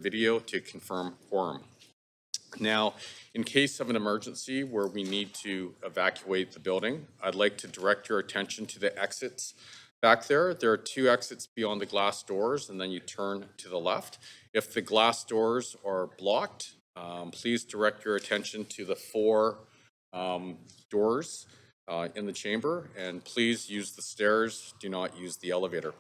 video to confirm quorum. Now, in case of an emergency where we need to evacuate the building, I'd like to direct your attention to the exits back there. There are 2 exits beyond the glass doors, and then you turn to the left. If the glass doors are blocked, please direct your attention to the 4 doors in the chamber, and please use the stairs, do not use the elevator.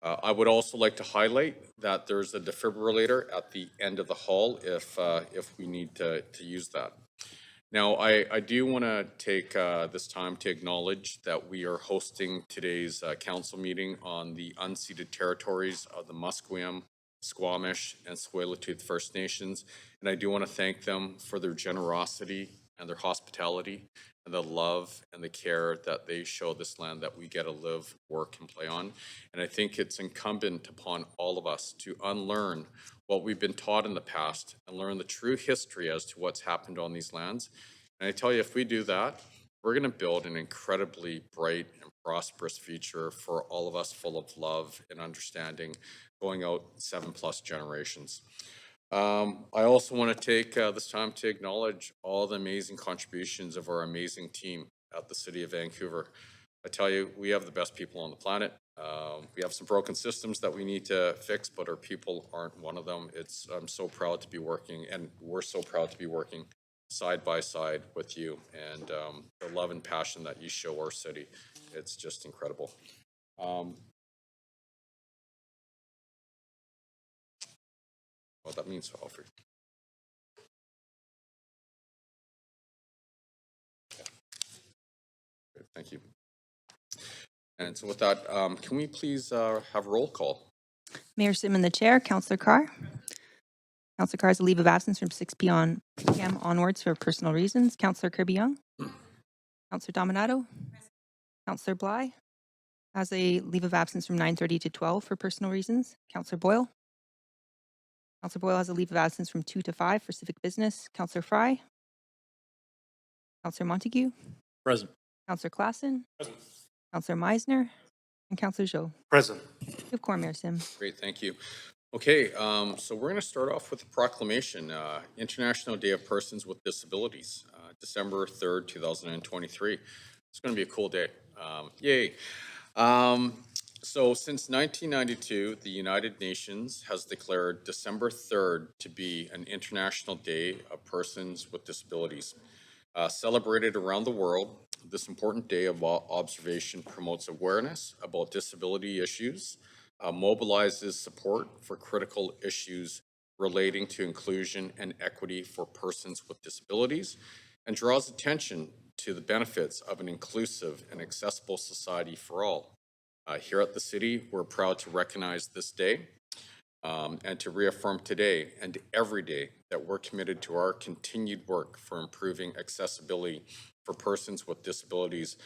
I would also like to highlight that there's a defibrillator at the end of the hall if we need to use that. Now, I do want to take this time to acknowledge that we are hosting today's council meeting on the unceded territories of the Musqueam, Squamish, and Tsleil-Waututh First Nations, and I do want to thank them for their generosity and their hospitality and the love and the care that they show this land that we get to live, work, and play on. And I think it's incumbent upon all of us to unlearn what we've been taught in the past and learn the true history as to what's happened on these lands. And I tell you, if we do that, we're going to build an incredibly bright and prosperous future for all of us, full of love and understanding, going out 7+ generations. I also want to take this time to acknowledge all the amazing contributions of our amazing team at the City of Vancouver. I tell you, we have the best people on the planet. We have some broken systems that we need to fix, but our people aren't one of them. I'm so proud to be working, and we're so proud to be working side by side with you, and the love and passion that you show our city. It's just incredible. Well, that means Alfred. Yeah. Great, thank you. And so with that, can we please have roll call? Mayor Simon, the chair. Councillor Carr. Councillor Carr has a leave of absence from 6 p.m. onwards for personal reasons. Councillor Kirby-Young. Councillor Dominato. Councillor Bly has a leave of absence from 9:30 to 12 for personal reasons. Councillor Boyle. Councillor Boyle has a leave of absence from 2 to 5 for civic business. Councillor Fry. Councillor Montague. Present. Councillor Klassen. Present. Councillor Meisner. And Councillor Zhou. Present. You have quorum, Mayor Sim. Great, thank you. Okay, so we're going to start off with the proclamation, International Day of Persons with Disabilities, December 3rd, 2023. It's going to be a cool day. Yay. So since 1992, the United Nations has declared December 3rd to be an International Day of Persons with Disabilities. Celebrated around the world, this important day of observation promotes awareness about disability issues, mobilizes support for critical issues relating to inclusion and equity for persons with disabilities, and draws attention to the benefits of an inclusive and accessible society for all. Here at the city, we're proud to recognize this day and to reaffirm today and every day that we're committed to our continued work for improving accessibility for persons with disabilities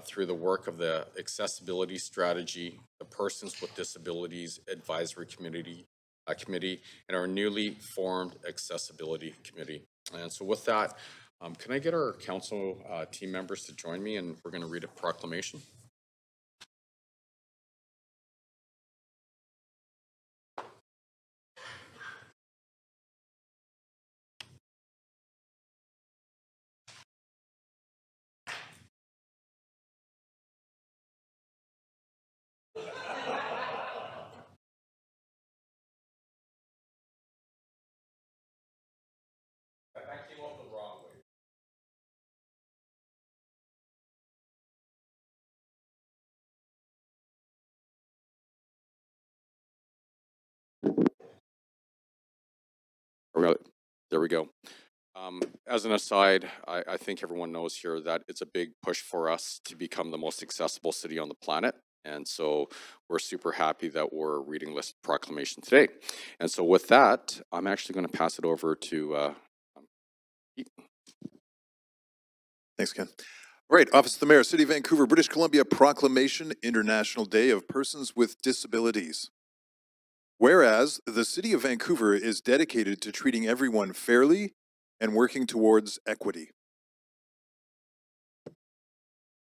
through the work of the Accessibility Strategy, the Persons with Disabilities Advisory Committee, and our newly formed Accessibility Committee. And so with that, can I get our council team members to join me, and we're going to read a proclamation. That came out the wrong way. There we go. As an aside, I think everyone knows here that it's a big push for us to become the most accessible city on the planet. And so we're super happy that we're reading this proclamation today. And so with that, I'm actually going to pass it over to Thanks, Ken. All right, Office of the Mayor, City of Vancouver, British Columbia, Proclamation, International Day of Persons with Disabilities. Whereas the City of Vancouver is dedicated to treating everyone fairly and working towards equity.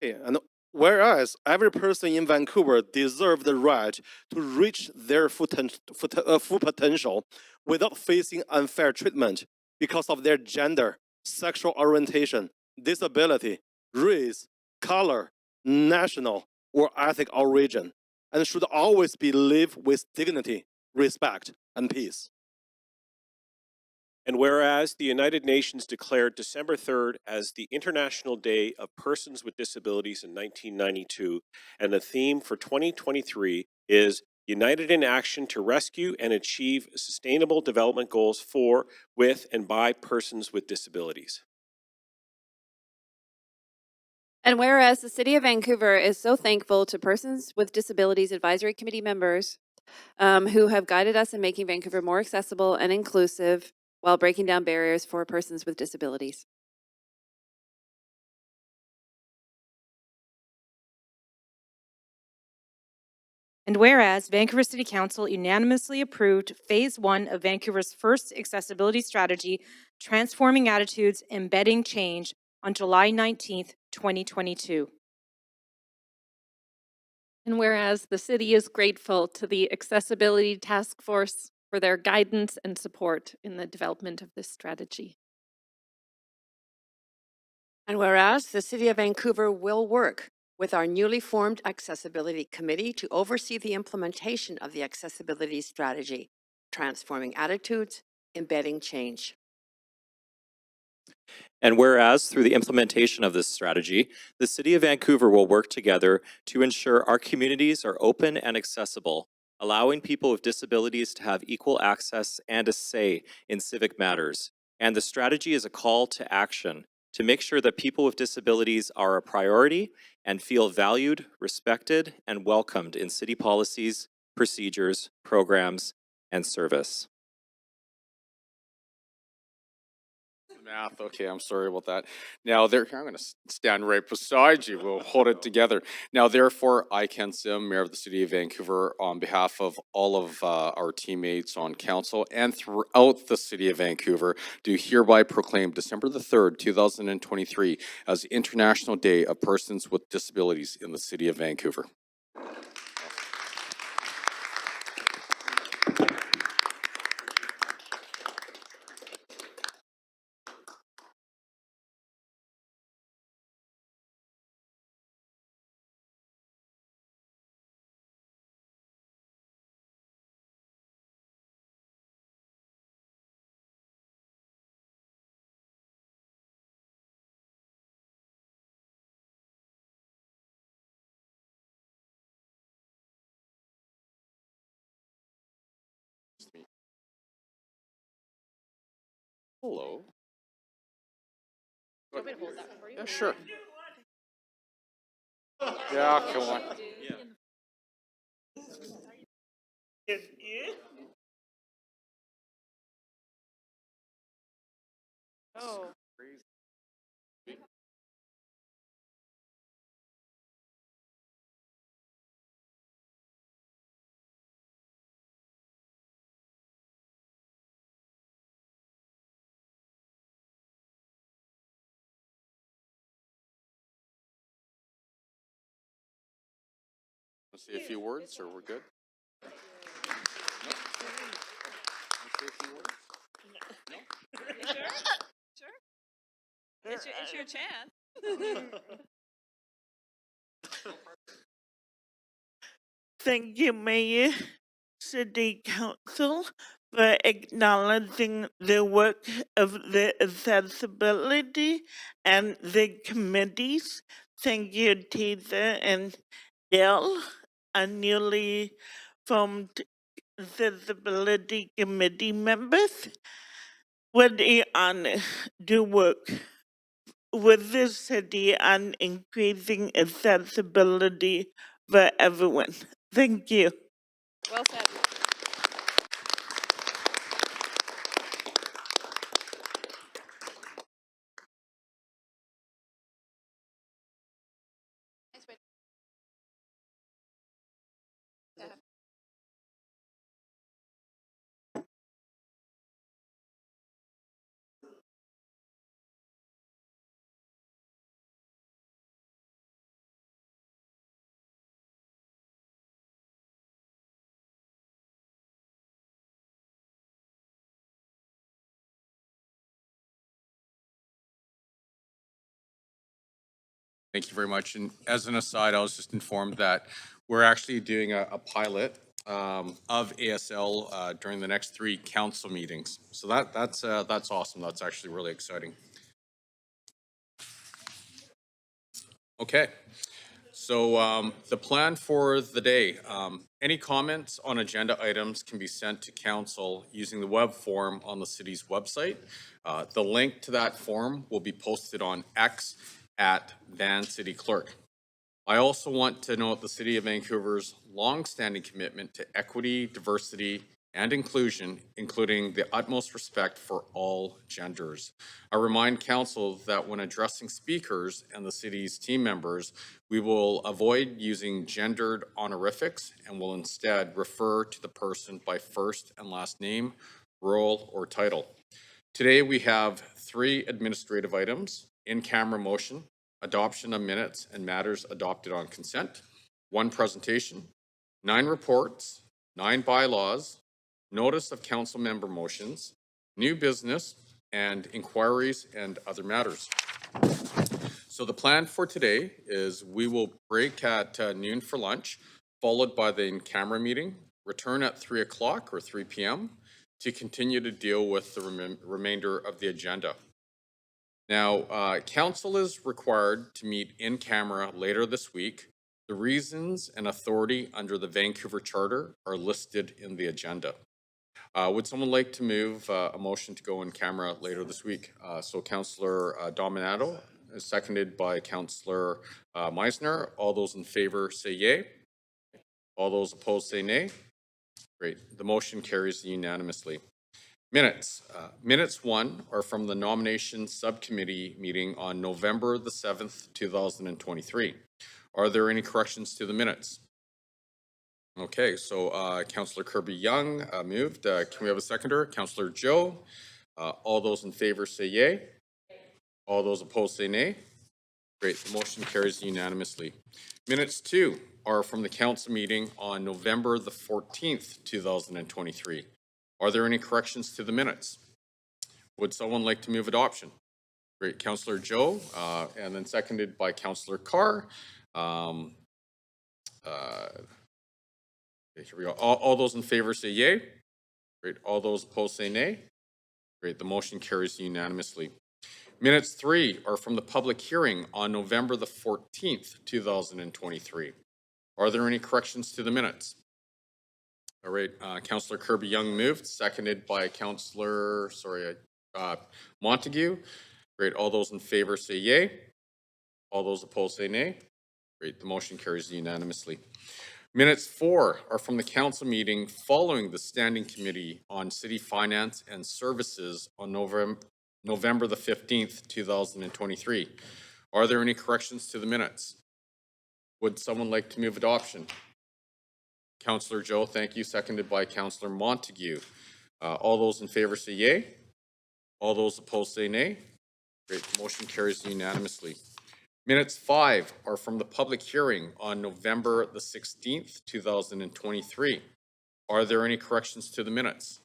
Okay, Whereas every person in Vancouver deserves the right to reach their full potential without facing unfair treatment because of their gender, sexual orientation, disability, race, color, national, or ethnic origin, and should always be lived with dignity, respect, and peace. And whereas the United Nations declared December 3rd as the International Day of Persons with Disabilities in 1992, and the theme for 2023 is United in Action to Rescue and Achieve Sustainable Development Goals for, with, and by persons with disabilities. And whereas the City of Vancouver is so thankful to Persons with Disabilities Advisory Committee members who have guided us in making Vancouver more accessible and inclusive while breaking down barriers for persons with disabilities. And whereas Vancouver City Council unanimously approved Phase 1 of Vancouver's first accessibility strategy, Transforming Attitudes, Embedding Change, on July 19th, 2022. And whereas the city is grateful to the Accessibility Task Force for their guidance and support in the development of this strategy. And whereas the City of Vancouver will work with our newly formed Accessibility Committee to oversee the implementation of the accessibility strategy, Transforming Attitudes, Embedding Change. And whereas through the implementation of this strategy, the City of Vancouver will work together to ensure our communities are open and accessible, allowing people with disabilities to have equal access and a say in civic matters. And the strategy is a call to action to make sure that people with disabilities are a priority and feel valued, respected, and welcomed in city policies, procedures, programs, and service. Math. Okay, I'm sorry about that. Now, I'm going to stand right beside you. We'll hold it together. Now, therefore, I, Ken Sim, Mayor of the City of Vancouver, on behalf of all of our teammates on council and throughout the City of Vancouver, do hereby proclaim December the 3rd, 2023 as International Day of Persons with Disabilities in the City of Vancouver. Hello. Do you want me to hold that for you? Yeah, sure. Yeah, come on. Oh. Say a few words, or we're good? Say a few words? Sure. It's your chance. Thank you, Mayor, City Council, for acknowledging the work of the accessibility and the committees. Thank you, Teaser and Dale, our newly formed accessibility committee members. What an honor to work with the city on increasing accessibility for everyone. Thank you. Well said. Thank you very much. And as an aside, I was just informed that we're actually doing a pilot of ASL during the next 3 council meetings. So that's awesome. That's actually really exciting. Okay. So the plan for the day, any comments on agenda items can be sent to council using the web form on the city's website. The link to that form will be posted on X at Van City Clerk. I also want to note the City of Vancouver's longstanding commitment to equity, diversity, and inclusion, including the utmost respect for all genders. I remind council that when addressing speakers and the city's team members, we will avoid using gendered honorifics and will instead refer to the person by first and last name, role, or title. Today we have 3 administrative items: in-camera motion, adoption of minutes and matters adopted on consent, 1 presentation, 9 reports, 9 bylaws, notice of council member motions, new business, and inquiries and other matters. So the plan for today is we will break at noon for lunch, followed by the in-camera meeting, return at 3 o'clock or 3 p.m. to continue to deal with the remainder of the agenda. Now, council is required to meet in camera later this week. The reasons and authority under the Vancouver Charter are listed in the agenda. Would someone like to move a motion to go in camera later this week? So Councillor Dominato, seconded by Councillor Meisner. All those in favor say yay. All those opposed say nay. Great. The motion carries unanimously. Minutes. Minutes 1 are from the nomination subcommittee meeting on November the 7th, 2023. Are there any corrections to the minutes? Okay, so Councillor Kirby-Young moved. Can we have a seconder? Councillor Joe. All those in favor say yay. All those opposed say nay. Great, the motion carries unanimously. Minutes 2 are from the council meeting on November the 14th, 2023. Are there any corrections to the minutes? Would someone like to move adoption? Great, Councillor Joe, and then seconded by Councillor Carr. Okay, here we go. All those in favor say yay. Great, all those opposed say nay. Great, the motion carries unanimously. Minutes 3 are from the public hearing on November the 14th, 2023. Are there any corrections to the minutes? All right, Councillor Kirby-Young moved, seconded by Councillor, Montague. Great, all those in favor say yay. All those opposed say nay. Great, the motion carries unanimously. Minutes 4 are from the council meeting following the Standing Committee on City Finance and Services on November the 15th, 2023. Are there any corrections to the minutes? Would someone like to move adoption? Councillor Joe, thank you, seconded by Councillor Montague. All those in favor say yay. All those opposed say nay. Great, the motion carries unanimously. Minutes 5 are from the public hearing on November the 16th, 2023. Are there any corrections to the minutes?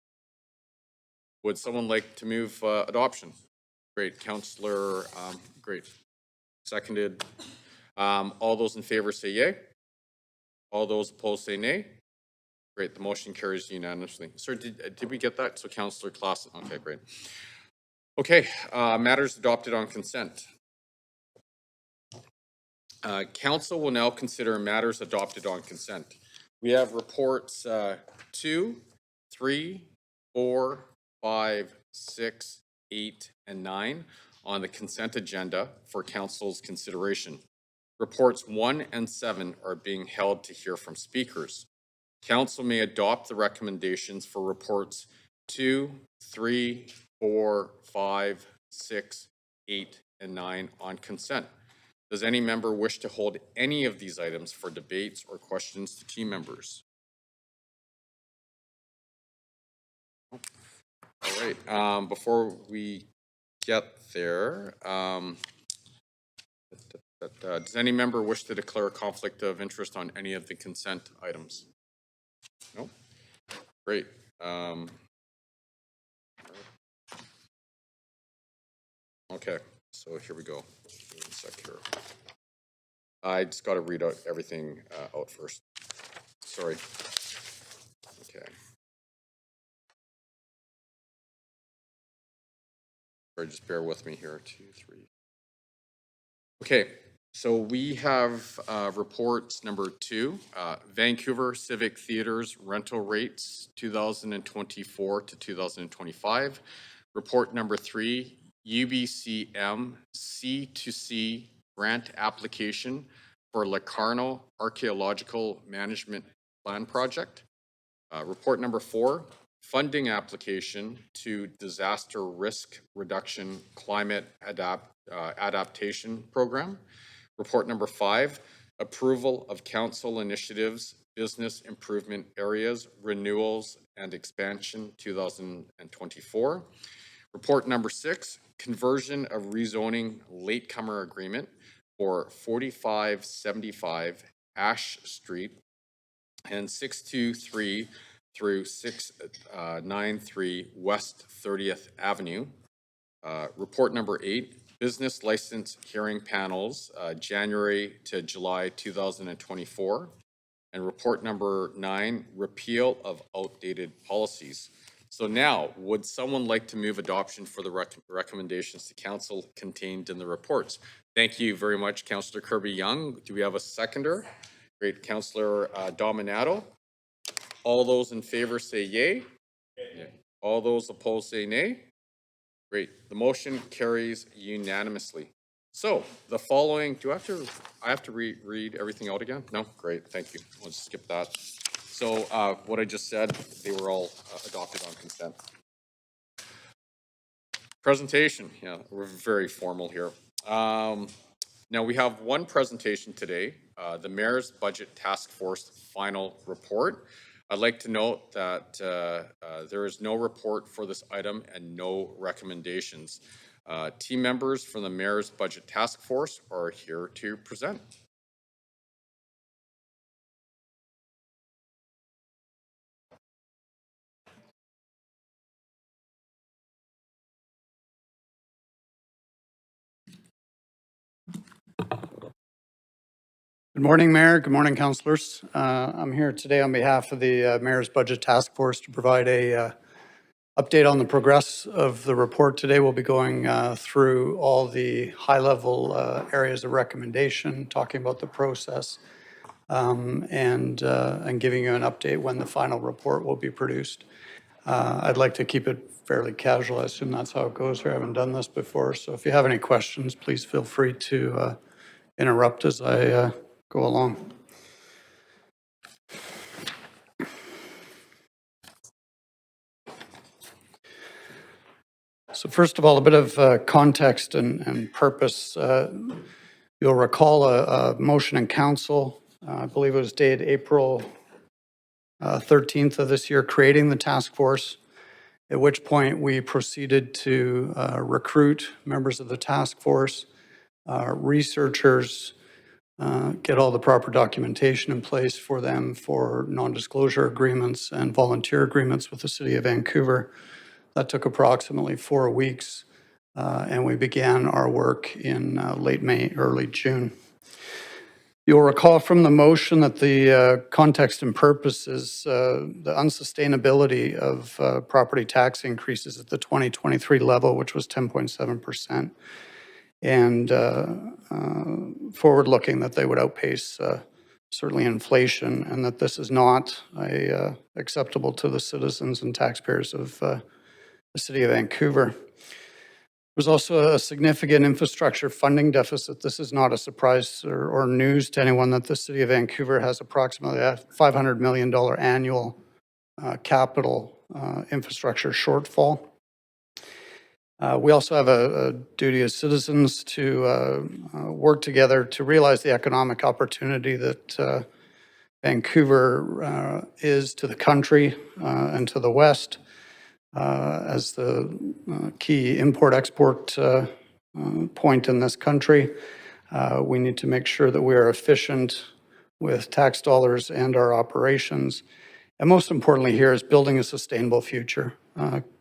Would someone like to move adoption? Great, Councillor, great, seconded. All those in favor say yay. All those opposed say nay. Great, the motion carries unanimously. Sir, did we get that? So Councillor Clausen, okay, great. Okay, matters adopted on consent. Council will now consider matters adopted on consent. We have reports 2, 3, 4, 5, 6, 8, and 9 on the consent agenda for Council's consideration. Reports 1 and 7 are being held to hear from speakers. Council may adopt the recommendations for reports 2, 3, 4, 5, 6, 8, and 9 on consent. Does any member wish to hold any of these items for debates or questions to team members? All right, before we get there, does any member wish to declare a conflict of interest on any of the consent items? No? Great. Okay, so here we go. Give me a sec here. I just got to read out everything out first. Sorry. Okay. Sorry, just bear with me here. 2, 3. Okay, so we have reports number 2, Vancouver Civic Theatre's rental rates 2024 to 2025. Report number 3, UBCM C2C grant application for Locarno Archaeological Management Plan Project. Report number 4, funding application to Disaster Risk Reduction Climate Adaptation Program. Report number 5, approval of council initiatives, business improvement areas, renewals and expansion 2024. Report number 6, conversion of rezoning latecomer agreement for 4575 Ash Street and 623 through 693 West 30th Avenue. Report number 8, business license hearing panels, January to July 2024. And report number 9, repeal of outdated policies. So now, would someone like to move adoption for the recommendations to council contained in the reports? Thank you very much, Councillor Kirby-Young. Do we have a seconder? Great, Councillor Dominato. All those in favor say yay. Yay. All those opposed say nay. Great, the motion carries unanimously. So the following, I have to read everything out again? No, great, thank you. Let's skip that. So what I just said, they were all adopted on consent. Presentation, yeah, we're very formal here. Now we have one presentation today, the Mayor's Budget Task Force final report. I'd like to note that there is no report for this item and no recommendations. Team members from the Mayor's Budget Task Force are here to present. Good morning, Mayor. Good morning, councillors. I'm here today on behalf of the Mayor's Budget Task Force to provide a update on the progress of the report. Today we'll be going through all the high-level areas of recommendation, talking about the process, and giving you an update when the final report will be produced. I'd like to keep it fairly casual. I assume that's how it goes here. I haven't done this before, so if you have any questions, please feel free to interrupt as I go along. So first of all, a bit of context and purpose. You'll recall a motion in council, I believe it was dated April 13th of this year, creating the task force, at which point we proceeded to recruit members of the task force, researchers, get all the proper documentation in place for them for non-disclosure agreements and volunteer agreements with the City of Vancouver. That took approximately 4 weeks, and we began our work in late May, early June. You'll recall from the motion that the context and purpose is the unsustainability of property tax increases at the 2023 level, which was 10.7%. And forward-looking that they would outpace certainly inflation, and that this is not acceptable to the citizens and taxpayers of the City of Vancouver. There's also a significant infrastructure funding deficit. This is not a surprise or news to anyone that the City of Vancouver has approximately a $500 million annual capital infrastructure shortfall. We also have a duty as citizens to work together to realize the economic opportunity that Vancouver is to the country and to the West as the key import-export point in this country. We need to make sure that we are efficient with tax dollars and our operations. And most importantly here is building a sustainable future.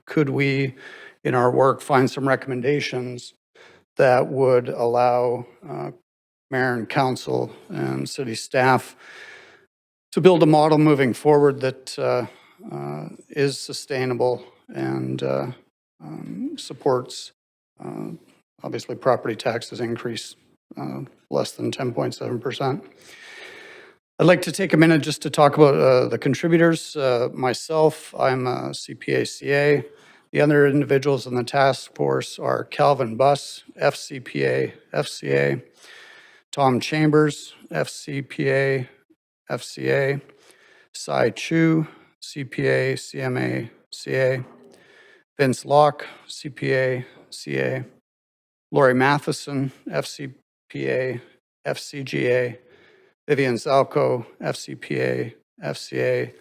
Could we, in our work, find some recommendations that would allow mayor and council and city staff to build a model moving forward that is sustainable and supports, obviously, property taxes increase less than 10.7%. I'd like to take a minute just to talk about the contributors. Myself, I'm a CPA CA. The other individuals in the task force are Calvin Buss, FCPA, FCA, Tom Chambers, FCPA, FCA, Sai Chu, CPA, CMA, CA, Vince Locke, CPA, CA, Lori Matheson, FCPA, FCGA, Vivian Zalco, FCPA, FCA,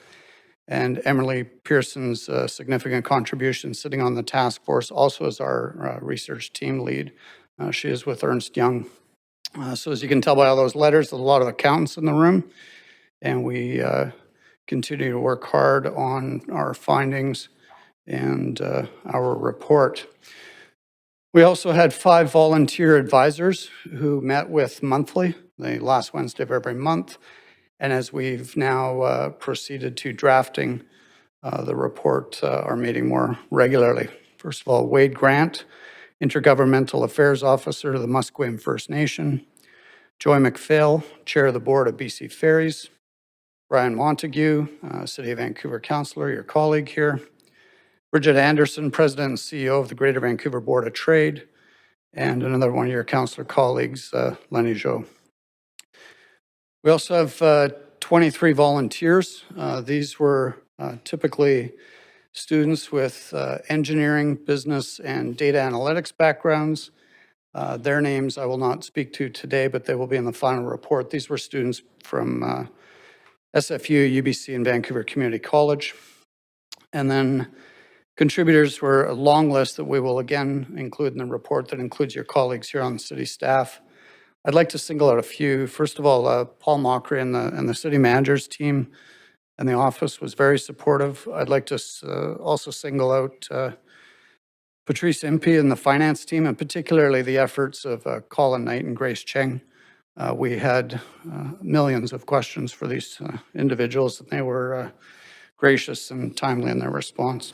and Emily Pearson's significant contribution sitting on the task force also as our research team lead. She is with Ernst Young. So as you can tell by all those letters, there's a lot of accountants in the room, and we continue to work hard on our findings and our report. We also had 5 volunteer advisors who met with monthly, the last Wednesday of every month. And as we've now proceeded to drafting the report, are meeting more regularly. First of all, Wade Grant, Intergovernmental Affairs Officer of the Musqueam First Nation. Joy McPhail, Chair of the Board of BC Ferries. Brian Montague, City of Vancouver Councillor, your colleague here. Bridget Anderson, President and CEO of the Greater Vancouver Board of Trade. And another one of your councillor colleagues, Lenny Jo. We also have 23 volunteers. These were typically students with engineering, business, and data analytics backgrounds. Their names I will not speak to today, but they will be in the final report. These were students from SFU, UBC, and Vancouver Community College. And then contributors were a long list that we will again include in the report that includes your colleagues here on the city staff. I'd like to single out a few. First of all, Paul Mockery and the city manager's team and the office was very supportive. I'd like to also single out Patrice Impey and the finance team, and particularly the efforts of Colin Knight and Grace Cheng. We had millions of questions for these individuals, and they were gracious and timely in their response.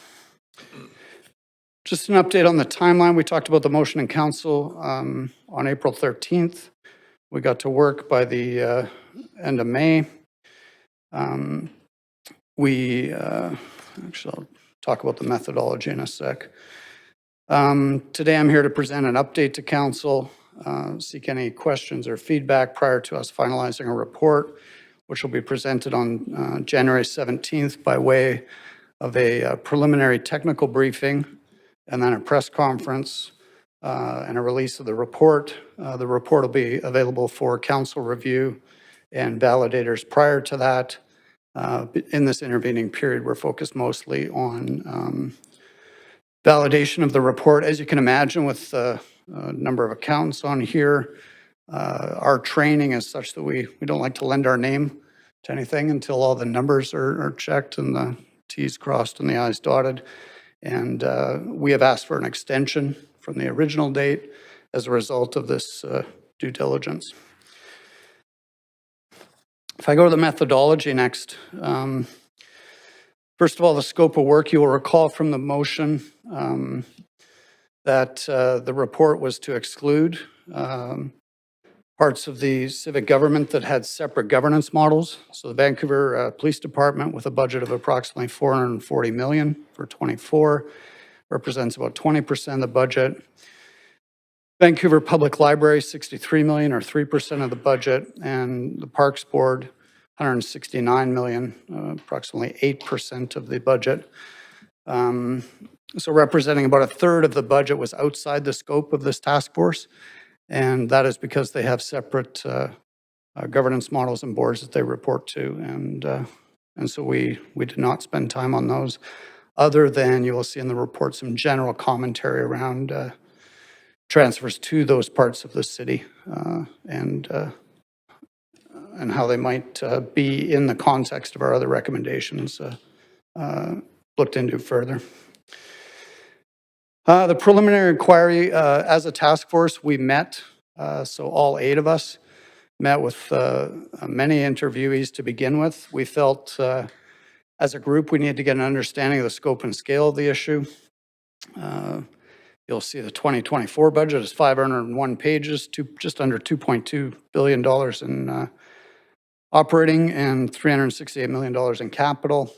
Just an update on the timeline. We talked about the motion in council on April 13th. We got to work by the end of May. Actually, I'll talk about the methodology in a sec. Today, I'm here to present an update to council, seek any questions or feedback prior to us finalizing a report, which will be presented on January 17th by way of a preliminary technical briefing and then a press conference and a release of the report. The report will be available for council review and validators prior to that. In this intervening period, we're focused mostly on validation of the report. As you can imagine, with the number of accountants on here, our training is such that we don't like to lend our name to anything until all the numbers are checked and the T's crossed and the I's dotted. And we have asked for an extension from the original date as a result of this due diligence. If I go to the methodology next, first of all, the scope of work, you will recall from the motion that the report was to exclude parts of the civic government that had separate governance models. So the Vancouver Police Department, with a budget of approximately $440 million for 24, represents about 20% of the budget. Vancouver Public Library, $63 million, or 3% of the budget, and the Parks Board, $169 million, approximately 8% of the budget. So representing about a third of the budget was outside the scope of this task force, and that is because they have separate governance models and boards that they report to, and so we did not spend time on those, other than you will see in the report some general commentary around transfers to those parts of the city and how they might be in the context of our other recommendations looked into further. The preliminary inquiry, as a task force, we met, so all 8 of us. met with many interviewees to begin with. We felt as a group, we need to get an understanding of the scope and scale of the issue. You'll see the 2024 budget is 501 pages, just under $2.2 billion in operating and $368 million in capital.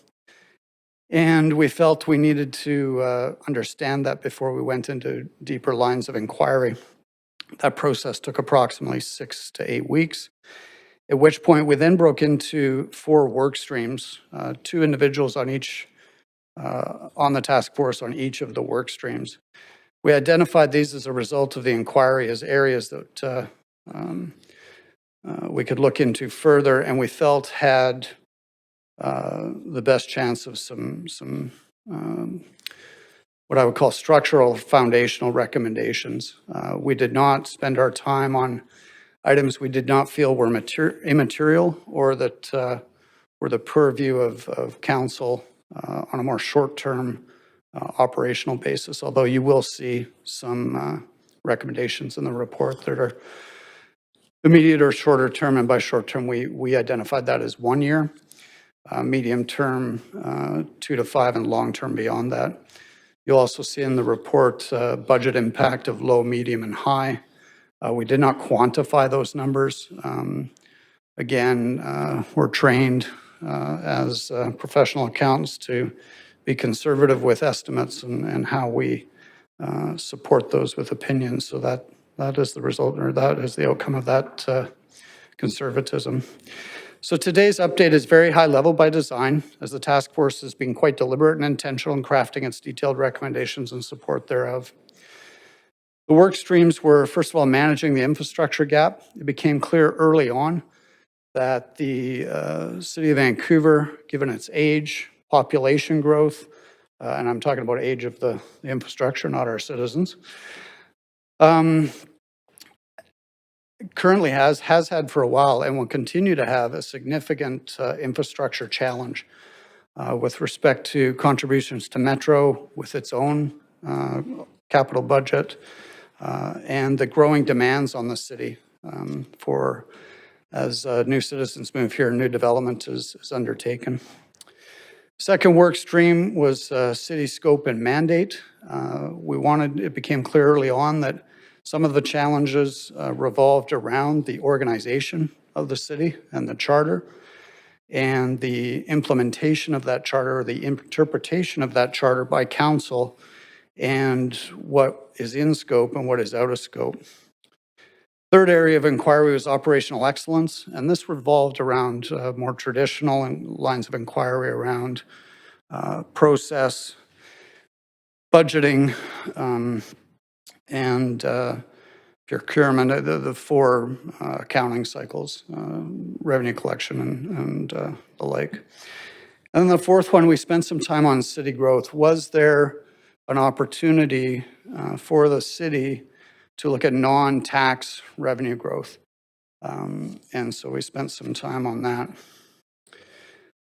And we felt we needed to understand that before we went into deeper lines of inquiry. That process took approximately 6 to 8 weeks, at which point we then broke into 4 work streams, 2 individuals on each, on the task force on each of the work streams. We identified these as a result of the inquiry as areas that we could look into further, and we felt had the best chance of some what I would call structural foundational recommendations. We did not spend our time on items we did not feel were immaterial or that were the purview of council on a more short-term operational basis, although you will see some recommendations in the report that are immediate or shorter term, and by short term, we identified that as 1 year, medium term, 2 to 5, and long term beyond that. You'll also see in the report budget impact of low, medium, and high. We did not quantify those numbers. Again, we're trained as professional accountants to be conservative with estimates and how we support those with opinions. So that is the result, or that is the outcome of that conservatism. So today's update is very high level by design, as the task force has been quite deliberate and intentional in crafting its detailed recommendations and support thereof. The work streams were, first of all, managing the infrastructure gap. It became clear early on that the City of Vancouver, given its age, population growth, and I'm talking about age of the infrastructure, not our citizens, currently has had for a while and will continue to have a significant infrastructure challenge with respect to contributions to Metro with its own capital budget and the growing demands on the city for as new citizens move here, new development is undertaken. Second work stream was city scope and mandate. It became clear early on that some of the challenges revolved around the organization of the city and the charter, and the implementation of that charter, or the interpretation of that charter by council, and what is in scope and what is out of scope. Third area of inquiry was operational excellence, and this revolved around more traditional lines of inquiry around process, budgeting, and procurement, the 4 accounting cycles, revenue collection and the like. And then the fourth one, we spent some time on city growth. Was there an opportunity for the city to look at non-tax revenue growth? And so we spent some time on that.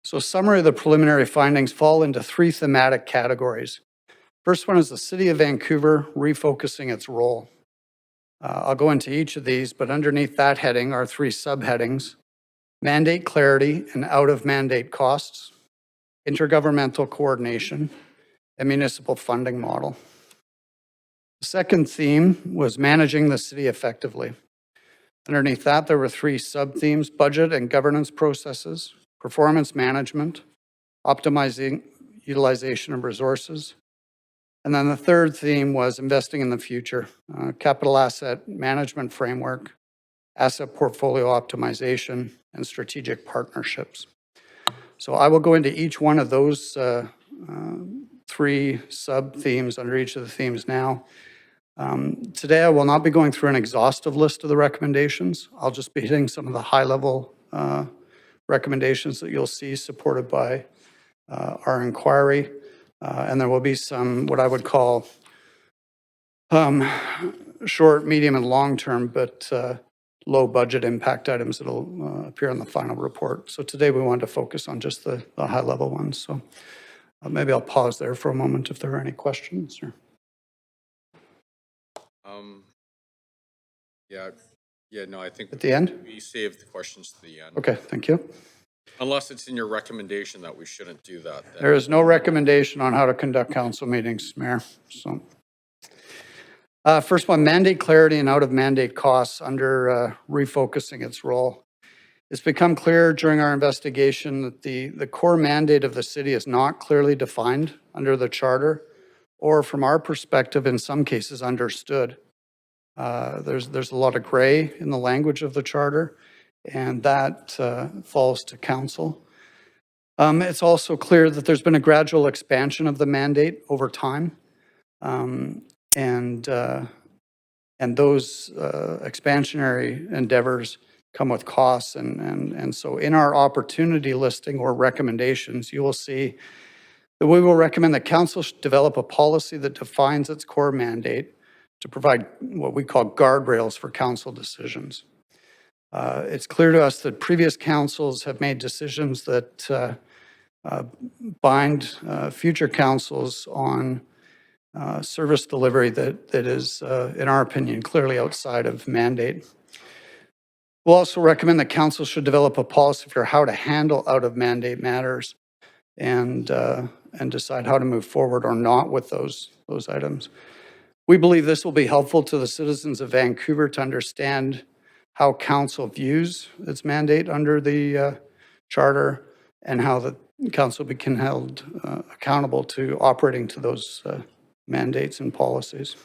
So summary of the preliminary findings fall into 3 thematic categories. First one is the City of Vancouver refocusing its role. I'll go into each of these, but underneath that heading are 3 subheadings: mandate clarity and out-of-mandate costs, intergovernmental coordination, and municipal funding model. The second theme was managing the city effectively. Underneath that, there were 3 sub-themes: budget and governance processes, performance management, optimizing utilization of resources. And then the third theme was investing in the future, capital asset management framework, asset portfolio optimization, and strategic partnerships. So I will go into each one of those 3 sub-themes under each of the themes now. Today, I will not be going through an exhaustive list of the recommendations. I'll just be hitting some of the high-level recommendations that you'll see supported by our inquiry. And there will be some, what I would call short, medium, and long-term, but low budget impact items that will appear in the final report. So today we wanted to focus on just the high-level ones. So maybe I'll pause there for a moment if there are any questions. Or... Yeah, Yeah, no, I think At the end? we save the questions to the end. Okay, thank you. Unless it's in your recommendation that we shouldn't do that. then- There is no recommendation on how to conduct council meetings, Mayor, so. First one, mandate clarity and out-of-mandate costs under refocusing its role. It's become clear during our investigation that the core mandate of the city is not clearly defined under the charter, or from our perspective, in some cases, understood. There's a lot of gray in the language of the charter, and that falls to council. It's also clear that there's been a gradual expansion of the mandate over time. And those expansionary endeavors come with costs. And so in our opportunity listing or recommendations, you will see that we will recommend that council should develop a policy that defines its core mandate to provide what we call guardrails for council decisions. It's clear to us that previous councils have made decisions that bind future councils on service delivery that is, in our opinion, clearly outside of mandate. We'll also recommend that council should develop a policy for how to handle out-of-mandate matters and decide how to move forward or not with those items. We believe this will be helpful to the citizens of Vancouver to understand how council views its mandate under the charter and how the council can be held accountable to operating to those mandates and policies.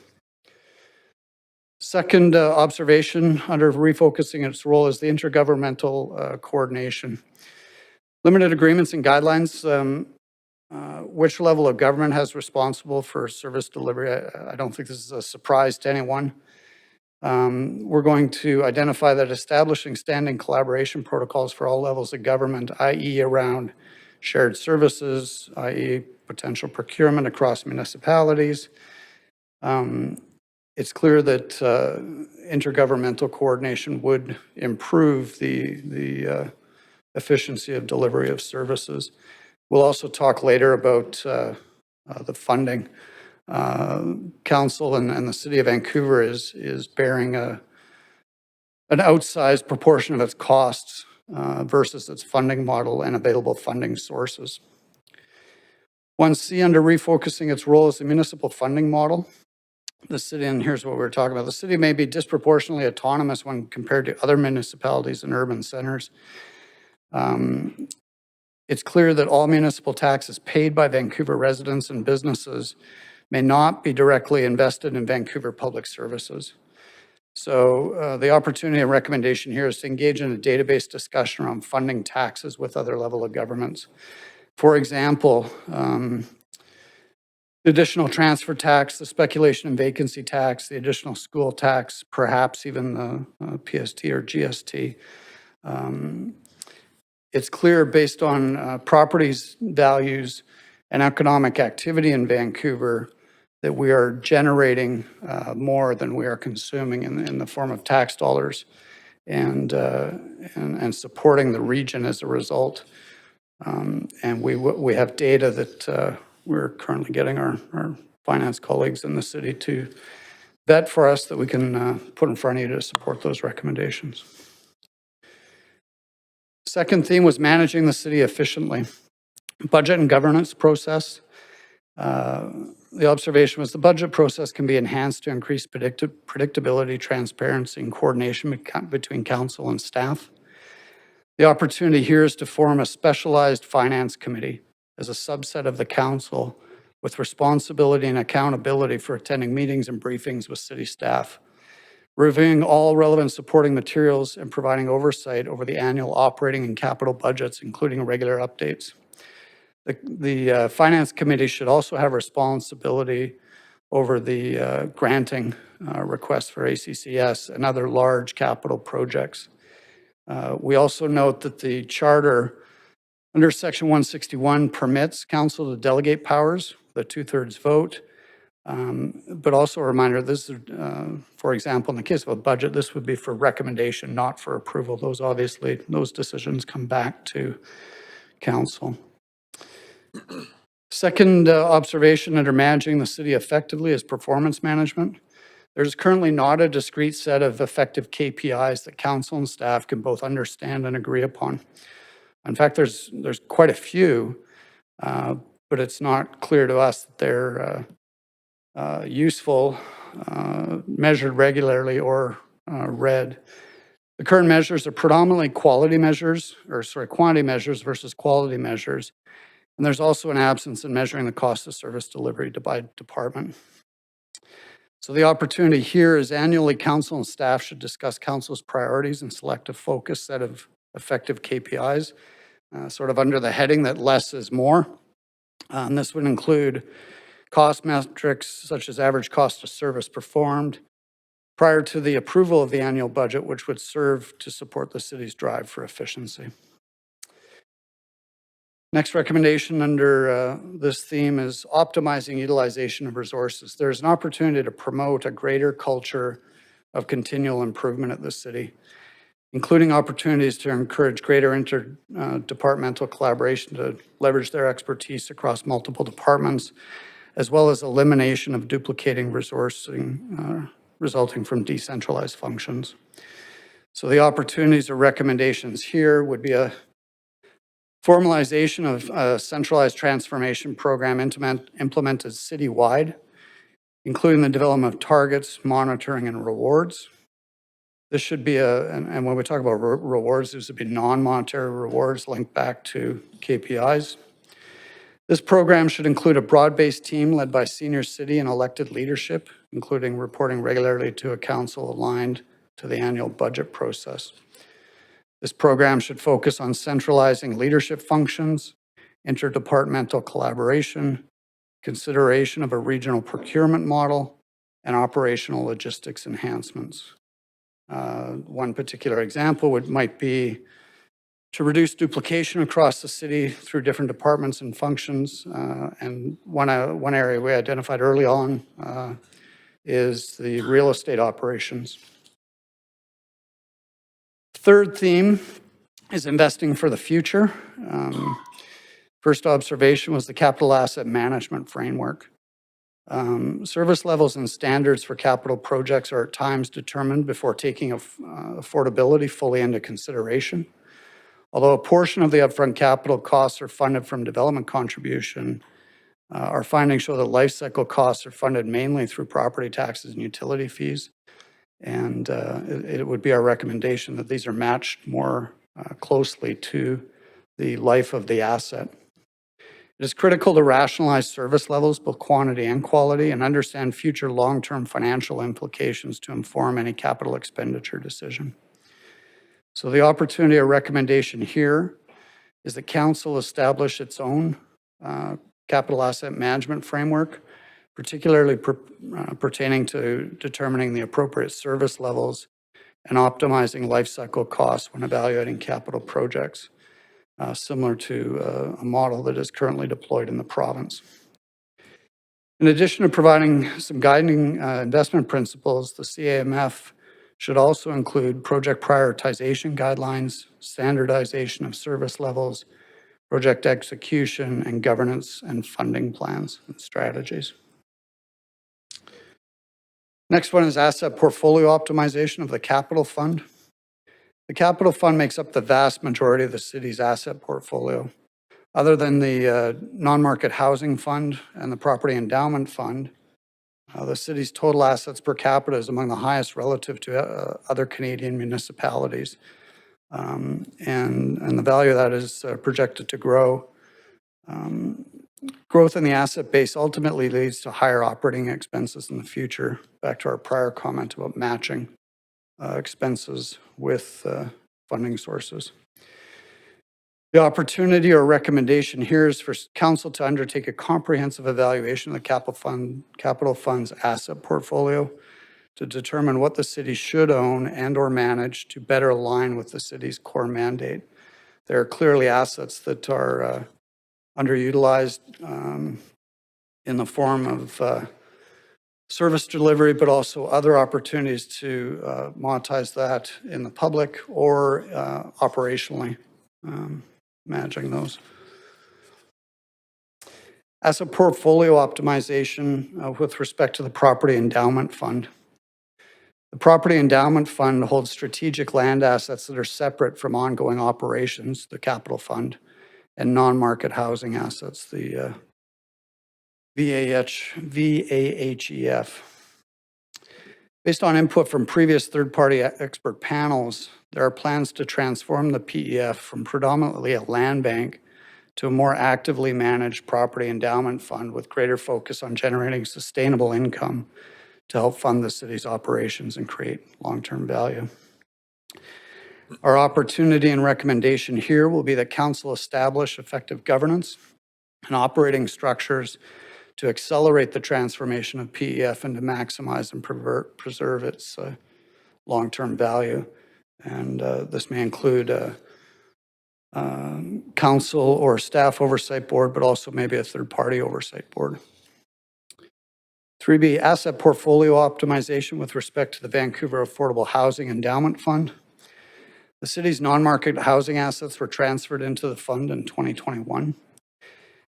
Second observation under refocusing its role is the intergovernmental coordination. Limited agreements and guidelines, which level of government has responsible for service delivery. I don't think this is a surprise to anyone. We're going to identify that establishing standing collaboration protocols for all levels of government, i.e. around shared services, i.e. potential procurement across municipalities. It's clear that intergovernmental coordination would improve the efficiency of delivery of services. We'll also talk later about the funding. Council and the City of Vancouver is bearing an outsized proportion of its costs versus its funding model and available funding sources. 1C, under refocusing its role as the municipal funding model, the city, and here's what we're talking about, the city may be disproportionately autonomous when compared to other municipalities and urban centers. It's clear that all municipal taxes paid by Vancouver residents and businesses may not be directly invested in Vancouver public services. So the opportunity and recommendation here is to engage in a database discussion around funding taxes with other level of governments. For example, the additional transfer tax, the speculation and vacancy tax, the additional school tax, perhaps even the PST or GST. It's clear based on properties values and economic activity in Vancouver that we are generating more than we are consuming in the form of tax dollars and supporting the region as a result. And we have data that we're currently getting our finance colleagues in the city to vet for us that we can put in front of you to support those recommendations. Second theme was managing the city efficiently. Budget and governance process. The observation was the budget process can be enhanced to increase predictability, transparency, and coordination between council and staff. The opportunity here is to form a specialized finance committee as a subset of the council with responsibility and accountability for attending meetings and briefings with city staff, reviewing all relevant supporting materials and providing oversight over the annual operating and capital budgets, including regular updates. The Finance Committee should also have responsibility over the granting requests for ACCS and other large capital projects. We also note that the charter under Section 161 permits council to delegate powers, the 2/3 vote. But also a reminder, this is, for example, in the case of a budget, this would be for recommendation, not for approval. Those decisions come back to council. Second observation under managing the city effectively is performance management. There's currently not a discrete set of effective KPIs that council and staff can both understand and agree upon. In fact, there's quite a few, but it's not clear to us that they're useful, measured regularly, or read. The current measures are predominantly quantity measures versus quality measures. And there's also an absence in measuring the cost of service delivery by department. So the opportunity here is annually council and staff should discuss council's priorities and select a focused set of effective KPIs, sort of under the heading that less is more. And this would include cost metrics such as average cost of service performed prior to the approval of the annual budget, which would serve to support the city's drive for efficiency. Next recommendation under this theme is optimizing utilization of resources. There's an opportunity to promote a greater culture of continual improvement at the city, including opportunities to encourage greater interdepartmental collaboration to leverage their expertise across multiple departments, as well as elimination of duplicating resourcing resulting from decentralized functions. So the opportunities or recommendations here would be a formalization of a centralized transformation program implemented citywide, including the development of targets, monitoring, and rewards. This should be and when we talk about rewards, these would be non-monetary rewards linked back to KPIs. This program should include a broad-based team led by senior city and elected leadership, including reporting regularly to a council aligned to the annual budget process. This program should focus on centralizing leadership functions, interdepartmental collaboration, consideration of a regional procurement model, and operational logistics enhancements. One particular example might be to reduce duplication across the city through different departments and functions. And one area we identified early on is the real estate operations. Third theme is investing for the future. First observation was the capital asset management framework. Service levels and standards for capital projects are at times determined before taking affordability fully into consideration. Although a portion of the upfront capital costs are funded from development contribution, our findings show that life cycle costs are funded mainly through property taxes and utility fees. And it would be our recommendation that these are matched more closely to the life of the asset. It is critical to rationalize service levels, both quantity and quality, and understand future long-term financial implications to inform any capital expenditure decision. So the opportunity or recommendation here is that council establish its own capital asset management framework, particularly pertaining to determining the appropriate service levels and optimizing life cycle costs when evaluating capital projects, similar to a model that is currently deployed in the province. In addition to providing some guiding investment principles, the CAMF should also include project prioritization guidelines, standardization of service levels, project execution, and governance and funding plans and strategies. Next one is asset portfolio optimization of the capital fund. The capital fund makes up the vast majority of the city's asset portfolio. Other than the non-market housing fund and the property endowment fund, the city's total assets per capita is among the highest relative to other Canadian municipalities. And the value of that is projected to grow. Growth in the asset base ultimately leads to higher operating expenses in the future, back to our prior comment about matching expenses with funding sources. The opportunity or recommendation here is for council to undertake a comprehensive evaluation of the capital fund's asset portfolio to determine what the city should own and or manage to better align with the city's core mandate. There are clearly assets that are underutilized in the form of service delivery, but also other opportunities to monetize that in the public or operationally. Managing those. As a portfolio optimization with respect to the property endowment fund, The Property Endowment Fund holds strategic land assets that are separate from ongoing operations, the capital fund, and non-market housing assets, the VAHEF. Based on input from previous third-party expert panels, there are plans to transform the PEF from predominantly a land bank to a more actively managed property endowment fund with greater focus on generating sustainable income to help fund the city's operations and create long-term value. Our opportunity and recommendation here will be that council establish effective governance and operating structures to accelerate the transformation of PEF and to maximize and preserve its long-term value. And this may include a council or staff oversight board, but also maybe a third-party oversight board. 3B, asset portfolio optimization with respect to the Vancouver Affordable Housing Endowment Fund. The city's non-market housing assets were transferred into the fund in 2021.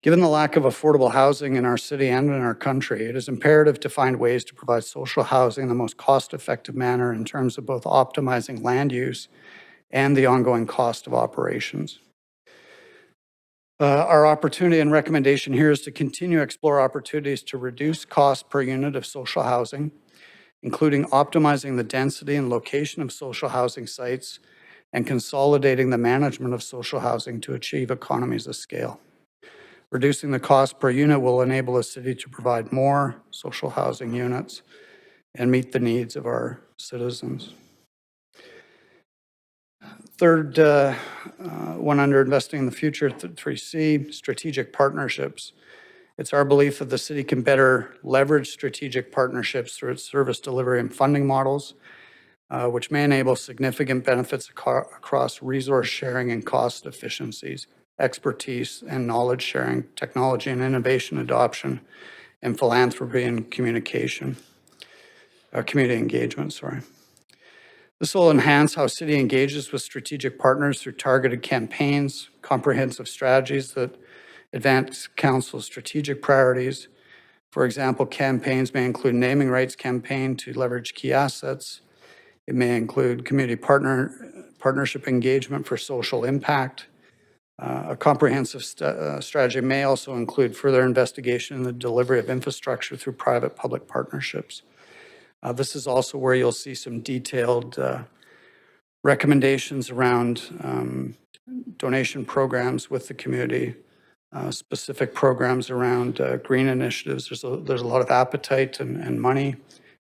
Given the lack of affordable housing in our city and in our country, it is imperative to find ways to provide social housing in the most cost-effective manner in terms of both optimizing land use and the ongoing cost of operations. Our opportunity and recommendation here is to continue to explore opportunities to reduce cost per unit of social housing, including optimizing the density and location of social housing sites and consolidating the management of social housing to achieve economies of scale. Reducing the cost per unit will enable the city to provide more social housing units and meet the needs of our citizens. Third one under investing in the future, 3C, strategic partnerships. It's our belief that the city can better leverage strategic partnerships through its service delivery and funding models, which may enable significant benefits across resource sharing and cost efficiencies, expertise and knowledge sharing, technology and innovation adoption, and philanthropy and community engagement, This will enhance how city engages with strategic partners through targeted campaigns, comprehensive strategies that advance council's strategic priorities. For example, campaigns may include naming rights campaign to leverage key assets. It may include community partnership engagement for social impact. A comprehensive strategy may also include further investigation in the delivery of infrastructure through private-public partnerships. This is also where you'll see some detailed recommendations around donation programs with the community, specific programs around green initiatives. There's a lot of appetite and money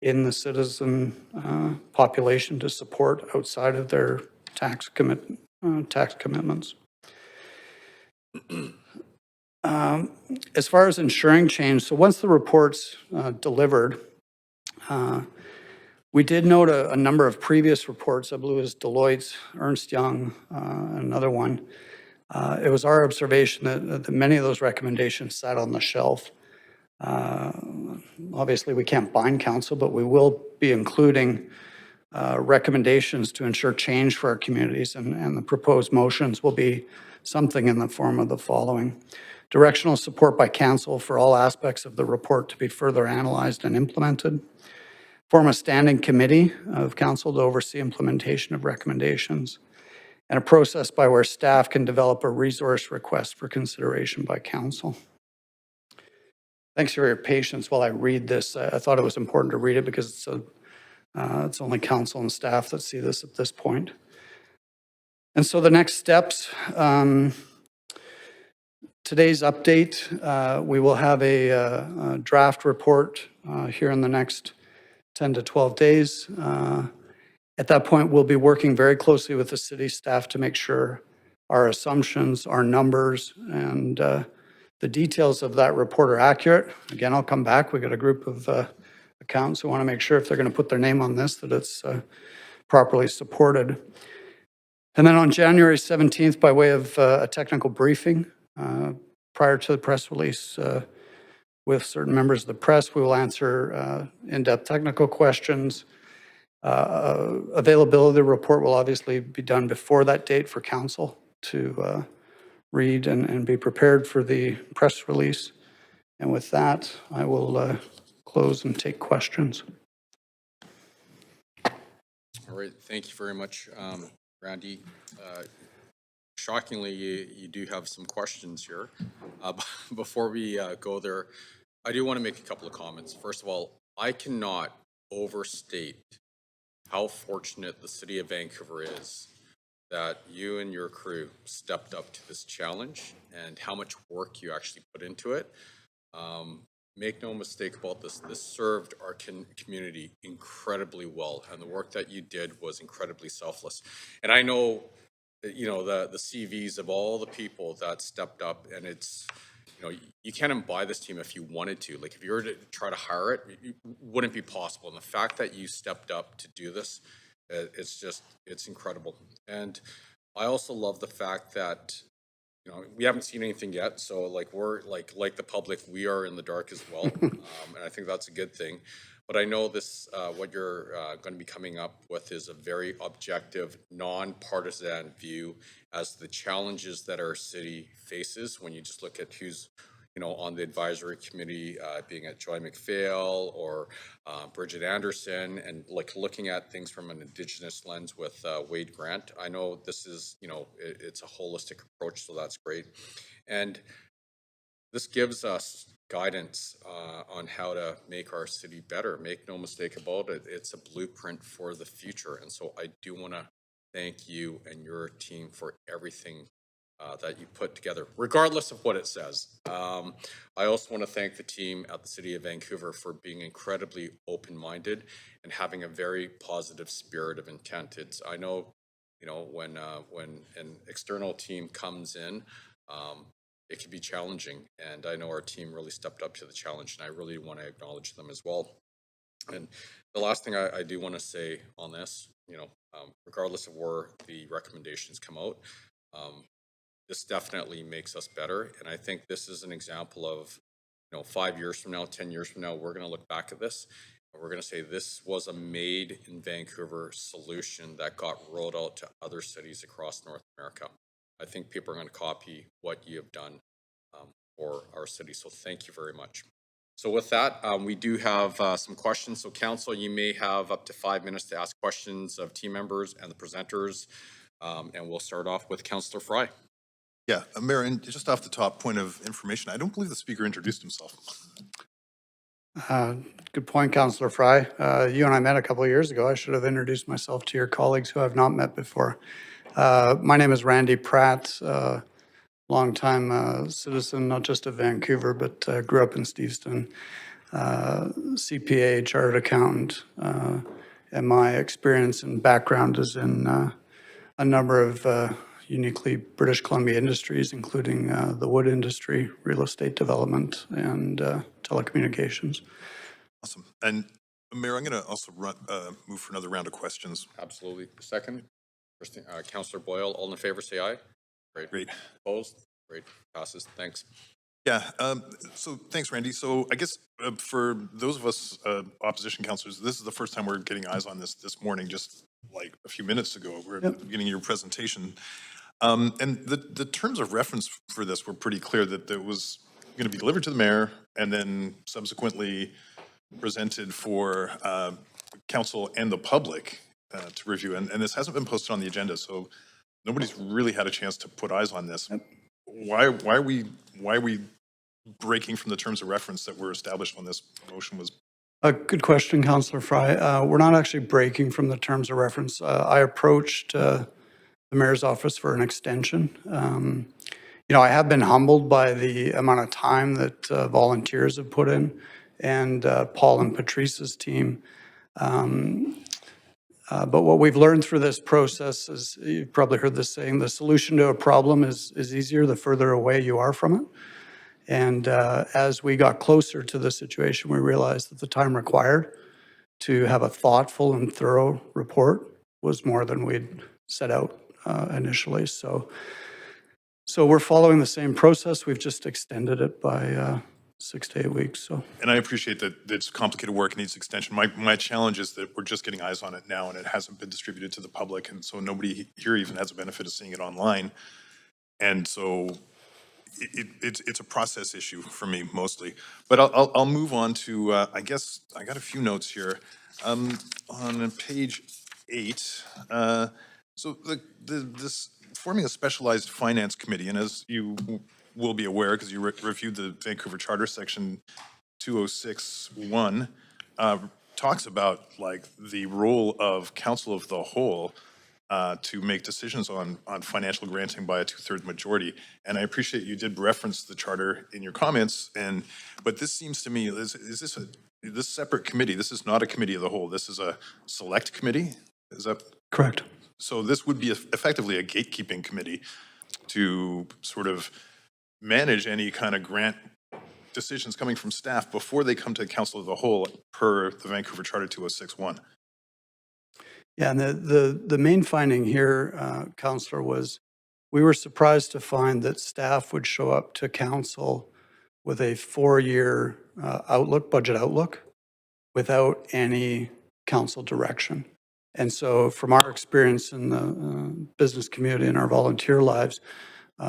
in the citizen population to support outside of their tax commitments. As far as ensuring change, so once the report's delivered, we did note a number of previous reports. I believe it was Deloitte's, Ernst Young, another one. It was our observation that many of those recommendations sat on the shelf. Obviously, we can't bind council, but we will be including recommendations to ensure change for our communities, and the proposed motions will be something in the form of the following. Directional support by council for all aspects of the report to be further analyzed and implemented. Form a standing committee of council to oversee implementation of recommendations, and a process by where staff can develop a resource request for consideration by council. Thanks for your patience while I read this. I thought it was important to read it because it's only council and staff that see this at this point. And so the next steps, today's update, we will have a draft report here in the next 10 to 12 days. At that point, we'll be working very closely with the city staff to make sure our assumptions, our numbers, and the details of that report are accurate. Again, I'll come back. We've got a group of accountants who want to make sure if they're going to put their name on this, that it's properly supported. And then on January 17th, by way of a technical briefing prior to the press release with certain members of the press, we will answer in-depth technical questions. Availability of the report will obviously be done before that date for council to read and be prepared for the press release. And with that, I will close and take questions. All right, thank you very much, Randy. Shockingly, you do have some questions here. Before we go there, I do want to make a couple of comments. First of all, I cannot overstate how fortunate the city of Vancouver is that you and your crew stepped up to this challenge and how much work you actually put into it. Make no mistake about this, this served our community incredibly well, and the work that you did was incredibly selfless. And I know, you know, the CVs of all the people that stepped up, and it's, you know, you can't buy this team if you wanted to. Like, if you were to try to hire it, it wouldn't be possible. And the fact that you stepped up to do this, it's just, it's incredible. And I also love the fact that, you know, we haven't seen anything yet, so like we're like the public, we are in the dark as well, and I think that's a good thing. But I know this, what you're going to be coming up with is a very objective, non-partisan view as to the challenges that our city faces. When you just look at who's, you know, on the advisory committee, being at Joy McPhail or Bridget Anderson, and like looking at things from an Indigenous lens with Wade Grant. I know this is, you know, it's a holistic approach, so that's great. And this gives us guidance on how to make our city better. Make no mistake about it, it's a blueprint for the future. And so I do want to thank you and your team for everything that you put together, regardless of what it says. I also want to thank the team at the City of Vancouver for being incredibly open-minded and having a very positive spirit of intent. It's, I know, you know, when an external team comes in, it can be challenging, and I know our team really stepped up to the challenge, and I really want to acknowledge them as well. And the last thing I do want to say on this, you know, regardless of where the recommendations come out, this definitely makes us better. And I think this is an example of, you know, 5 years from now, 10 years from now, we're going to look back at this and we're going to say this was a made in Vancouver solution that got rolled out to other cities across North America. I think people are going to copy what you have done for our city. So thank you very much. So with that, we do have some questions. So council, you may have up to 5 minutes to ask questions of team members and the presenters. And we'll start off with Councillor Fry. Yeah, Mayor, and just off the top point of information, I don't believe the speaker introduced himself. Good point, Councillor Fry. You and I met a couple of years ago. I should have introduced myself to your colleagues who I've not met before. My name is Randy Pratt, longtime citizen, not just of Vancouver, but grew up in Steveston, CPA, chartered accountant, and my experience and background is in a number of uniquely British Columbia industries, including the wood industry, real estate development, and telecommunications. Awesome. And Mayor, I'm going to also move for another round of questions. Absolutely. Second, first thing, Councillor Boyle, all in favor, say aye. Great. Great. Opposed? Great. Passes. Thanks. Yeah, so thanks, Randy. So I guess for those of us opposition councillors, this is the first time we're getting eyes on this morning, just like a few minutes ago. We're at the beginning of your presentation. And the terms of reference for this were pretty clear, that it was going to be delivered to the mayor and then subsequently presented for council and the public to review. And this hasn't been posted on the agenda, so nobody's really had a chance to put eyes on this. Why are we breaking from the terms of reference that were established when this motion was? A good question, Councillor Fry. We're not actually breaking from the terms of reference. I approached the mayor's office for an extension. You know, I have been humbled by the amount of time that volunteers have put in, and Paul and Patrice's team. But what we've learned through this process is, you've probably heard this saying, the solution to a problem is easier the further away you are from it. And as we got closer to the situation, we realized that the time required to have a thoughtful and thorough report was more than we'd set out initially. So we're following the same process. We've just extended it by 6 to 8 weeks. So. And I appreciate that it's complicated work and needs extension. My challenge is that we're just getting eyes on it now, and it hasn't been distributed to the public, and so nobody here even has a benefit of seeing it online. And so it's a process issue for me mostly. But I'll move on to I guess I got a few notes here. On page 8. So this forming a specialized finance committee, and as you will be aware, because you reviewed the Vancouver Charter, Section 206(1), talks about like the role of council of the whole to make decisions on financial granting by a 2/3 majority. And I appreciate you did reference the charter in your comments, but this seems to me, is this this separate committee? This is not a committee of the whole. This is a select committee? Is that? Correct. So this would be effectively a gatekeeping committee to sort of manage any kind of grant decisions coming from staff before they come to the council of the whole per the Vancouver Charter 206(1). Yeah, and the main finding here, Counselor, was we were surprised to find that staff would show up to council with a 4-year budget outlook, without any council direction. And so from our experience in the business community and our volunteer lives,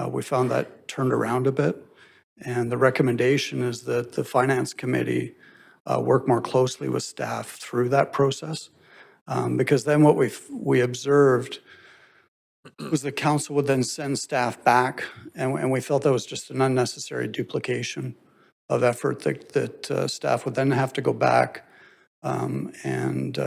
we found that turned around a bit. And the recommendation is that the finance committee work more closely with staff through that process. Because then what we observed was the council would then send staff back, and we felt that was just an unnecessary duplication of effort that staff would then have to go back and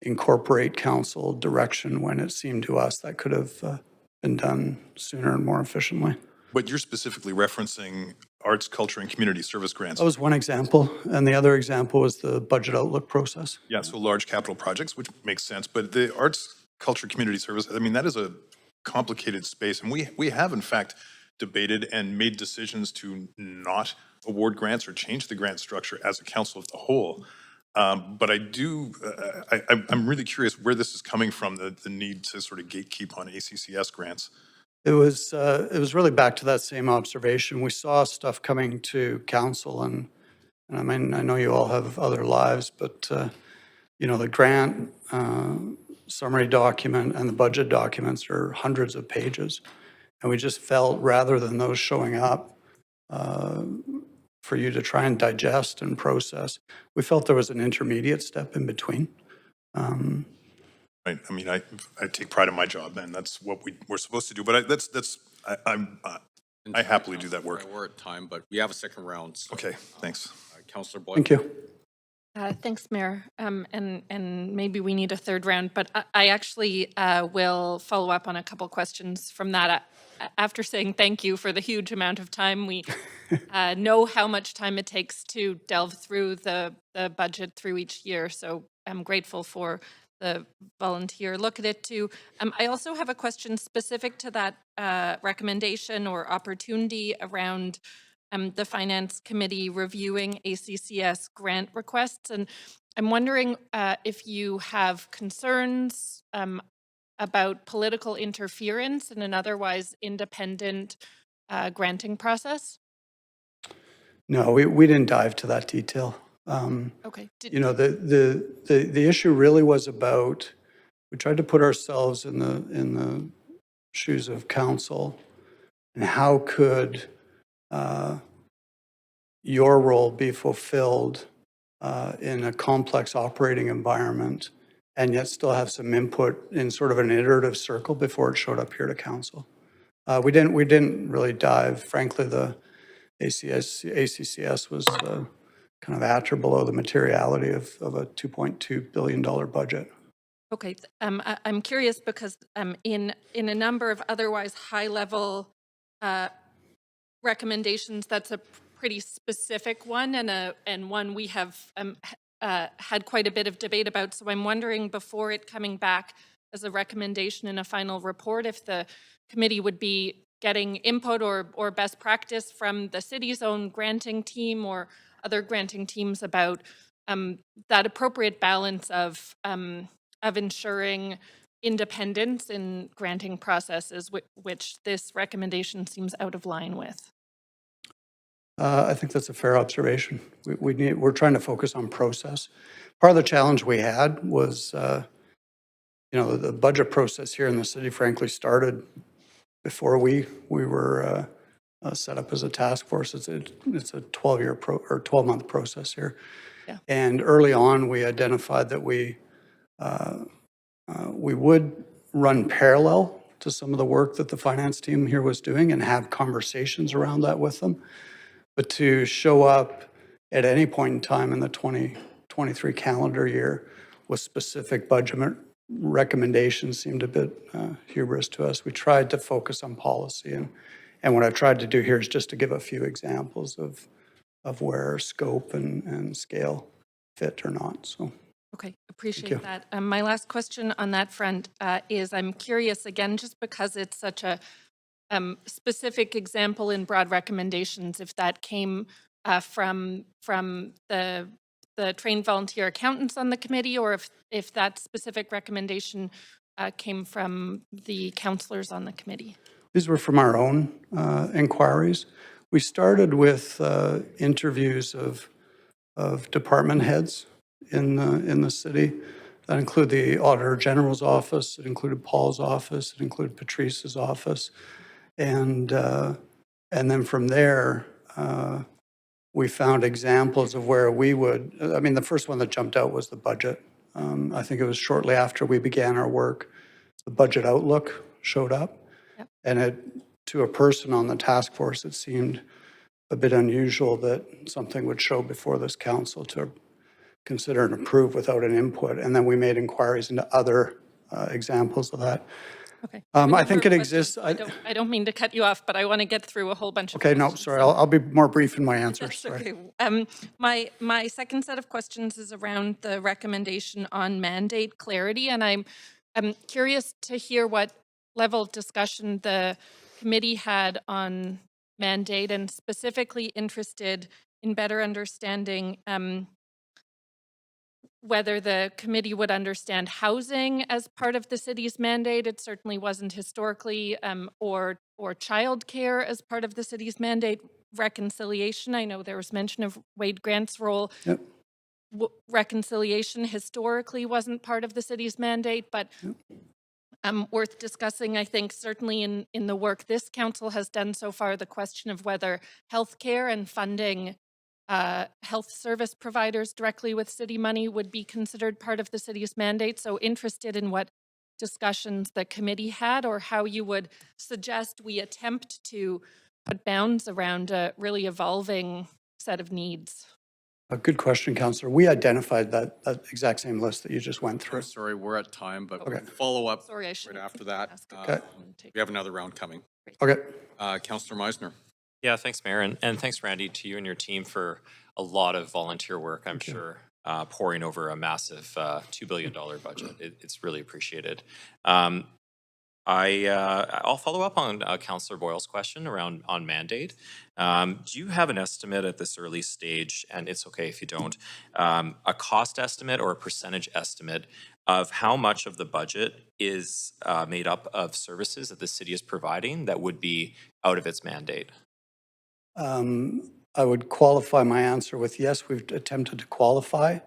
incorporate council direction when it seemed to us that could have been done sooner and more efficiently. But you're specifically referencing arts, culture, and community service grants. That was one example, and the other example was the budget outlook process. Yeah, so large capital projects, which makes sense. But the arts, culture, community service, I mean, that is a complicated space. And we have, in fact, debated and made decisions to not award grants or change the grant structure as a council of the whole. But I'm really curious where this is coming from, the need to sort of gatekeep on ACCS grants. It was really back to that same observation. We saw stuff coming to council, and I mean, I know you all have other lives, but the grant summary document and the budget documents are hundreds of pages. And we just felt, rather than those showing up for you to try and digest and process, we felt there was an intermediate step in between. Right. I mean, I take pride in my job, and that's what we're supposed to do. But I happily do that work. We're at time, but we have a second round. So, Okay, thanks. Councillor Boyd. Thank you. Thanks, Mayor. And maybe we need a third round, but I actually will follow up on a couple questions from that. After saying thank you for the huge amount of time, we know how much time it takes to delve through the budget through each year. So I'm grateful for the volunteer look at it too. I also have a question specific to that recommendation or opportunity around the Finance Committee reviewing ACCS grant requests. And I'm wondering if you have concerns about political interference in an otherwise independent granting process? No, we didn't dive to that detail. Okay. The issue really was about, we tried to put ourselves in the shoes of council, and how could your role be fulfilled in a complex operating environment, and yet still have some input in sort of an iterative circle before it showed up here to council. We didn't really dive. Frankly, the ACCS was kind of at or below the materiality of a $2.2 billion budget. Okay, I'm curious because in a number of otherwise high-level recommendations, that's a pretty specific one, and one we have had quite a bit of debate about. So I'm wondering, before it coming back as a recommendation in a final report, if the committee would be getting input or best practice from the city's own granting team or other granting teams about that appropriate balance of ensuring independence in granting processes, which this recommendation seems out of line with. I think that's a fair observation. We're trying to focus on process. Part of the challenge we had was, the budget process here in the city, frankly, started before we were set up as a task force. It's a 12-year or 12-month process here. Yeah. And early on, we identified that we We would run parallel to some of the work that the finance team here was doing and have conversations around that with them. But to show up at any point in time in the 2023 calendar year with specific budget recommendations seemed a bit hubris to us. We tried to focus on policy, and what I've tried to do here is just to give a few examples of where scope and scale fit or not, so. Okay, you. appreciate that. My last question on that front is I'm curious, again, just because it's such a specific example in broad recommendations, if that came from the trained volunteer accountants on the committee, or if that specific recommendation came from the counselors on the committee. These were from our own inquiries. We started with interviews of department heads in the city. That include the Auditor General's office, it included Paul's office, it included Patrice's office. And then from there, we found examples of where we would, I mean, the first one that jumped out was the budget. I think it was shortly after we began our work, the budget outlook showed up. Yep. And to a person on the task force, it seemed a bit unusual that something would show before this council to consider and approve without an input. And then we made inquiries into other examples of that. Okay. I think it exists. I don't mean to cut you off, but I want to get through a whole bunch of Okay, no, questions, sorry, so- I'll be more brief in my answers, That's sorry. okay. My second set of questions is around the recommendation on mandate clarity, and I'm curious to hear what level of discussion the committee had on mandate, and specifically interested in better understanding whether the committee would understand housing as part of the city's mandate. It certainly wasn't historically, or childcare as part of the city's mandate. Reconciliation, I know there was mention of Wade Grant's role. Yep. Reconciliation historically wasn't part of the city's mandate, but worth discussing, I think, certainly in the work this council has done so far, the question of whether healthcare and funding health service providers directly with city money would be considered part of the city's mandate. So interested in what discussions the committee had, or how you would suggest we attempt to put bounds around a really evolving set of needs. A good question, Councillor. We identified that exact same list that you just went I'm through. sorry, we're at time, but Okay. we'll follow up Sorry, I right should after that. Okay. We have another round coming. Okay, Councillor Meisner. Yeah, thanks, Mayor. And thanks, Randy, to you and your team for a lot of volunteer work, I'm sure, pouring over a massive $2 billion budget. It's really appreciated. I'll follow up on Councillor Boyle's question around on mandate. Do you have an estimate at this early stage, and it's okay if you don't, a cost estimate or a percentage estimate of how much of the budget is made up of services that the city is providing that would be out of its mandate? I would qualify my answer with yes, we've attempted to qualify,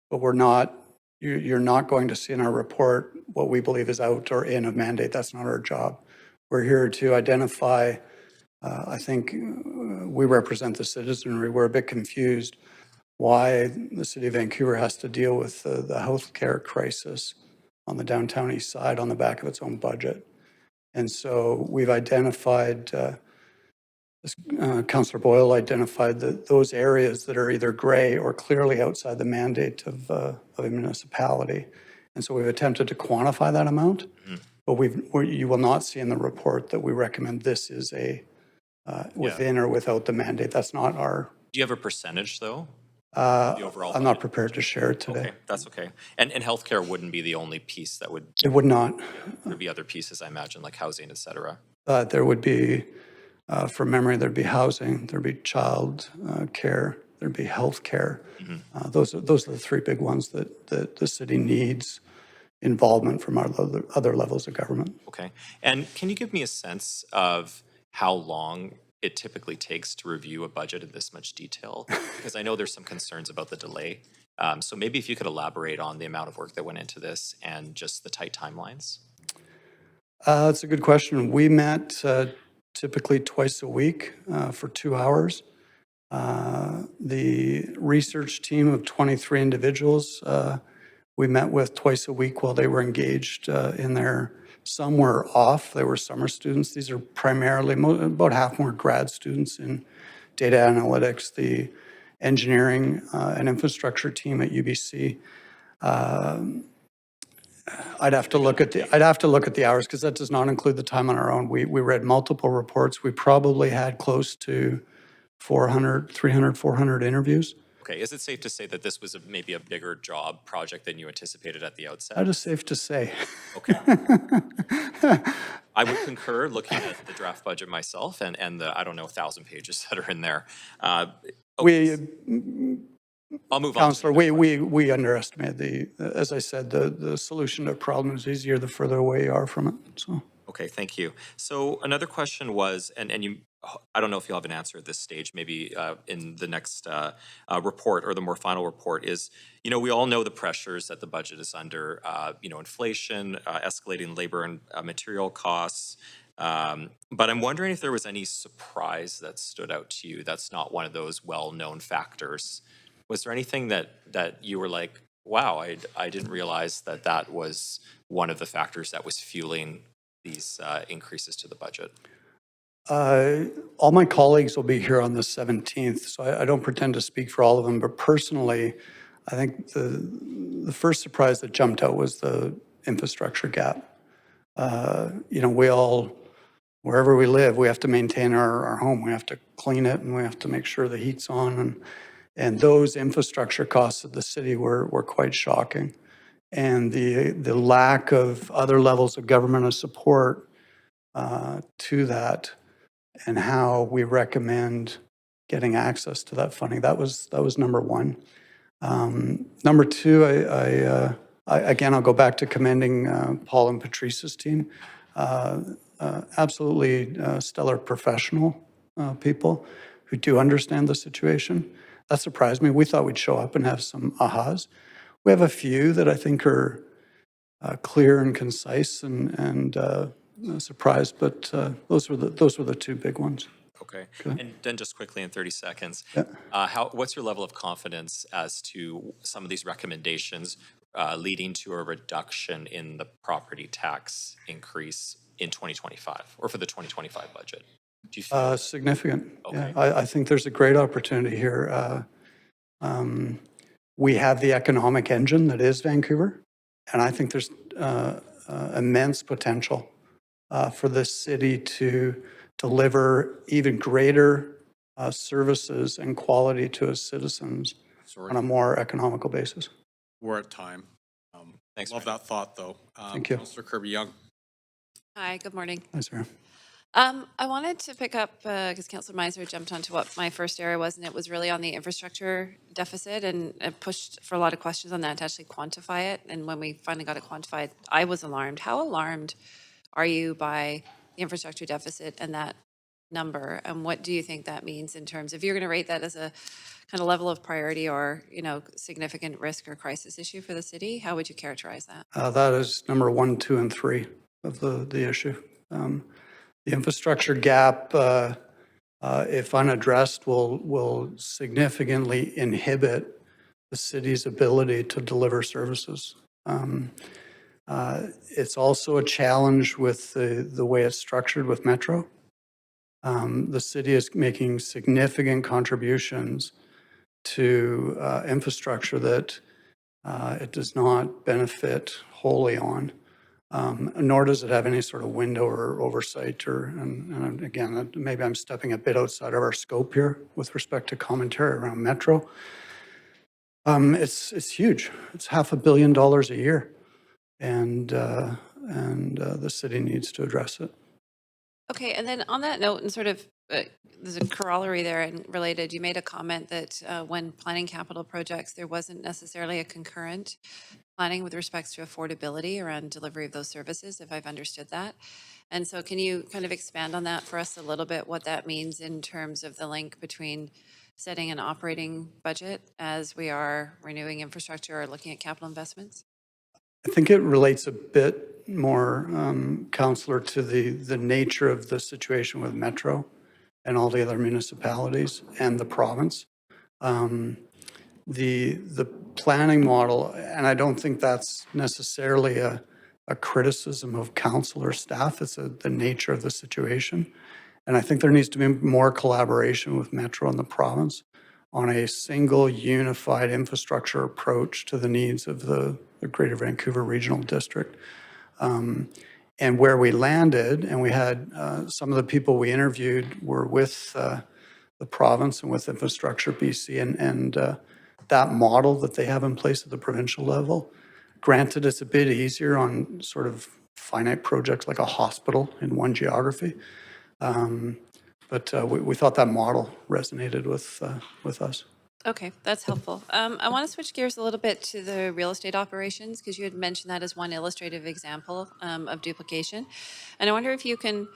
but we're not, you're not going to see in our report what we believe is out or in a mandate. That's not our job. We're here to identify, I think we represent the citizenry. We're a bit confused why the city of Vancouver has to deal with the healthcare crisis on the downtown east side on the back of its own budget. And so we've identified, Councillor Boyle identified those areas that are either gray or clearly outside the mandate of a municipality. And so we've attempted to quantify that amount, but you will not see in the report that we recommend this is a within or without the mandate. That's not our. Do you have a percentage, though? The overall I'm not budget? prepared to share it today. Okay, that's okay. And healthcare wouldn't be the only piece that would, It would not. there'd be other pieces, I imagine, like housing, et cetera. There would be, from memory, there'd be housing, there'd be child care, there'd be health care. Those are the three big ones that the city needs involvement from our other levels of government. Okay. And can you give me a sense of how long it typically takes to review a budget in this much detail? Because I know there's some concerns about the delay. So maybe if you could elaborate on the amount of work that went into this and just the tight timelines. That's a good question. We met typically twice a week for 2 hours. The research team of 23 individuals we met with twice a week while they were engaged in their, some were off, they were summer students. These are primarily, about half more grad students in data analytics, the engineering and infrastructure team at UBC. I'd have to look at the hours because that does not include the time on our own. We read multiple reports. We probably had close to 400, 300, 400 interviews. Okay, is it safe to say that this was maybe a bigger job project than you anticipated at the outset? That is safe to say. Okay. I would concur looking at the draft budget myself and the, I don't know, 1,000 pages that are in there. Okay, I'll move on. Councillor, we underestimated as I said, the solution to a problem is easier the further away you are from it, so. Okay, thank you. So another question was, and you, I don't know if you'll have an answer at this stage, maybe in the next report or the more final report is, we all know the pressures that the budget is under, inflation, escalating labor and material costs. But I'm wondering if there was any surprise that stood out to you that's not one of those well-known factors. Was there anything that you were like, wow, I didn't realize that was one of the factors that was fueling these increases to the budget? All my colleagues will be here on the 17th, so I don't pretend to speak for all of them, but personally, I think the first surprise that jumped out was the infrastructure gap. We all, wherever we live, we have to maintain our home. We have to clean it and we have to make sure the heat's on. And those infrastructure costs of the city were quite shocking. And the lack of other levels of governmental support to that and how we recommend getting access to that funding, that was number one. Number two, again, I'll go back to commending Paul and Patrice's team. Absolutely stellar professional people who do understand the situation. That surprised me. We thought we'd show up and have some ahas. We have a few that I think are clear and concise and surprised, but those were the two big ones. Okay. And then just quickly in 30 seconds, Yeah. What's your level of confidence as to some of these recommendations leading to a reduction in the property tax increase in 2025 or for the 2025 budget? Do you feel Significant. Okay. Yeah, I think there's a great opportunity here. We have the economic engine that is Vancouver, and I think there's immense potential for this city to deliver even greater services and quality to its citizens Sorry, on a more economical basis. we're at time. Thanks, Love Brandon. that thought, though. Thank you. Councillor Kirby-Young. Hi, good morning. Hi, Sarah. I wanted to pick up, because Councillor Meiser jumped onto what my first area was, and it was really on the infrastructure deficit, and it pushed for a lot of questions on that to actually quantify it. And when we finally got it quantified, I was alarmed. How alarmed are you by the infrastructure deficit and that number? And what do you think that means in terms, if you're going to rate that as a kind of level of priority or, significant risk or crisis issue for the city, how would you characterize that? That is number 1, 2, and 3 of the issue. The infrastructure gap, if unaddressed, will significantly inhibit the city's ability to deliver services. It's also a challenge with the way it's structured with Metro. The city is making significant contributions to infrastructure that it does not benefit wholly on. Nor does it have any sort of window or oversight and again, maybe I'm stepping a bit outside of our scope here with respect to commentary around Metro. It's huge. It's $500 million a year, and the city needs to address it. Okay, and then on that note, and sort of, there's a corollary there and related, you made a comment that when planning capital projects, there wasn't necessarily a concurrent planning with respects to affordability around delivery of those services, if I've understood that. And so can you kind of expand on that for us a little bit, what that means in terms of the link between setting an operating budget as we are renewing infrastructure or looking at capital investments? I think it relates a bit more, Councillor, to the nature of the situation with Metro and all the other municipalities and the province. the planning model, and I don't think that's necessarily a criticism of council or staff, it's the nature of the situation. And I think there needs to be more collaboration with Metro and the province on a single unified infrastructure approach to the needs of the Greater Vancouver Regional District. And where we landed, and we had some of the people we interviewed were with the province and with Infrastructure BC, and that model that they have in place at the provincial level. Granted, it's a bit easier on sort of finite projects like a hospital in one geography. But we thought that model resonated with us. Okay, that's helpful. I want to switch gears a little bit to the real estate operations because you had mentioned that as one illustrative example of duplication. And I wonder if you can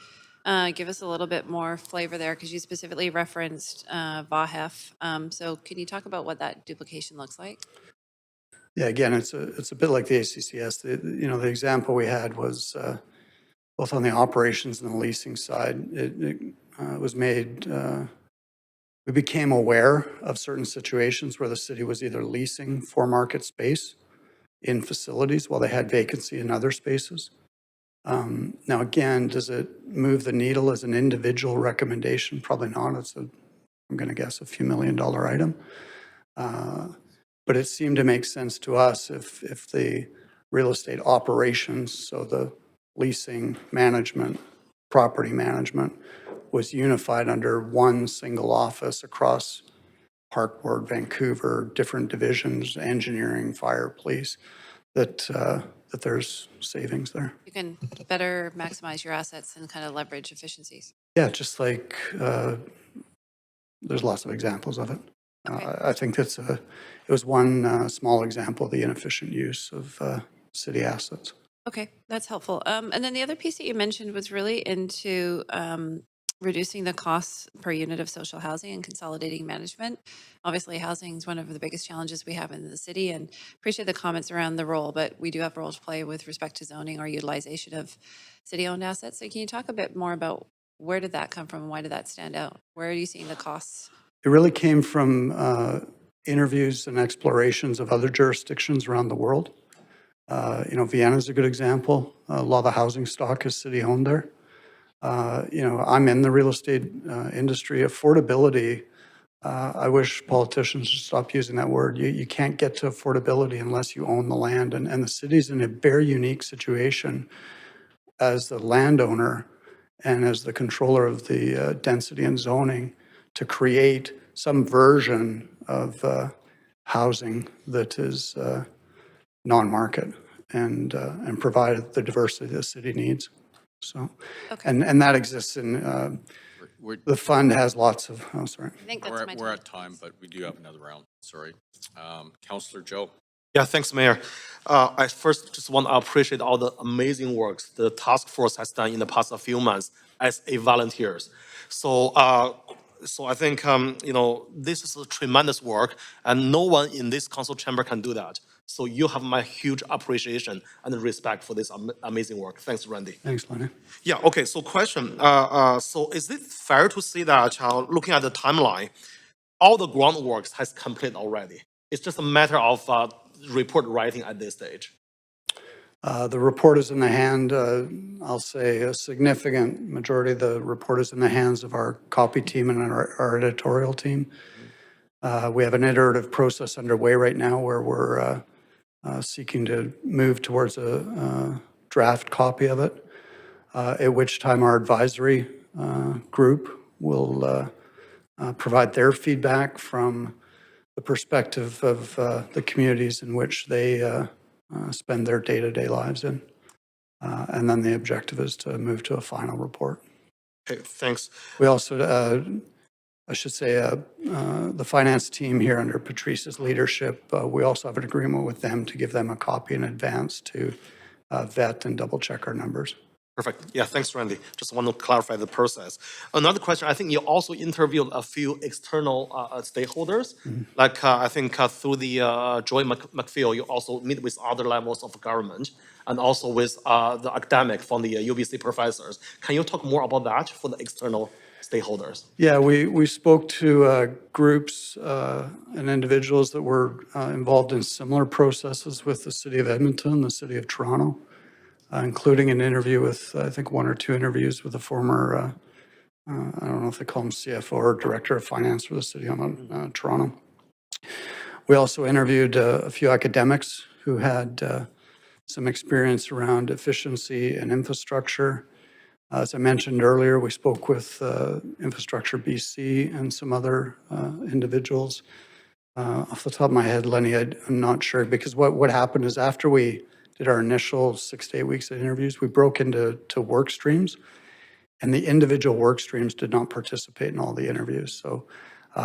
give us a little bit more flavor there because you specifically referenced VAHEF. So can you talk about what that duplication looks like? Yeah, again, it's a bit like the ACCS. The example we had was both on the operations and the leasing side. It was made. We became aware of certain situations where the city was either leasing for market space in facilities while they had vacancy in other spaces. Now, again, does it move the needle as an individual recommendation? Probably not. I'm going to guess, a few $1 million item. But it seemed to make sense to us if the real estate operations, so the leasing management, property management, was unified under one single office across Park Board, Vancouver, different divisions, engineering, fire, police, that there's savings there. You can better maximize your assets and kind of leverage efficiencies. Yeah, just like there's lots of examples of it. Okay. I think it was one small example of the inefficient use of city assets. Okay, that's helpful. And then the other piece that you mentioned was really into reducing the costs per unit of social housing and consolidating management. Obviously, housing is one of the biggest challenges we have in the city, and appreciate the comments around the role, but we do have a role to play with respect to zoning or utilization of city-owned assets. So can you talk a bit more about where did that come from and why did that stand out? Where are you seeing the costs? It really came from interviews and explorations of other jurisdictions around the world. Vienna is a good example. A lot of the housing stock is city-owned there. I'm in the real estate industry. Affordability, I wish politicians would stop using that word. You can't get to affordability unless you own the land. And the city's in a very unique situation as the landowner and as the controller of the density and zoning to create some version of housing that is non-market and provide the diversity the city needs. So, Okay. and that exists in, the fund has lots of, oh, sorry. I think that's my We're time. at time, but we do have another round. Sorry. Councillor Joe. Yeah, thanks, Mayor. I first just want to appreciate all the amazing works the task force has done in the past few months as a volunteers. So I think, this is a tremendous work and no one in this council chamber can do that. So you have my huge appreciation and respect for this amazing work. Thanks, Randy. Thanks, Lenny. Yeah, okay, so question. So is it fair to say that looking at the timeline, all the groundworks has completed already? It's just a matter of report writing at this stage. The report is in the hand, I'll say a significant majority of the report is in the hands of our copy team and our editorial team. We have an iterative process underway right now where we're seeking to move towards a draft copy of it, at which time our advisory group will provide their feedback from the perspective of the communities in which they spend their day-to-day lives in. And then the objective is to move to a final report. Okay, thanks. We also, I should say, the finance team here under Patrice's leadership, we also have an agreement with them to give them a copy in advance to vet and double-check our numbers. Perfect. Yeah, thanks, Randy. Just want to clarify the process. Another question, I think you also interviewed a few external stakeholders. Like, I think through the Joy McPhail, you also meet with other levels of government and also with the academic from the UBC professors. Can you talk more about that for the external stakeholders? Yeah, we spoke to groups and individuals that were involved in similar processes with the City of Edmonton, the City of Toronto, including an interview with, I think, 1 or 2 interviews with a former, I don't know if they call him CFO or Director of Finance for the City of Toronto. We also interviewed a few academics who had some experience around efficiency and infrastructure. As I mentioned earlier, we spoke with Infrastructure BC and some other individuals. Off the top of my head, Lenny, I'm not sure, because what happened is after we did our initial 6 to 8 weeks of interviews, we broke into work streams, and the individual work streams did not participate in all the interviews. So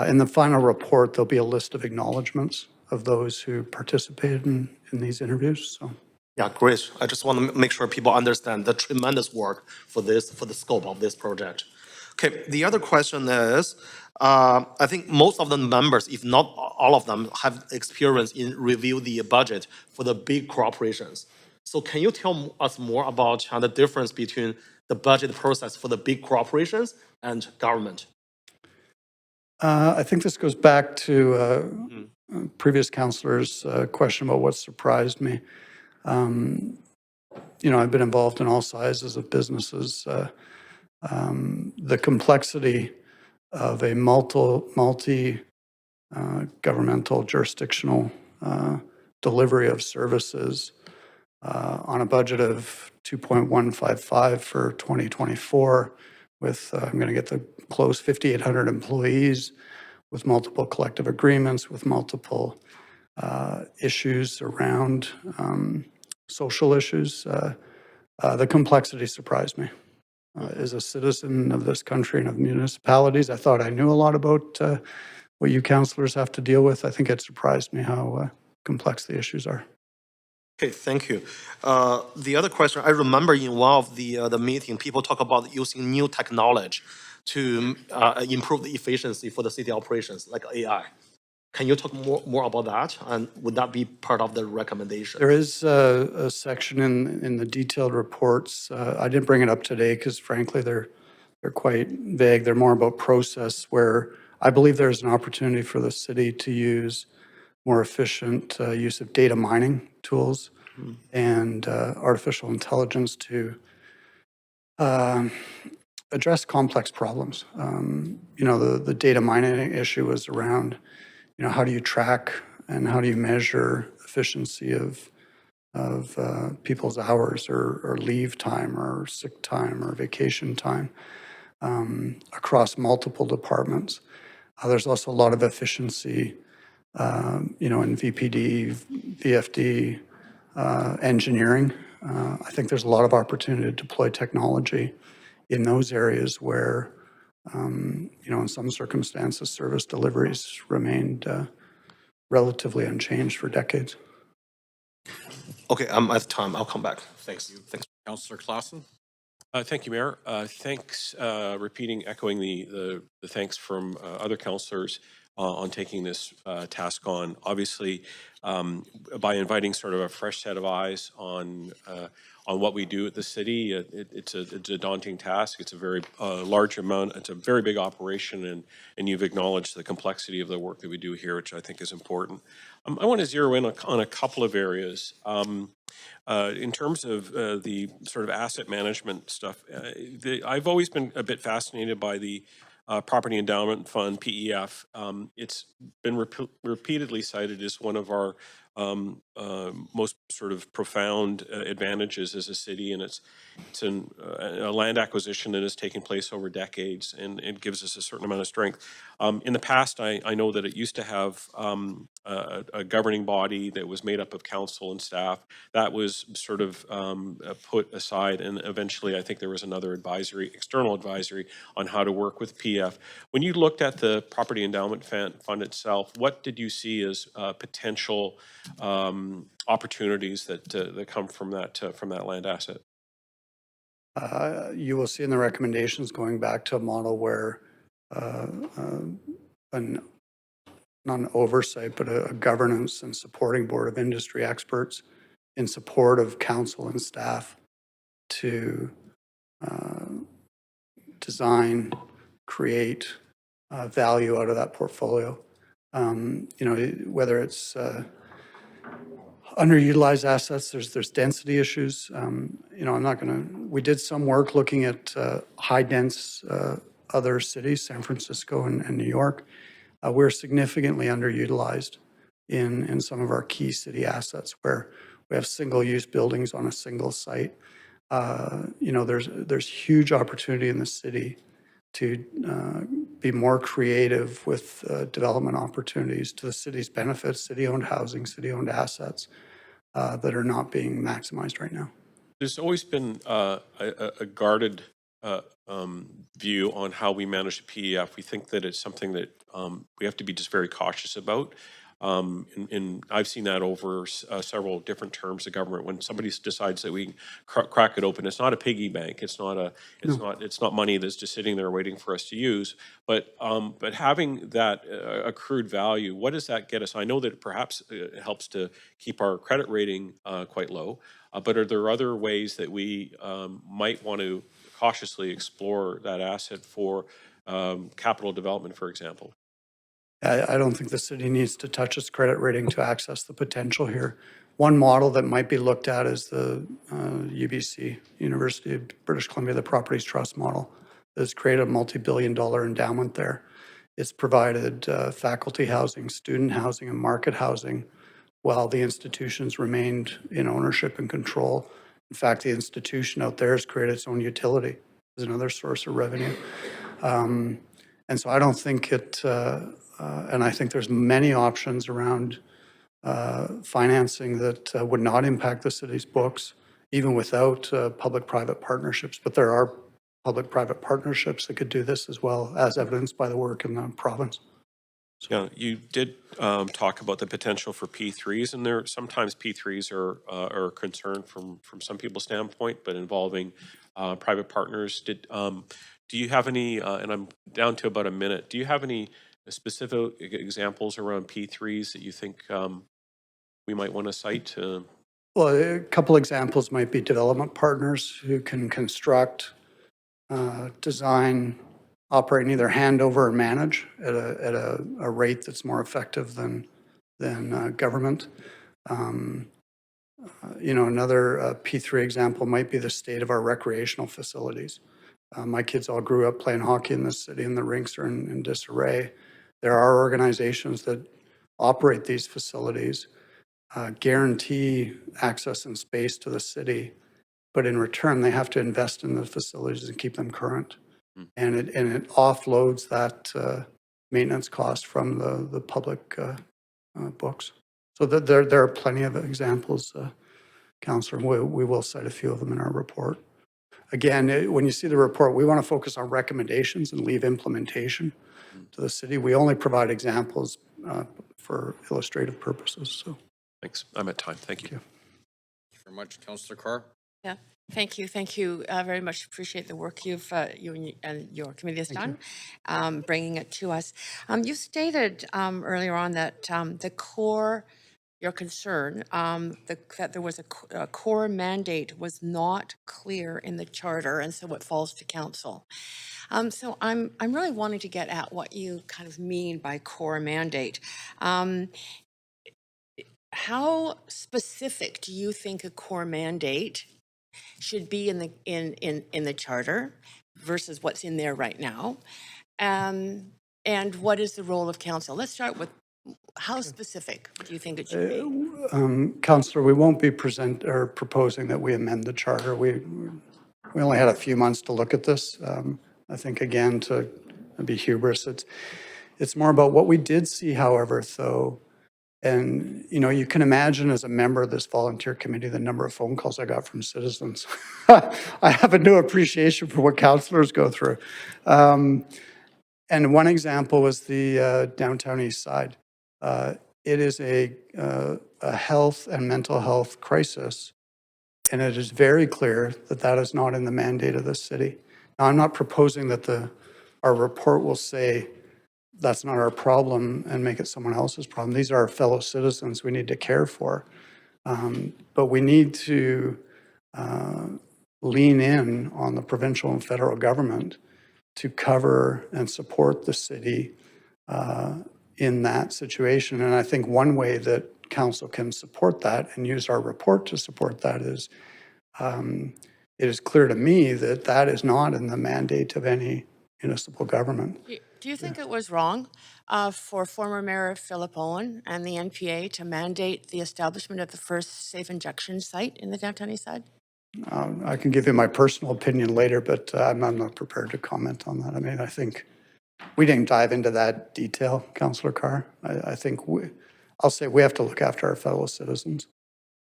in the final report, there'll be a list of acknowledgements of those who participated in these interviews. So. Yeah, great. I just want to make sure people understand the tremendous work for the scope of this project. Okay, the other question is, I think most of the members, if not all of them, have experience in review the budget for the big corporations. So can you tell us more about the difference between the budget process for the big corporations and government? I think this goes back to previous councillor's question about what surprised me. I've been involved in all sizes of businesses. The complexity of a multi-governmental jurisdictional delivery of services on a budget of 2.155 for 2024 with, I'm going to get the close, 5,800 employees, with multiple collective agreements, with multiple issues around social issues. The complexity surprised me. As a citizen of this country and of municipalities, I thought I knew a lot about what you councillors have to deal with. I think it surprised me how complex the issues are. Okay, thank you. The other question, I remember in one of the meeting, people talk about using new technology to improve the efficiency for the city operations, like AI. Can you talk more about that? And would that be part of the recommendation? There is a section in the detailed reports. I didn't bring it up today because frankly, they're quite vague. They're more about process, where I believe there's an opportunity for the city to use more efficient use of data mining tools and artificial intelligence to address complex problems. The data mining issue was around, how do you track and how do you measure efficiency of people's hours or leave time or sick time or vacation time across multiple departments. There's also a lot of efficiency, in VPD, VFD, engineering. I think there's a lot of opportunity to deploy technology in those areas where, in some circumstances, service deliveries remained relatively unchanged for decades. Okay, I'm at time. I'll come back. Thanks. Thanks. Councillor Clausen? Thank you, Mayor. Thanks, echoing the thanks from other councillors on taking this task on. Obviously, by inviting sort of a fresh set of eyes on what we do at the city, it's a daunting task. It's a very large amount. It's a very big operation, and you've acknowledged the complexity of the work that we do here, which I think is important. I want to zero in on a couple of areas. In terms of the sort of asset management stuff, I've always been a bit fascinated by the Property Endowment Fund, PEF. It's been repeatedly cited as one of our most sort of profound advantages as a city, and it's a land acquisition that has taken place over decades, and it gives us a certain amount of strength. In the past, I know that it used to have a governing body that was made up of council and staff. That was sort of put aside, and eventually I think there was another external advisory on how to work with PF. When you looked at the Property Endowment Fund itself, what did you see as potential opportunities that come from that land asset? You will see in the recommendations going back to a model where not an oversight, but a governance and supporting board of industry experts in support of council and staff to design, create value out of that portfolio. Whether it's underutilized assets, there's density issues. I'm not going to, we did some work looking at high dense other cities, San Francisco and New York. We're significantly underutilized in some of our key city assets where we have single-use buildings on a single site. There's huge opportunity in the city to be more creative with development opportunities to the city's benefits, city-owned housing, city-owned assets that are not being maximized right now. There's always been a guarded view on how we manage the PEF. We think that it's something that we have to be just very cautious about. And I've seen that over several different terms of government. When somebody decides that we can crack it open, it's not a piggy bank. It's not money that's just sitting there waiting for us to use. But having that accrued value, what does that get us? I know that perhaps it helps to keep our credit rating quite low. But are there other ways that we might want to cautiously explore that asset for capital development, for example? I don't think the city needs to touch its credit rating to access the potential here. One model that might be looked at is the UBC, University of British Columbia, the Properties Trust model. That's created a multi-billion-dollar endowment there. It's provided faculty housing, student housing, and market housing while the institutions remained in ownership and control. In fact, the institution out there has created its own utility as another source of revenue. And so I don't think it, and I think there's many options around financing that would not impact the city's books, even without public-private partnerships. But there are public-private partnerships that could do this as well, as evidenced by the work in the province. Yeah, you did talk about the potential for P3s, and there sometimes P3s are a concern from some people's standpoint, but involving private partners. Do you have any? And I'm down to about a minute. Do you have any specific examples around P3s that you think we might want to cite? Well, a couple examples might be development partners who can construct, design, operate, and either hand over or manage at a rate that's more effective than government. Another P3 example might be the state of our recreational facilities. My kids all grew up playing hockey in this city, and the rinks are in disarray. There are organizations that operate these facilities, guarantee access and space to the city, but in return, they have to invest in the facilities and keep them current. And it offloads that maintenance cost from the public books. So there are plenty of examples, Councillor. We will cite a few of them in our report. Again, when you see the report, we want to focus on recommendations and leave implementation to the city. We only provide examples for illustrative purposes. So, thanks. I'm at time. Thank you. Thank you very much, Councillor Carr. Yeah, thank you very much. Appreciate the work you and your committee has done, bringing it to us. You stated earlier on that the core, your concern, that there was a core mandate was not clear in the charter, and so it falls to council. So I'm really wanting to get at what you kind of mean by core mandate. How specific do you think a core mandate should be in the charter versus what's in there right now? And what is the role of council? Let's start with how specific do you think it should be? Councillor, we won't be proposing that we amend the charter. We only had a few months to look at this. I think, again, to be hubris, it's more about what we did see, however, though. And, you can imagine as a member of this volunteer committee, the number of phone calls I got from citizens. I have a new appreciation for what councillors go through. And one example was the downtown east side. It is a health and mental health crisis, and it is very clear that that is not in the mandate of the city. Now, I'm not proposing that our report will say that's not our problem and make it someone else's problem. These are our fellow citizens we need to care for. But we need to lean in on the provincial and federal government to cover and support the city in that situation. And I think one way that council can support that and use our report to support that is it is clear to me that that is not in the mandate of any municipal government. Do you think it was wrong for former Mayor Philip Owen and the NPA to mandate the establishment of the first safe injection site in the downtown east side? I can give you my personal opinion later, but I'm not prepared to comment on that. I mean, I think we didn't dive into that detail, Councillor Carr. I think I'll say we have to look after our fellow citizens,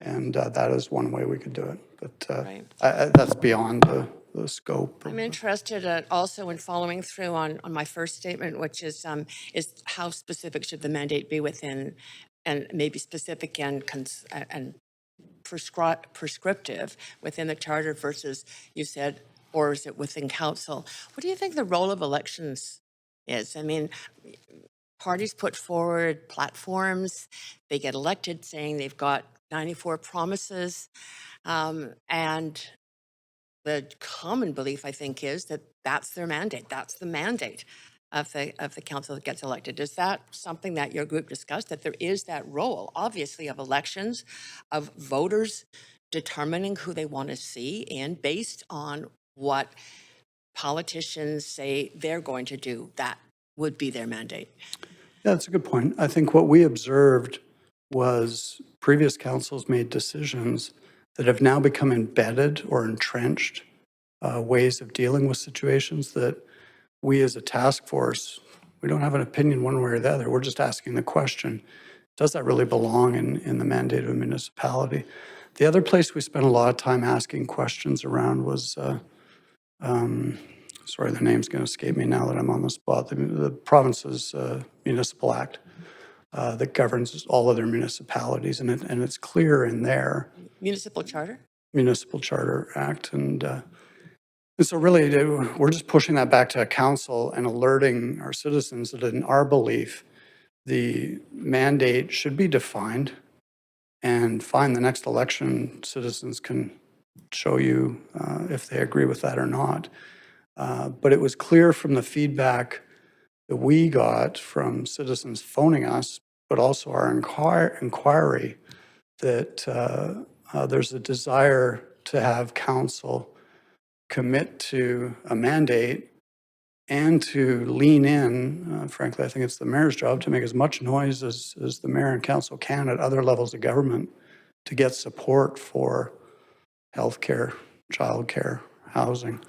and that is one way we could do it. But Right. that's beyond the scope. I'm interested also in following through on my first statement, which is how specific should the mandate be within, and maybe specific and prescriptive within the charter versus, you said, or is it within council? What do you think the role of elections is? I mean, parties put forward platforms, they get elected saying they've got 94 promises, and the common belief, I think, is that that's their mandate. That's the mandate of the council that gets elected. Is that something that your group discussed, that there is that role, obviously, of elections, of voters determining who they want to see in based on what politicians say they're going to do? That would be their mandate. Yeah, that's a good point. I think what we observed was previous councils made decisions that have now become embedded or entrenched ways of dealing with situations that we as a task force, we don't have an opinion one way or the other. We're just asking the question, does that really belong in the mandate of a municipality? The other place we spent a lot of time asking questions around was, sorry, the name's going to escape me now that I'm on the spot, the province's municipal act that governs all other municipalities. And it's clear in there. Municipal charter? Municipal Charter Act. And so really, we're just pushing that back to council and alerting our citizens that in our belief, the mandate should be defined, and fine, the next election, citizens can show you if they agree with that or not. But it was clear from the feedback that we got from citizens phoning us, but also our inquiry, that there's a desire to have council commit to a mandate and to lean in. Frankly, I think it's the mayor's job to make as much noise as the mayor and council can at other levels of government to get support for healthcare, childcare, housing,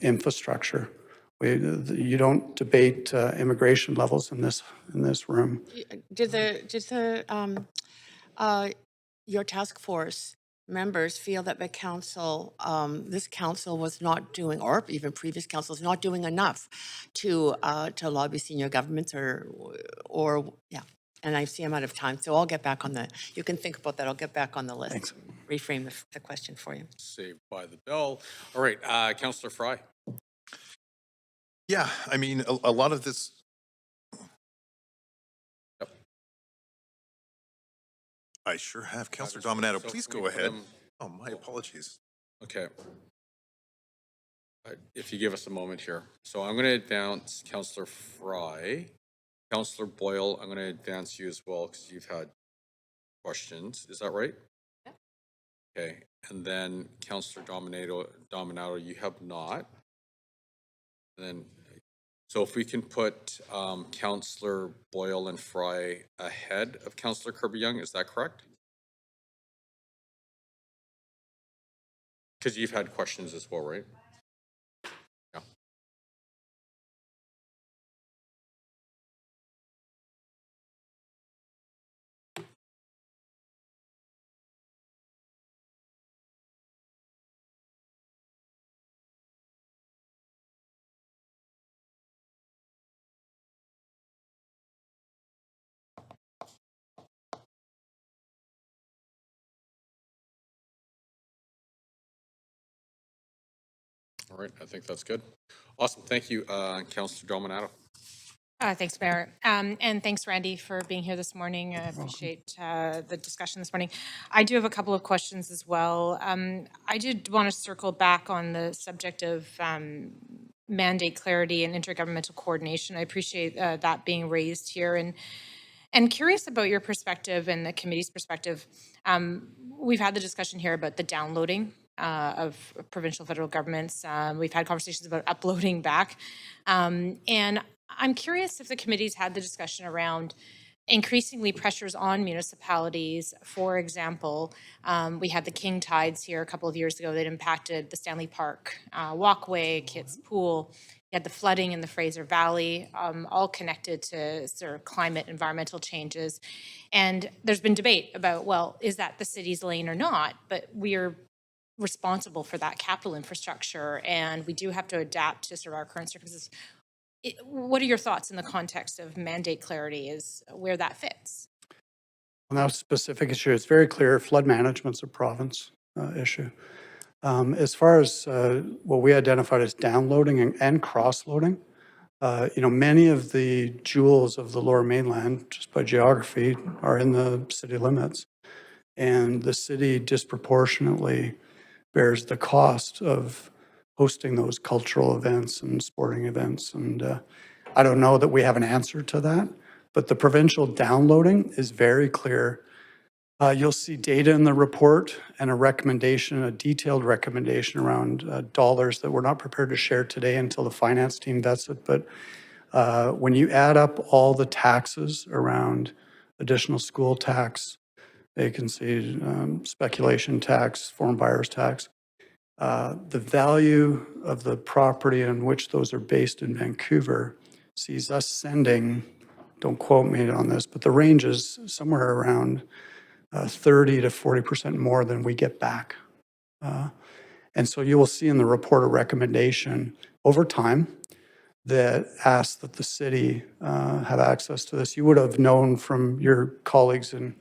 infrastructure. You don't debate immigration levels in this room. Did your task force members feel that the council, this council was not doing, or even previous councils, not doing enough to lobby senior governments or yeah. And I see I'm out of time, so I'll get back on you can think about that. I'll get back on the list. Thanks. Reframe the question for you. Saved by the bell. All right, Councillor Fry. Yeah, I mean, a lot of this. Yep. I sure have. Councillor Dominato, So please can we go put ahead. them- Oh, my apologies. Okay. If you give us a moment here. So I'm going to advance Councillor Fry. Councillor Boyle, I'm going to advance you as well because you've had questions. Is that right? Yeah. Okay. And then Councillor Dominato, you have not. And then, so if we can put Councillor Boyle and Fry ahead of Councillor Kirby-Young, is that correct? Because you've had questions as well, right? Yeah. All right, I think that's good. Awesome, thank you, Councillor Dominato. Thanks, Mayor. And thanks, Randy, for being here this morning. I appreciate the discussion this morning. I do have a couple of questions as well. I did want to circle back on the subject of mandate clarity and intergovernmental coordination. I appreciate that being raised here. And curious about your perspective and the committee's perspective. We've had the discussion here about the downloading of provincial federal governments. We've had conversations about uploading back. And I'm curious if the committee's had the discussion around increasingly pressures on municipalities. For example, we had the king tides here a couple of years ago that impacted the Stanley Park walkway, Kids Pool. You had the flooding in the Fraser Valley, all connected to sort of climate, environmental changes. And there's been debate about, well, is that the city's lane or not? But we are responsible for that capital infrastructure, and we do have to adapt to sort of our current circumstances. What are your thoughts in the context of mandate clarity is where that fits? On that specific issue, it's very clear flood management's a province issue. As far as what we identified as downloading and cross-loading, many of the jewels of the Lower Mainland, just by geography, are in the city limits. And the city disproportionately bears the cost of hosting those cultural events and sporting events. And I don't know that we have an answer to that, but the provincial downloading is very clear. You'll see data in the report and a recommendation, a detailed recommendation around dollars that we're not prepared to share today until the finance team vets it. But when you add up all the taxes around additional school tax, vacancy, speculation tax, foreign buyers tax, the value of the property on which those are based in Vancouver sees us sending, don't quote me on this, but the range is somewhere around 30 to 40% more than we get back. And so you will see in the report a recommendation over time that asks that the city have access to this. You would have known from your colleagues in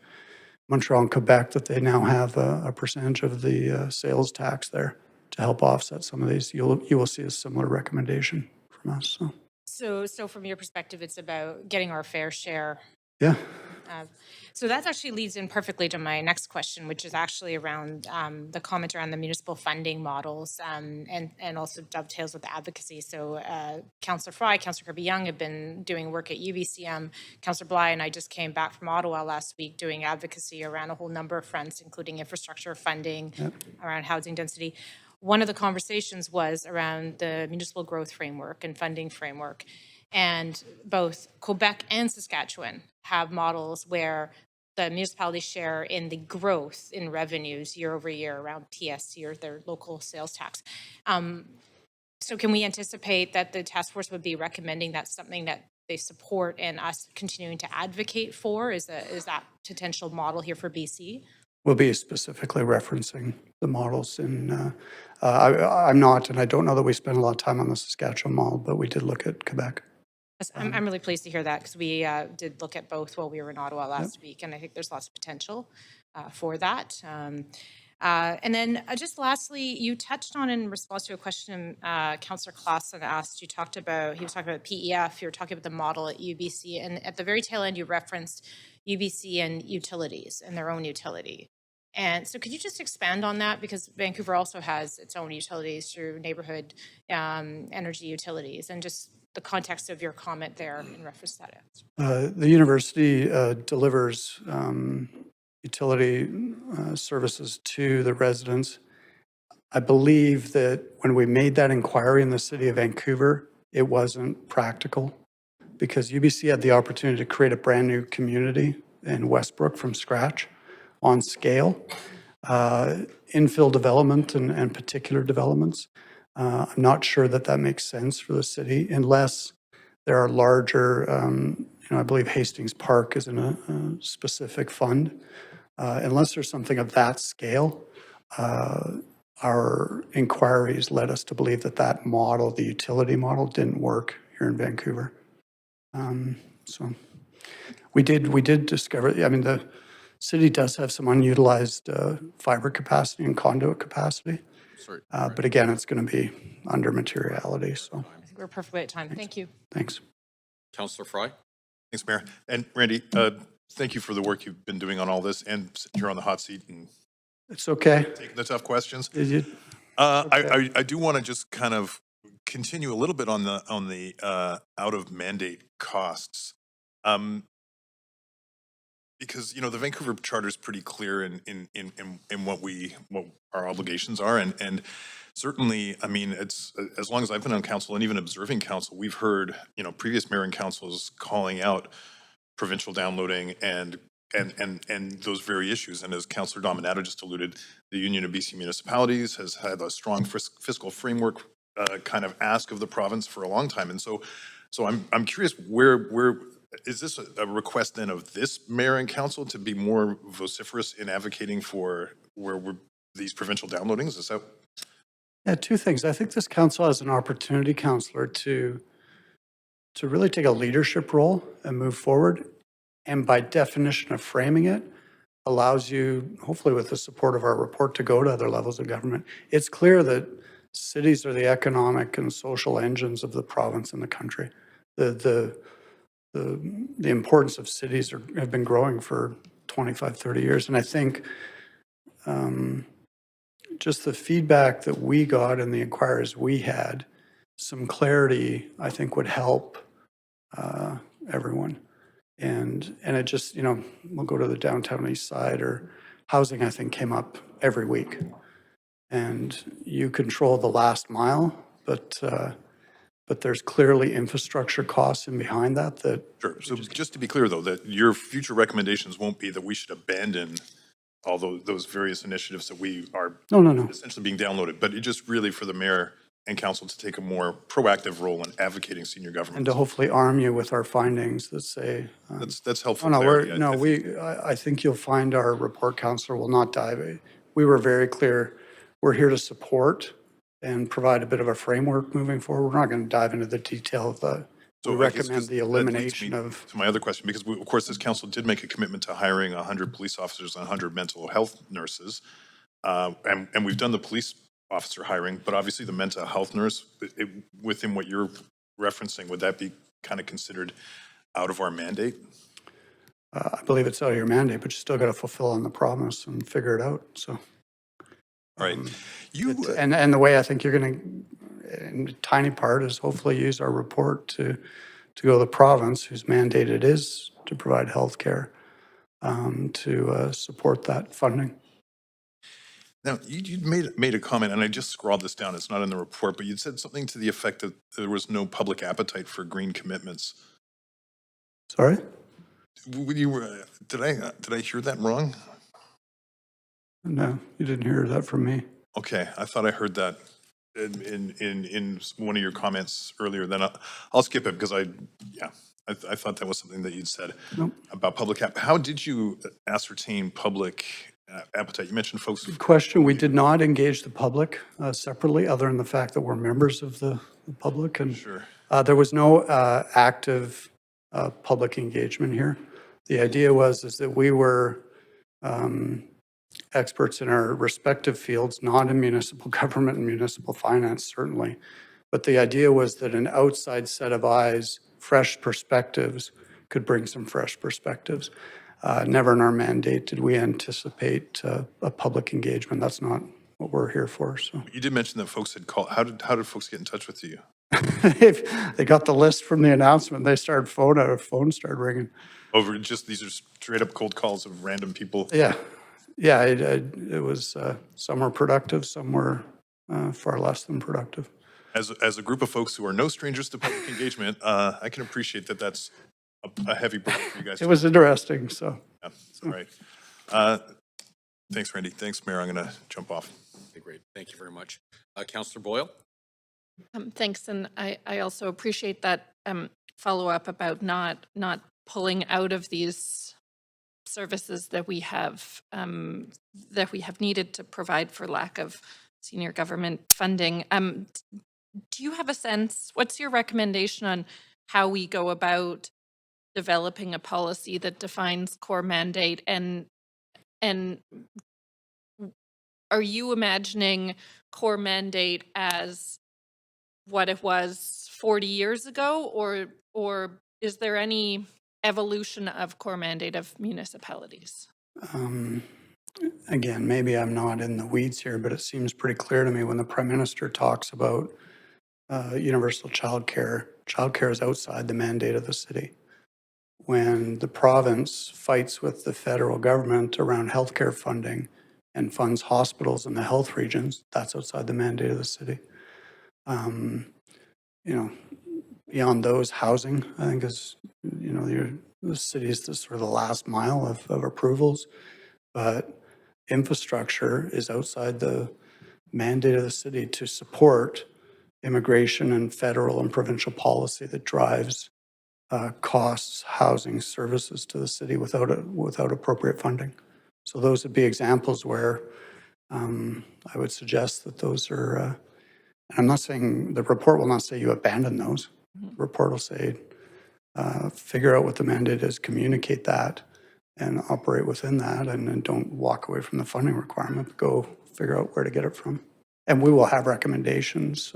Montreal and Quebec that they now have a percentage of the sales tax there to help offset some of these. You will see a similar recommendation from us. So from your perspective, it's about getting our fair share. Yeah. So that actually leads in perfectly to my next question, which is actually around the comment around the municipal funding models and also dovetails with the advocacy. So Councillor Fry, Councillor Kirby-Young have been doing work at UBCM. Councillor Bly and I just came back from Ottawa last week doing advocacy around a whole number of fronts, including infrastructure funding, around housing density. One of the conversations was around the municipal growth framework and funding framework. And both Quebec and Saskatchewan have models where the municipalities share in the growth in revenues year over year around PSC or their local sales tax. So can we anticipate that the task force would be recommending that's something that they support and us continuing to advocate for? Is that potential model here for BC? We'll be specifically referencing the models in, I'm not, and I don't know that we spent a lot of time on the Saskatchewan model, but we did look at Quebec. I'm really pleased to hear that because we did look at both while we were in Ottawa last week, and I think there's lots of potential for that. And then just lastly, you touched on in response to a question Councillor Clausen asked, he was talking about PEF, you were talking about the model at UBC, and at the very tail end you referenced UBC and utilities and their own utility. And so could you just expand on that? Because Vancouver also has its own utilities through neighborhood energy utilities, and just the context of your comment there in reference to that. The university delivers utility services to the residents. I believe that when we made that inquiry in the city of Vancouver, it wasn't practical because UBC had the opportunity to create a brand new community in Westbrook from scratch on scale. Infill development and particular developments. I'm not sure that makes sense for the city unless there are larger, I believe Hastings Park is in a specific fund. Unless there's something of that scale, our inquiries led us to believe that model, the utility model, didn't work here in Vancouver. So we did discover, the city does have some unutilized fiber capacity and conduit capacity. Sorry. But again, it's going to be under materiality. So I think we're perfectly at time. Thank you. thanks. Councillor Fry? Thanks, Mayor. And Randy, thank you for the work you've been doing on all this and sitting here on the hot seat and It's okay. taking the tough questions. Did you? I do want to just kind of continue a little bit on the out of mandate costs. Because, you know, the Vancouver Charter is pretty clear in what our obligations are. And certainly, I mean, it's, as long as I've been on council and even observing council, we've heard, you know, previous mayor and councils calling out provincial downloading and those very issues. And as Councillor Dominato just alluded, the Union of BC Municipalities has had a strong fiscal framework kind of ask of the province for a long time. And so I'm curious, where is this a request then of this mayor and council to be more vociferous in advocating for these provincial downloadings? Is that? Yeah, two things. I think this council has an opportunity, Councillor, to really take a leadership role and move forward. And by definition of framing it, allows you, hopefully with the support of our report, to go to other levels of government. It's clear that cities are the economic and social engines of the province and the country. The importance of cities have been growing for 25, 30 years. And I think just the feedback that we got and the inquiries we had, some clarity, I think, would help everyone. And it just, you know, we'll go to the downtown east side, or housing, I think, came up every week. And you control the last mile, but there's clearly infrastructure costs in behind that. Sure. So just to be clear, though, that your future recommendations won't be that we should abandon all those various initiatives that we are No. essentially being downloaded, but it just really for the mayor and council to take a more proactive role in advocating senior government. And to hopefully arm you with our findings that say. That's helpful. Oh, no, clarity. I think you'll find our report, Councillor, will not dive. We were very clear. We're here to support and provide a bit of a framework moving forward. We're not going to dive into the detail of the, So we I guess recommend the that leads elimination me of. to my other question, because of course this council did make a commitment to hiring 100 police officers and 100 mental health nurses. And we've done the police officer hiring, but obviously the mental health nurse, within what you're referencing, would that be kind of considered out of our mandate? I believe it's out of your mandate, but you still got to fulfill on the promise and figure it out. So. All right. And the way I think you're going to, in a tiny part, is hopefully use our report to go to the province, whose mandate it is to provide health care, to support that funding. Now, you made a comment, and I just scrawled this down. It's not in the report, but you'd said something to the effect that there was no public appetite for green commitments. Sorry? Did I hear that wrong? No, you didn't hear that from me. Okay, I thought I heard that in one of your comments earlier. Then I'll skip it because I thought that was something that you'd said about public. How did you ascertain public appetite? You mentioned folks. Good question. We did not engage the public separately, other than the fact that we're members of the public, and Sure. There was no active public engagement here. The idea is that we were experts in our respective fields, not in municipal government and municipal finance, certainly. But the idea was that an outside set of eyes, fresh perspectives, could bring some fresh perspectives. Never in our mandate did we anticipate a public engagement. That's not what we're here for. So You did mention that folks had called. How did folks get in touch with you? they got the list from the announcement. They started phone started ringing. Over just these are straight up cold calls of random people. Yeah. It was some were productive, some were far less than productive. As a group of folks who are no strangers to public engagement, I can appreciate that that's a heavy burden for you guys. It was interesting, so. Yeah, all right. Thanks, Randy. Thanks, Mayor. I'm going to jump off. Okay, great. Thank you very much. Councillor Boyle? Thanks, and I also appreciate that follow-up about not pulling out of these services that we have needed to provide for lack of senior government funding. Do you have a sense? What's your recommendation on how we go about developing a policy that defines core mandate, and are you imagining core mandate as what it was 40 years ago, or is there any evolution of core mandate of municipalities? Again, maybe I'm not in the weeds here, but it seems pretty clear to me when the Prime Minister talks about universal childcare. Childcare is outside the mandate of the city. When the province fights with the federal government around healthcare funding and funds hospitals in the health regions, that's outside the mandate of the city. You know, beyond those, housing, I think is, you know, the city is the sort of the last mile of approvals, but infrastructure is outside the mandate of the city to support immigration and federal and provincial policy that drives costs, housing, services to the city without appropriate funding. So those would be examples where I would suggest that those are, I'm not saying, the report will not say you abandon those. The report will say, figure out what the mandate is, communicate that, and operate within that, and don't walk away from the funding requirement, but go figure out where to get it from. And we will have recommendations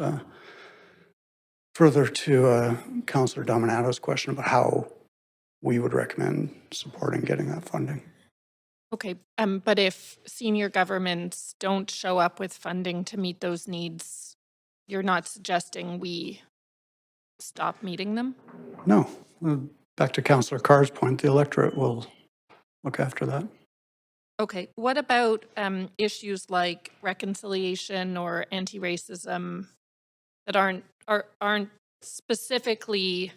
further to Councillor Dominato's question about how we would recommend supporting getting that funding. Okay, but if senior governments don't show up with funding to meet those needs, you're not suggesting we stop meeting them? No, back to Councillor Carr's point, the electorate will look after that. Okay, what about issues like reconciliation or anti-racism that aren't specifically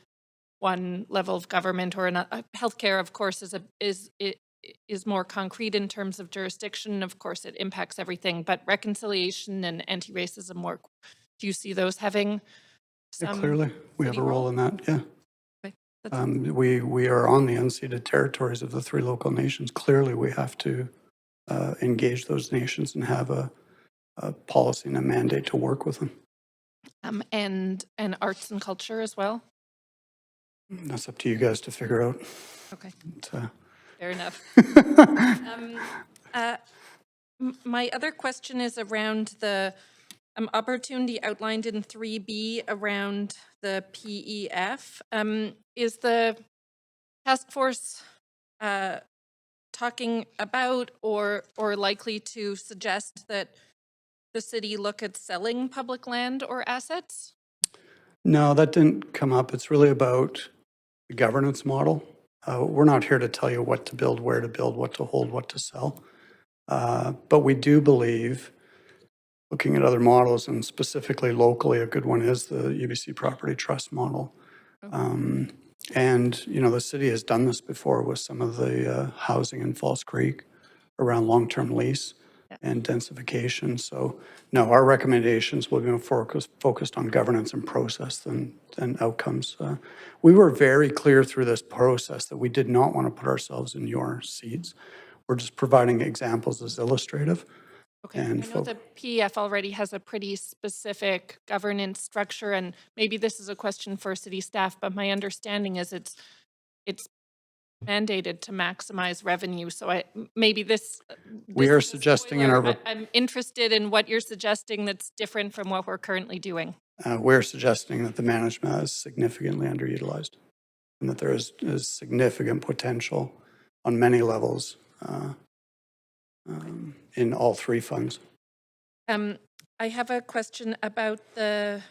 one level of government or another? Healthcare, of course, is more concrete in terms of jurisdiction. Of course, it impacts everything, but reconciliation and anti-racism work, do you see those having Yeah, some? clearly, we have city a role in that, yeah. Okay, that's- We are on the unceded territories of the 3 local nations. Clearly, we have to engage those nations and have a policy and a mandate to work with them. and arts and culture as well? That's up to you guys to figure out. Okay, But, fair enough. My other question is around the opportunity outlined in 3B around the PEF. Is the task force talking about or likely to suggest that the city look at selling public land or assets? No, that didn't come up. It's really about the governance model. We're not here to tell you what to build, where to build, what to hold, what to sell. But we do believe, looking at other models and specifically locally, a good one is the UBC Property Trust model. And, you know, the city has done this before with some of the housing in False Creek around long-term lease and densification. So, no, our recommendations will be more focused on governance and process than outcomes. We were very clear through this process that we did not want to put ourselves in your seats. We're just providing examples as illustrative. Okay, And I know the PEF already has a pretty specific governance structure, and maybe this is a question for city staff, but my understanding is it's mandated to maximize revenue. So maybe this we are is a suggesting in spoiler. our I'm interested in what you're suggesting that's different from what we're currently doing. we're suggesting that the management is significantly underutilized and that there is significant potential on many levels in all 3 funds. I have a question about the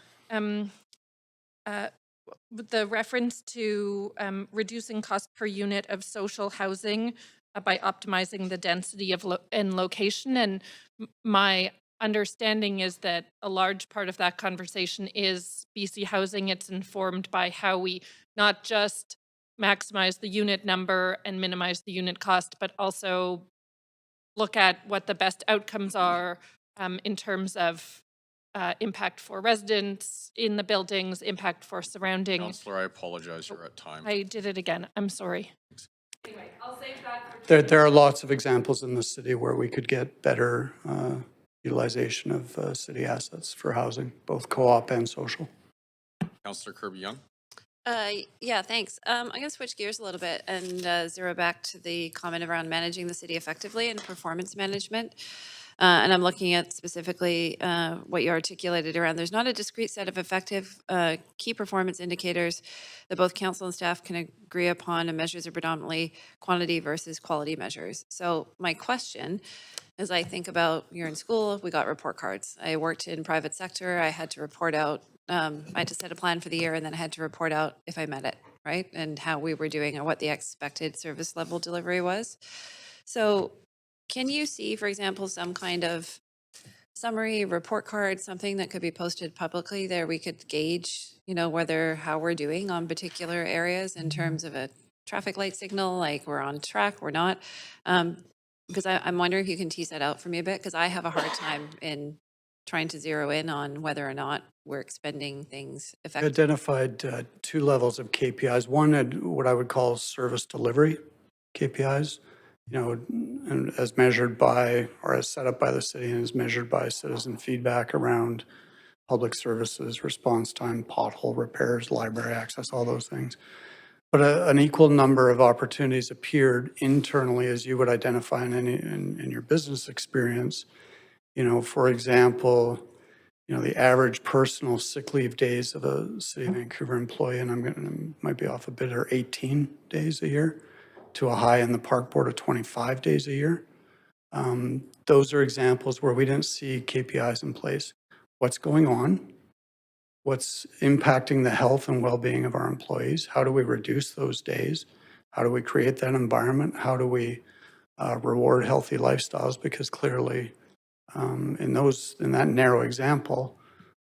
reference to reducing cost per unit of social housing by optimizing the density of and location. And my understanding is that a large part of that conversation is BC Housing. It's informed by how we not just maximize the unit number and minimize the unit cost, but also look at what the best outcomes are in terms of impact for residents in the buildings, impact for surrounding. Councillor, I apologize, you're at time. I did it again. I'm sorry. Anyway, I'll save that for There are lots of examples in the city where we could get better utilization of city assets for housing, both co-op and social. Councillor Kirby-Young? Yeah, thanks. I'm going to switch gears a little bit and zero back to the comment around managing the city effectively and performance management. And I'm looking at specifically what you articulated around there's not a discrete set of effective key performance indicators that both council and staff can agree upon, and measures are predominantly quantity versus quality measures. So my question, as I think about, you're in school, we got report cards. I worked in private sector. I had to report out I had to set a plan for the year and then I had to report out if I met it, right? And how we were doing and what the expected service level delivery was. So can you see, for example, some kind of summary, report card, something that could be posted publicly there we could gauge, how we're doing on particular areas in terms of a traffic light signal, like we're on track, we're not? Because I'm wondering if you can tease that out for me a bit, because I have a hard time in trying to zero in on whether or not we're expending things I effectively. identified two levels of KPIs. One, what I would call service delivery KPIs, and as measured by, or as set up by the city and as measured by citizen feedback around public services, response time, pothole repairs, library access, all those things. But an equal number of opportunities appeared internally, as you would identify in your business experience. For example, the average personal sick leave days of a City of Vancouver employee, and might be off a bit, are 18 days a year, to a high in the park board of 25 days a year. Those are examples where we didn't see KPIs in place. What's going on? What's impacting the health and well-being of our employees? How do we reduce those days? How do we create that environment? How do we reward healthy lifestyles? Because clearly, in that narrow example,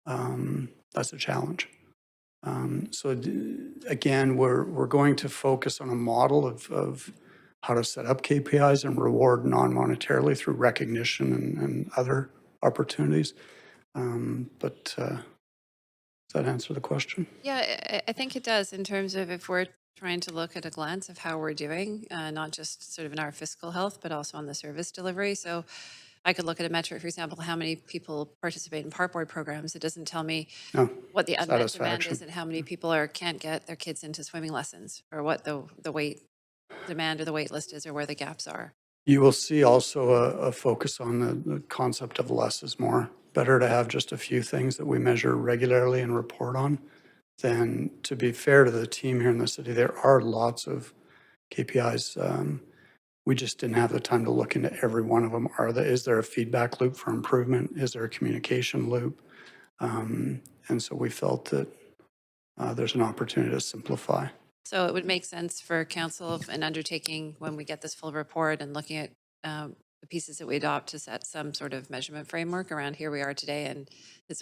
that's a challenge. Again, we're going to focus on a model of how to set up KPIs and reward non-monetarily through recognition and other opportunities. Does that answer the question? Yeah, I think it does in terms of if we're trying to look at a glance of how we're doing, not just sort of in our fiscal health, but also on the service delivery. So I could look at a metric, for example, how many people participate in park board programs. It doesn't tell me No. what the unmet demand Satisfaction. is and how many people can't get their kids into swimming lessons, or what the wait demand or the wait list is, or where the gaps are. You will see also a focus on the concept of less is more. Better to have just a few things that we measure regularly and report on than, to be fair to the team here in the city, there are lots of KPIs. We just didn't have the time to look into every one of them. Is there a feedback loop for improvement? Is there a communication loop? And so we felt that there's an opportunity to simplify. So it would make sense for council of an undertaking, when we get this full report and looking at the pieces that we adopt, to set some sort of measurement framework around here we are today, and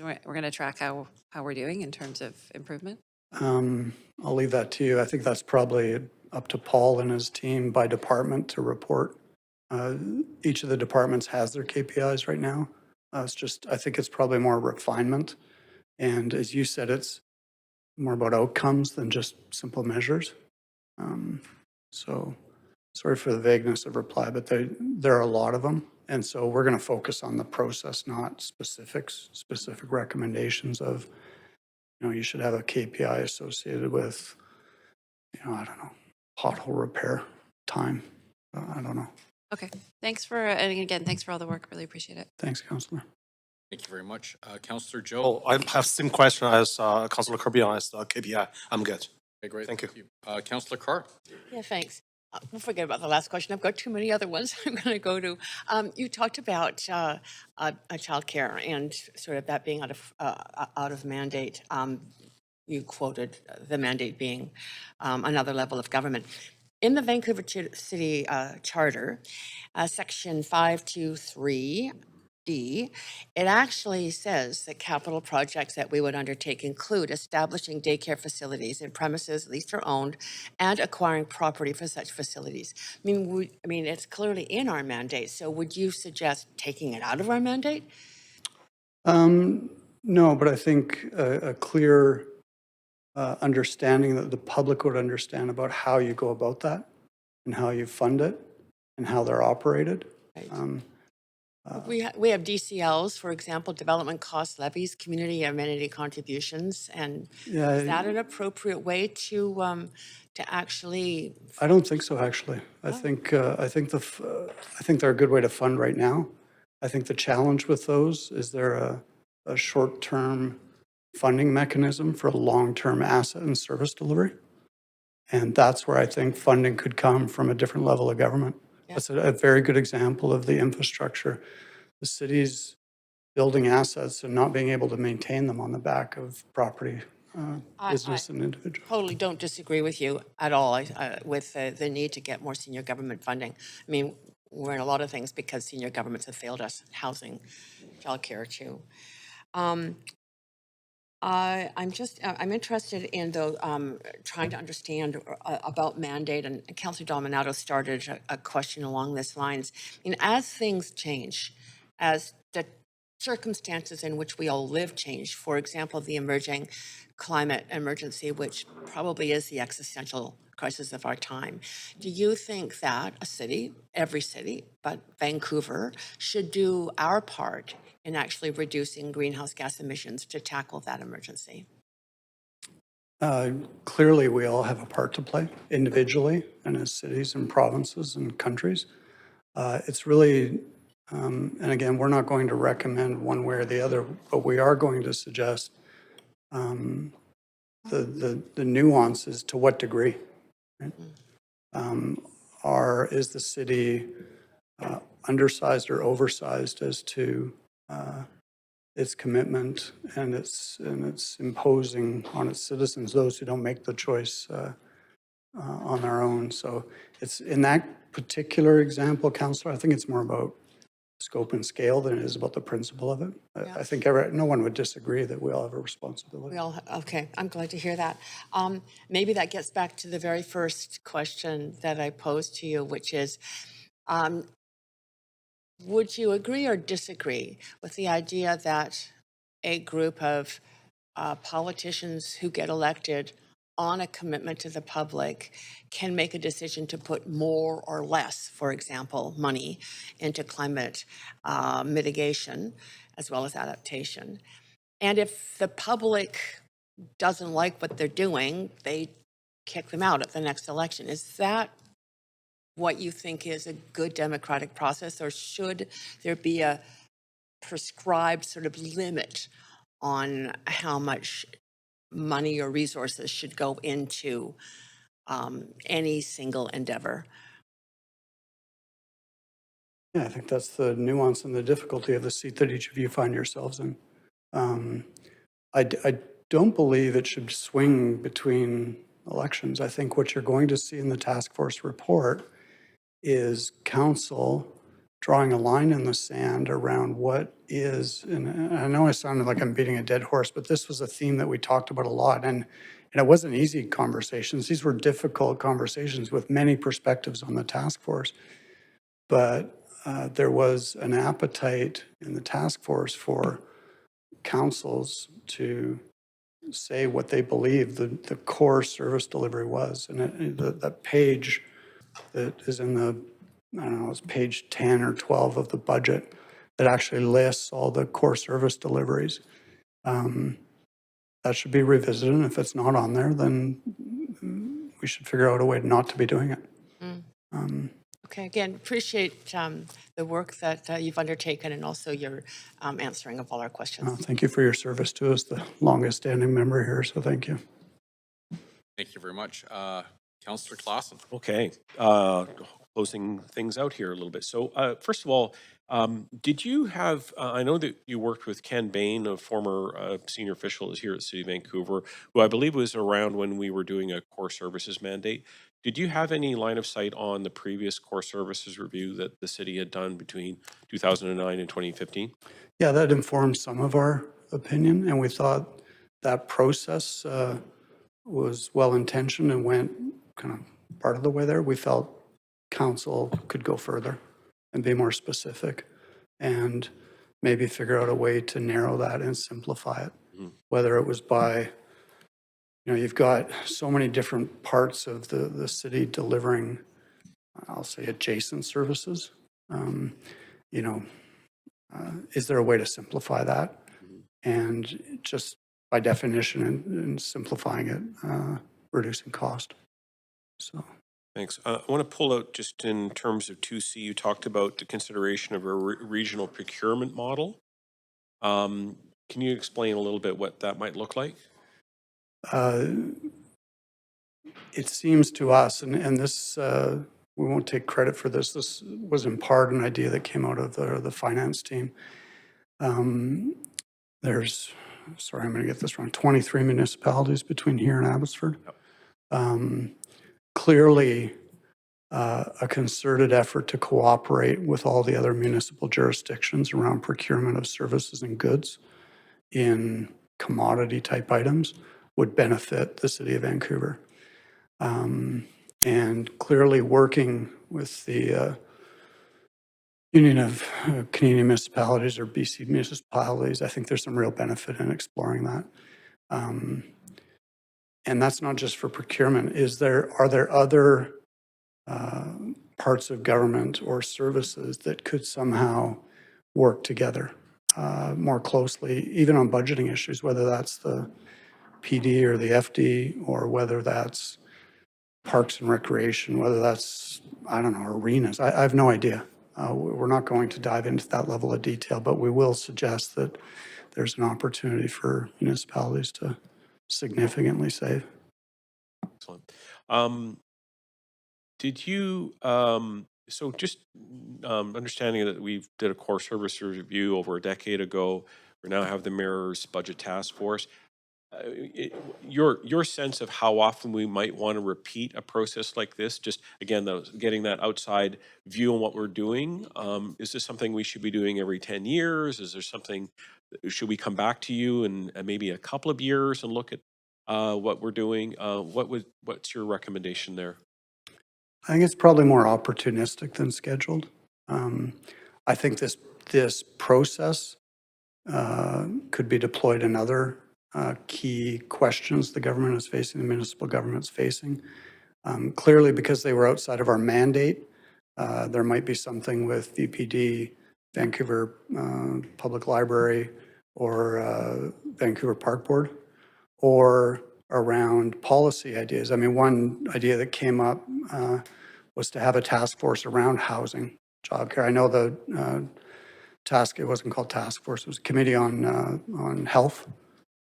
we're going to track how we're doing in terms of improvement. I'll leave that to you. I think that's probably up to Paul and his team by department to report. Each of the departments has their KPIs right now. I think it's probably more refinement. And as you said, it's more about outcomes than just simple measures. So sorry for the vagueness of reply, but there are a lot of them. And so we're going to focus on the process, not specific recommendations of, you should have a KPI associated with, I don't know, pothole repair time. I don't know. Okay, and again, thanks for all the work. Really appreciate it. Thanks, Councillor. Thank you very much. Councillor Joe. Oh, I have same question as Councilor Kirby on KPI. I'm good. Okay, great. Thank you. Councillor Carr. Yeah, thanks. We'll forget about the last question. I've got too many other ones I'm going to go to. You talked about childcare and sort of that being out of mandate. You quoted the mandate being another level of government. In the Vancouver City Charter, Section 523D, it actually says that capital projects that we would undertake include establishing daycare facilities in premises leased or owned and acquiring property for such facilities. I mean, it's clearly in our mandate. So would you suggest taking it out of our mandate? No, but I think a clear understanding that the public would understand about how you go about that and how you fund it and how they're operated. Right. We have DCLs, for example, development cost levies, community amenity contributions, and is that an appropriate way to actually? I don't think so. Actually, I think they're a good way to fund right now. I think the challenge with those is there a short-term funding mechanism for a long-term asset and service delivery, and that's where I think funding could come from a different level of government. Yeah. That's a very good example of the infrastructure. The city's building assets and not being able to maintain them on the back of property, I- business and individual. Totally don't disagree with you at all with the need to get more senior government funding. I mean, we're in a lot of things because senior governments have failed us, housing, childcare too. I'm interested in trying to understand about mandate, and Councillor Dominato started a question along this lines. I mean, as things change, as the circumstances in which we all live change, for example, the emerging climate emergency, which probably is the existential crisis of our time, do you think that a city, every city, but Vancouver, should do our part in actually reducing greenhouse gas emissions to tackle that emergency? Clearly, we all have a part to play individually and as cities and provinces and countries. It's really, and again, we're not going to recommend one way or the other, but we are going to suggest the nuances to what degree. Right? Is the city undersized or oversized as to its commitment and its imposing on its citizens, those who don't make the choice on their own. So it's in that particular example, Councillor, I think it's more about scope and scale than it is about the principle of it. I think no one would disagree that we all have a responsibility. Okay, I'm glad to hear that. Maybe that gets back to the very first question that I posed to you, which is, would you agree or disagree with the idea that a group of politicians who get elected on a commitment to the public can make a decision to put more or less, for example, money into climate mitigation as well as adaptation? And if the public doesn't like what they're doing, they kick them out at the next election. Is that what you think is a good democratic process, or should there be a prescribed sort of limit on how much money or resources should go into any single endeavor? Yeah, I think that's the nuance and the difficulty of the seat that each of you find yourselves in. I don't believe it should swing between elections. I think what you're going to see in the task force report is council drawing a line in the sand around what is, and I know I sounded like I'm beating a dead horse, but this was a theme that we talked about a lot. And it wasn't easy conversations. These were difficult conversations with many perspectives on the task force. But there was an appetite in the task force for councils to say what they believe the core service delivery was. And that page that is in the, I don't know, it's page 10 or 12 of the budget that actually lists all the core service deliveries. That should be revisited. And if it's not on there, then we should figure out a way not to be doing it. Okay, again, appreciate the work that you've undertaken and also your answering of all our questions. Thank you for your service to us, the longest standing member here, so thank you. Thank you very much. Councillor Clausen. Okay, closing things out here a little bit. So first of all, did you have, I know that you worked with Ken Bain, a former senior official here at City of Vancouver, who I believe was around when we were doing a core services mandate. Did you have any line of sight on the previous core services review that the city had done between 2009 and 2015? Yeah, that informed some of our opinion, and we thought that process was well-intentioned and went kind of part of the way there. We felt council could go further and be more specific and maybe figure out a way to narrow that and simplify it. Whether it was by, you've got so many different parts of the city delivering, I'll say, adjacent services. Is there a way to simplify that? And just by definition and simplifying it, reducing cost. So. Thanks. I want to pull out just in terms of 2C, you talked about the consideration of a regional procurement model. Can you explain a little bit what that might look like? It seems to us, and this, we won't take credit for this, this was in part an idea that came out of the finance team, There's, sorry, I'm going to get this wrong, 23 municipalities between here and Abbotsford. Clearly, a concerted effort to cooperate with all the other municipal jurisdictions around procurement of services and goods in commodity type items would benefit the city of Vancouver. And clearly working with the Union of Canadian Municipalities or BC municipalities, I think there's some real benefit in exploring that. And that's not just for procurement. Are there other parts of government or services that could somehow work together more closely, even on budgeting issues, whether that's the PD or the FD, or whether that's parks and recreation, whether that's, I don't know, arenas. I have no idea. We're not going to dive into that level of detail, but we will suggest that there's an opportunity for municipalities to significantly save. Excellent. Did you, so just understanding that we did a core service review over a decade ago, we now have the mayor's budget task force. Your sense of how often we might want to repeat a process like this, just again, getting that outside view on what we're doing. Is this something we should be doing every 10 years? Is there something, should we come back to you in maybe a couple of years and look at what we're doing? What's your recommendation there? I think it's probably more opportunistic than scheduled. I think this process could be deployed in other key questions the government is facing, the municipal government's facing. Clearly, because they were outside of our mandate, there might be something with VPD, Vancouver Public Library, or Vancouver Park Board, or around policy ideas. I mean, one idea that came up was to have a task force around housing, job care. I know the it wasn't called task force, it was a committee on health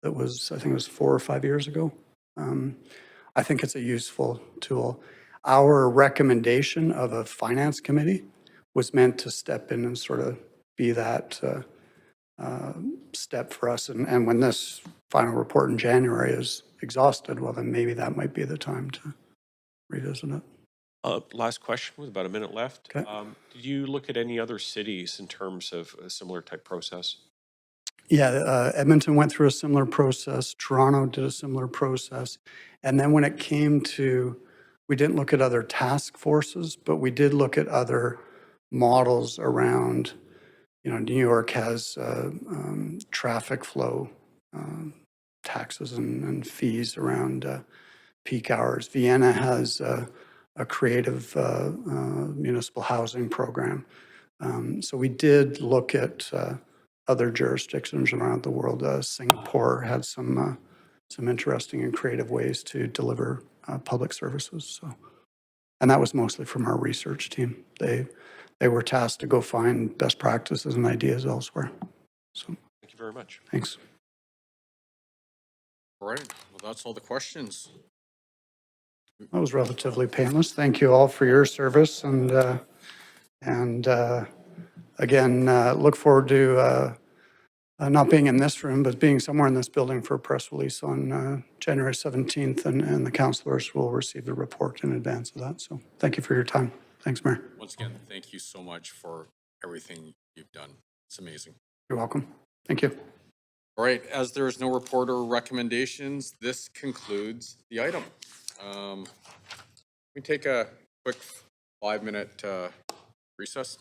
that was, I think it was 4 or 5 years ago. I think it's a useful tool. Our recommendation of a finance committee was meant to step in and sort of be that step for us. And when this final report in January is exhausted, well, then maybe that might be the time to revisit it. Last question with about a minute left. Okay. Did you look at any other cities in terms of a similar type process? Yeah, Edmonton went through a similar process. Toronto did a similar process. And then when it came to, we didn't look at other task forces, but we did look at other models around, New York has traffic flow taxes and fees around peak hours. Vienna has a creative municipal housing program. So we did look at other jurisdictions around the world. Singapore had some interesting and creative ways to deliver public services. So, and that was mostly from our research team. They were tasked to go find best practices and ideas elsewhere. So, Thank you very much. thanks. All right, well, that's all the questions. That was relatively painless. Thank you all for your service, and again, look forward to not being in this room, but being somewhere in this building for a press release on January 17th, and the councillors will receive the report in advance of that. So thank you for your time. Thanks, Mayor. Once again, thank you so much for everything you've done. It's amazing. You're welcome. Thank you. All right, as there is no report or recommendations, this concludes the item. We take a quick 5-minute recess.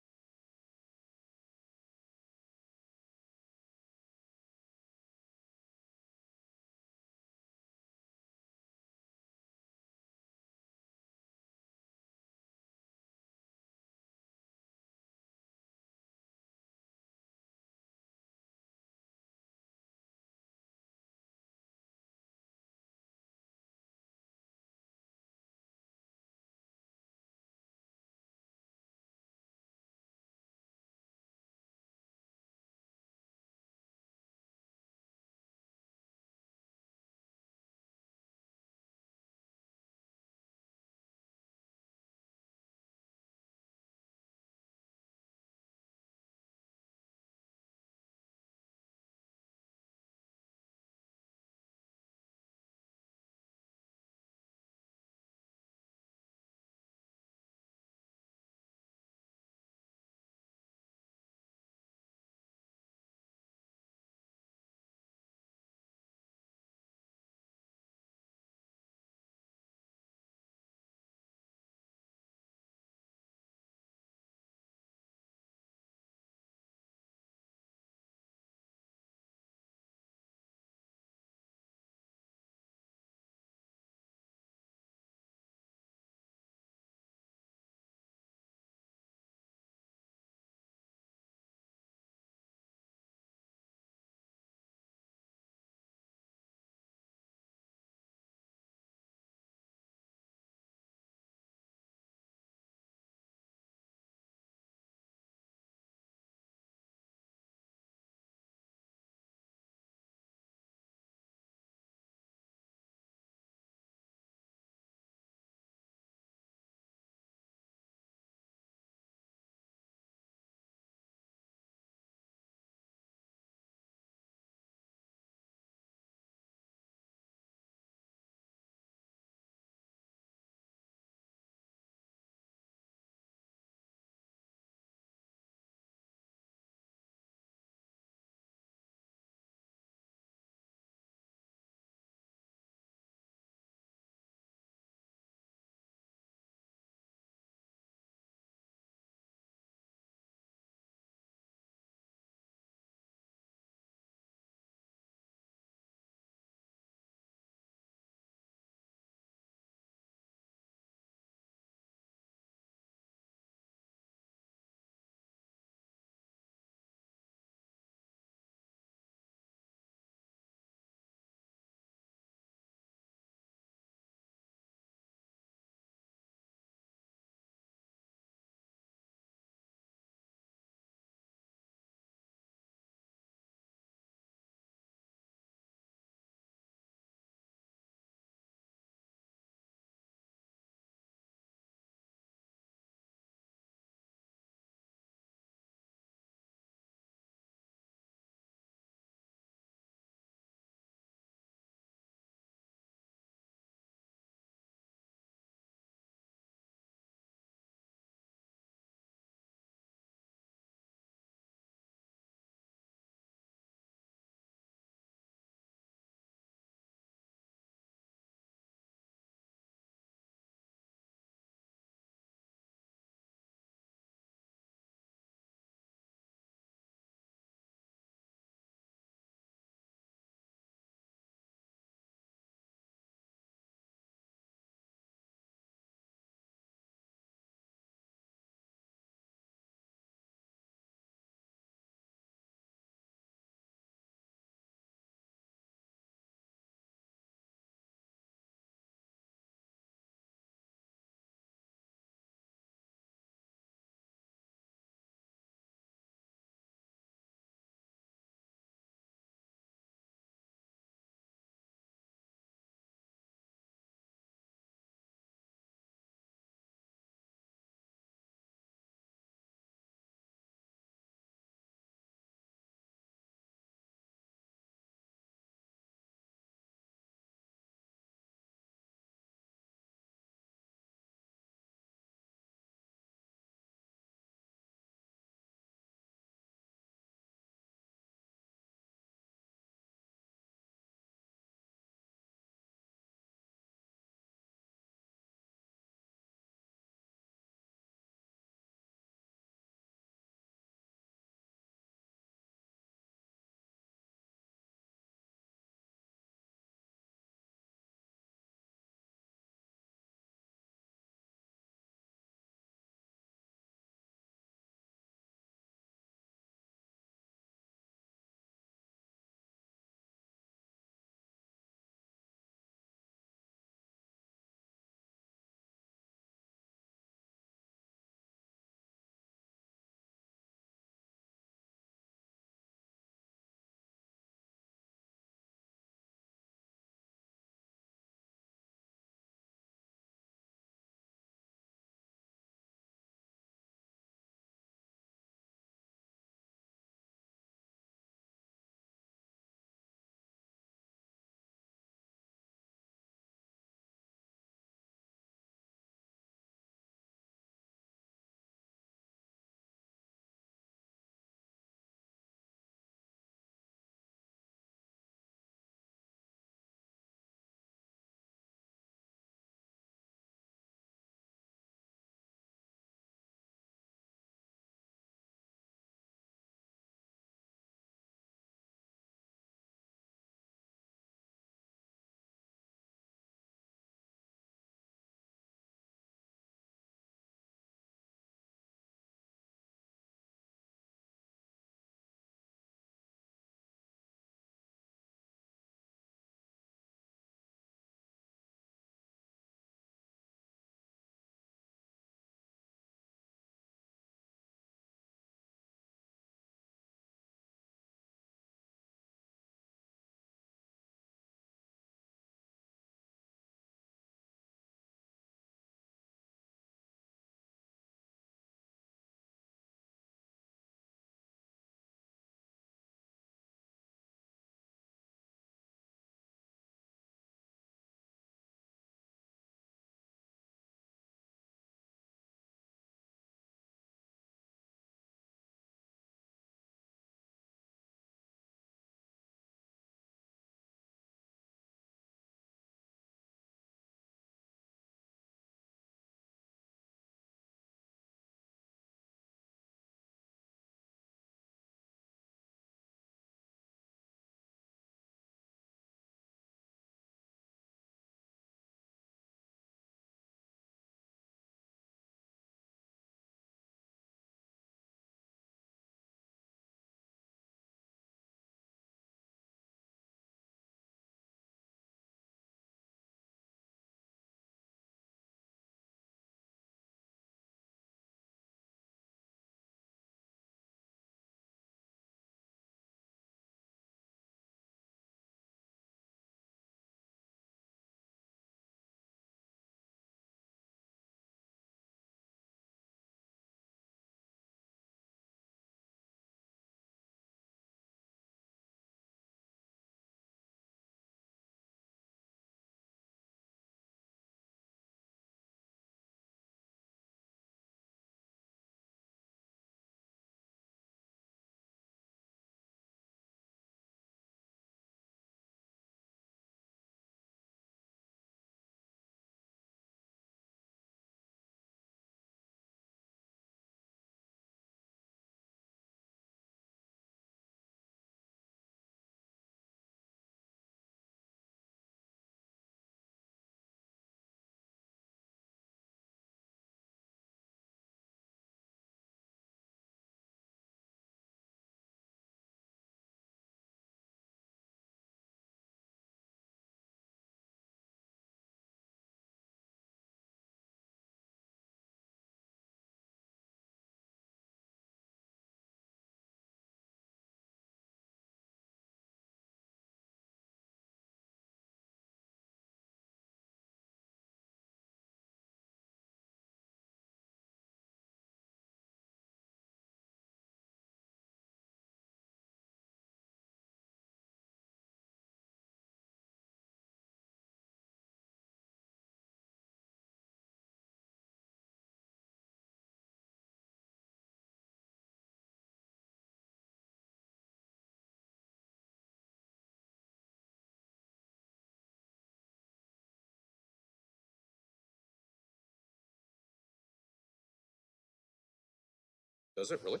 Does it really?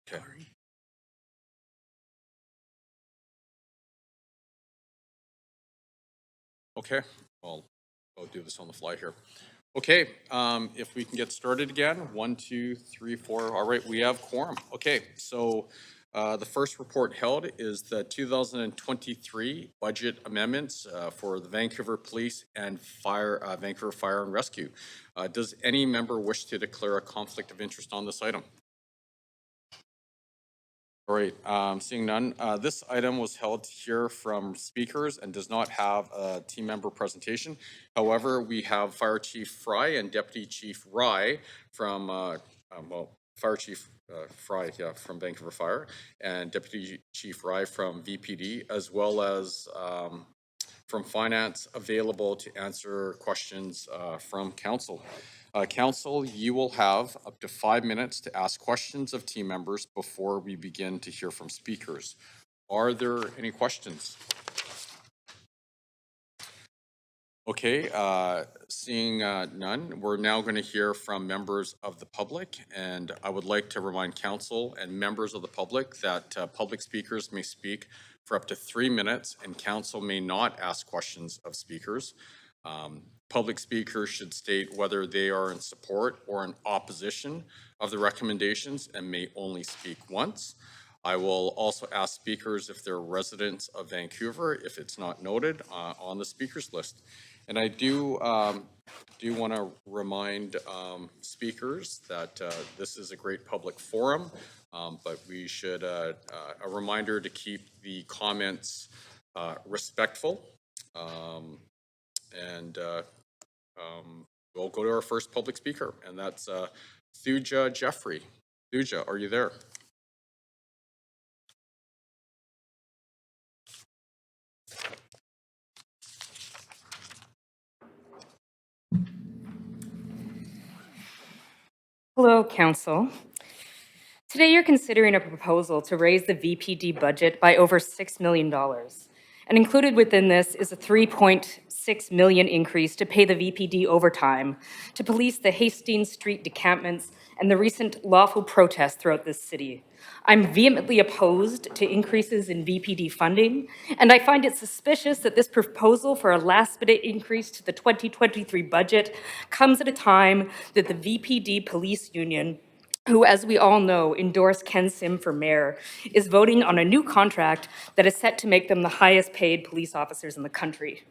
Okay. Okay, I'll do this on the fly here. Okay, if we can get started again, 1, 2, 3, 4, all right, we have quorum. Okay, so the first report held is the 2023 budget amendments for the Vancouver Police and Vancouver Fire and Rescue. Does any member wish to declare a conflict of interest on this item? All right, seeing none, this item was held to hear from speakers and does not have a team member presentation. However, we have Fire Chief Fry and Deputy Chief Rye from, Fire Chief Fry, yeah, from Vancouver Fire, and Deputy Chief Rye from VPD, as well as from Finance, available to answer questions from Council. Council, you will have up to 5 minutes to ask questions of team members before we begin to hear from speakers. Are there any questions? Okay, seeing none, we're now going to hear from members of the public, and I would like to remind council and members of the public that public speakers may speak for up to 3 minutes, and council may not ask questions of speakers. Public speakers should state whether they are in support or in opposition of the recommendations and may only speak once. I will also ask speakers if they're residents of Vancouver, if it's not noted on the speakers list. And I do want to remind speakers that this is a great public forum, but we should, a reminder to keep the comments respectful. We'll go to our first public speaker, and that's Thuja Jeffrey. Thuja, are you there? Hello, Council. Today you're considering a proposal to raise the VPD budget by over $6 million. And included within this is a $3.6 million increase to pay the VPD overtime to police the Hastings Street decampments and the recent lawful protests throughout this city. I'm vehemently opposed to increases in VPD funding, and I find it suspicious that this proposal for a last-minute increase to the 2023 budget comes at a time that the VPD Police Union, who, as we all know, endorsed Ken Sim for mayor, is voting on a new contract that is set to make them the highest-paid police officers in the country.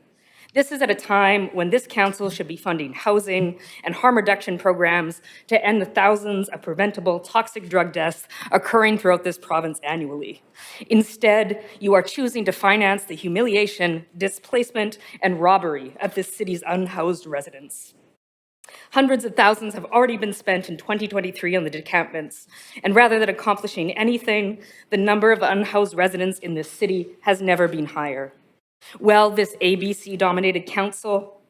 This is at a time when this council should be funding housing and harm reduction programs to end the thousands of preventable toxic drug deaths occurring throughout this province annually. Instead, you are choosing to finance the humiliation, displacement, and robbery of this city's unhoused residents. Hundreds of thousands have already been spent in 2023 on the decampments, and rather than accomplishing anything, the number of unhoused residents in this city has never been higher. Well, this ABC-dominated council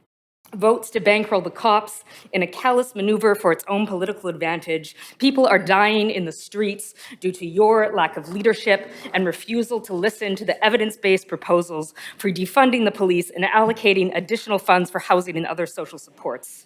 votes to bankroll the cops in a callous maneuver for its own political advantage. People are dying in the streets due to your lack of leadership and refusal to listen to the evidence-based proposals for defunding the police and allocating additional funds for housing and other social supports.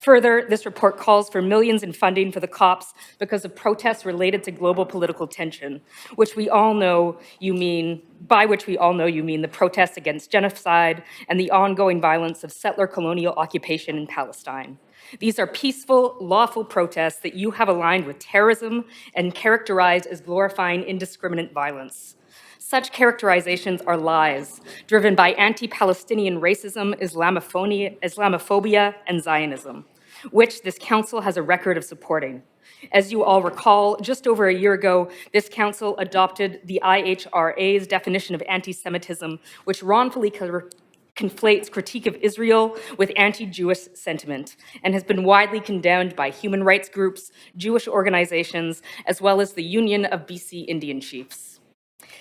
Further, this report calls for millions in funding for the cops because of protests related to global political tension, by which we all know you mean the protests against genocide and the ongoing violence of settler colonial occupation in Palestine. These are peaceful, lawful protests that you have aligned with terrorism and characterized as glorifying indiscriminate violence. Such characterizations are lies, driven by anti-Palestinian racism, Islamophobia, and Zionism, which this council has a record of supporting. As you all recall, just over a year ago, this council adopted the IHRA's definition of anti-Semitism, which wrongfully conflates critique of Israel with anti-Jewish sentiment, and has been widely condemned by human rights groups, Jewish organizations, as well as the Union of BC Indian Chiefs.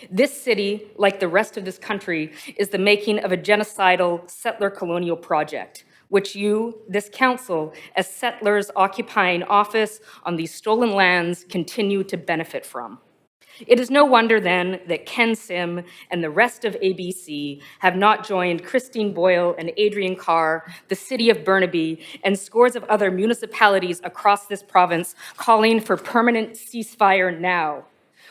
This city, like the rest of this country, is the making of a genocidal settler colonial project, which you, this council, as settlers occupying office on these stolen lands, continue to benefit from. It is no wonder then that Ken Sim and the rest of ABC have not joined Christine Boyle and Adrian Carr, the city of Burnaby, and scores of other municipalities across this province calling for permanent ceasefire now.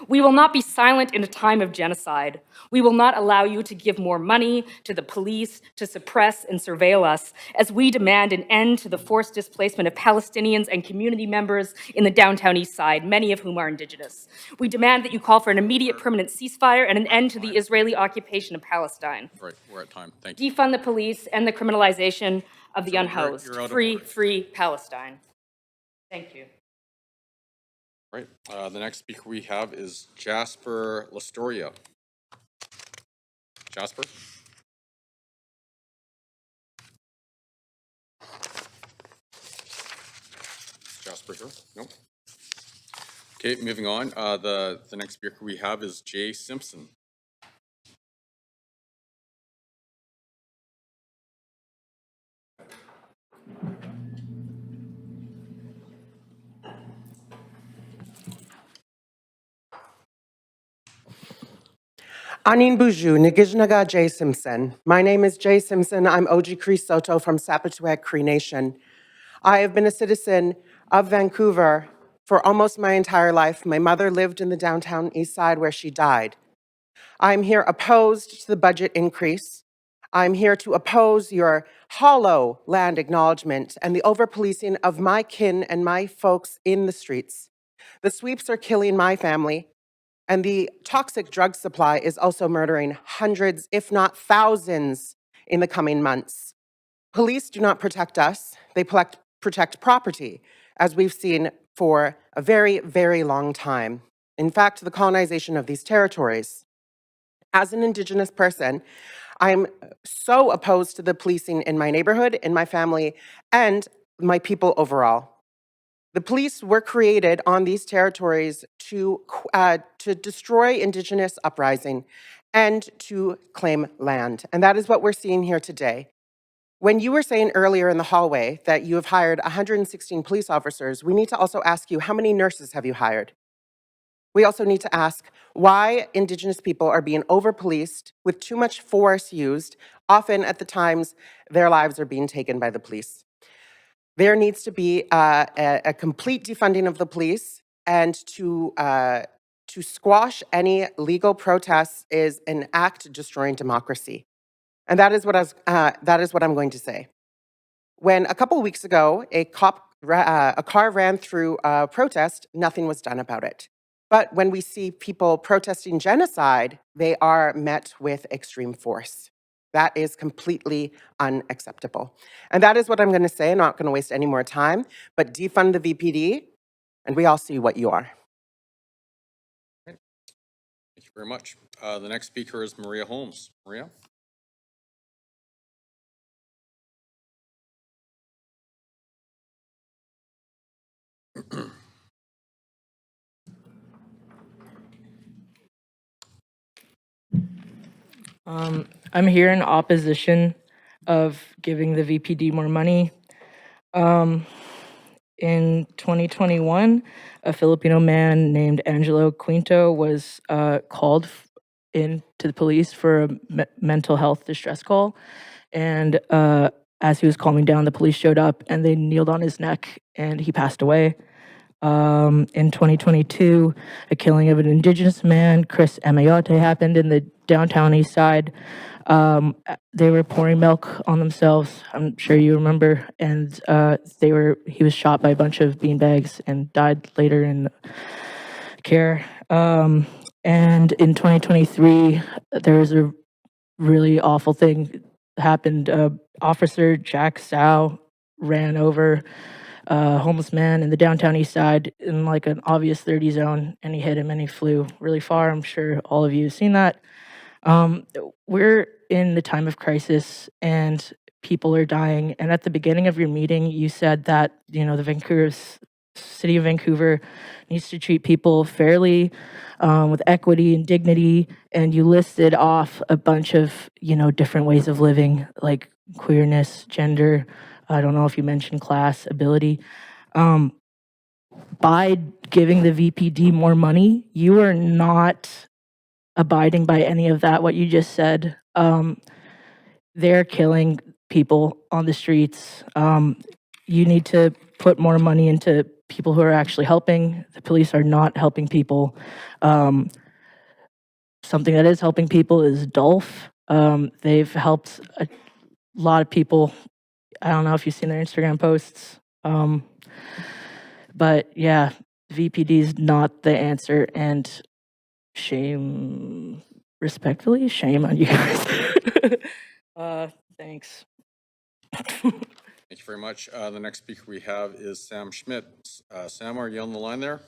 We will not be silent in a time of genocide. We will not allow you to give more money to the police to suppress and surveil us as we demand an end to the forced displacement of Palestinians and community members in the downtown east side, many of whom are Indigenous. We demand that you call for an immediate permanent ceasefire and an end to the Israeli occupation of Palestine. Right, we're at time. Thank you. Defund the police and the criminalization of the So unhoused. you're out of Free, order. free Palestine. Thank you. Right. The next speaker we have is Jasper Lastoria. Jasper? Jasper here? Nope. Okay, moving on. The next speaker we have is Jay Simpson. Anin Buju, Nigijnaga J. Simpson. My name is Jay Simpson. I'm Oji Cree Soto from Sapatuak Cree Nation. I have been a citizen of Vancouver for almost my entire life. My mother lived in the downtown east side where she died. I'm here opposed to the budget increase. I'm here to oppose your hollow land acknowledgement and the over-policing of my kin and my folks in the streets. The sweeps are killing my family. And the toxic drug supply is also murdering hundreds, if not thousands, in the coming months. Police do not protect us, they protect property, as we've seen for a very, very long time. In fact, the colonization of these territories. As an Indigenous person, I'm so opposed to the policing in my neighborhood, in my family, and my people overall. The police were created on these territories to destroy Indigenous uprising and to claim land. And that is what we're seeing here today. When you were saying earlier in the hallway that you have hired 116 police officers, we need to also ask you, how many nurses have you hired? We also need to ask why Indigenous people are being over-policed with too much force used, often at the times their lives are being taken by the police. There needs to be a complete defunding of the police, and to squash any legal protests is an act destroying democracy. And that is what I'm going to say. When a couple of weeks ago, a car ran through a protest, nothing was done about it. But when we see people protesting genocide, they are met with extreme force. That is completely unacceptable. And that is what I'm going to say. I'm not going to waste any more time, but defund the VPD, and we all see what you are. Thank you very much. The next speaker is Maria Holmes. Maria? I'm here in opposition of giving the VPD more money. In 2021, a Filipino man named Angelo Quinto was called in to the police for a mental health distress call. And as he was calming down, the police showed up and they kneeled on his neck and he passed away. In 2022, a killing of an Indigenous man, Chris Amayote, happened in the downtown east side. They were pouring milk on themselves. I'm sure you remember. And he was shot by a bunch of beanbags and died later in care. And in 2023, there was a really awful thing happened. Officer Jack Sow ran over a homeless man in the downtown east side in like an obvious 30 zone, and he hit him and he flew really far. I'm sure all of you have seen that. We're in the time of crisis and people are dying. And at the beginning of your meeting, you said that, the city of Vancouver needs to treat people fairly, with equity and dignity. And you listed off a bunch of, different ways of living, like queerness, gender. I don't know if you mentioned class, ability. by giving the VPD more money, you are not abiding by any of that, what you just said. They're killing people on the streets. You need to put more money into people who are actually helping. The police are not helping people. Something that is helping people is Dolph. They've helped a lot of people. I don't know if you've seen their Instagram posts. But yeah, VPD is not the answer, and respectfully, shame on you guys. Thanks. Thank you very much. The next speaker we have is Sam Schmidt. Sam, are you on the line there?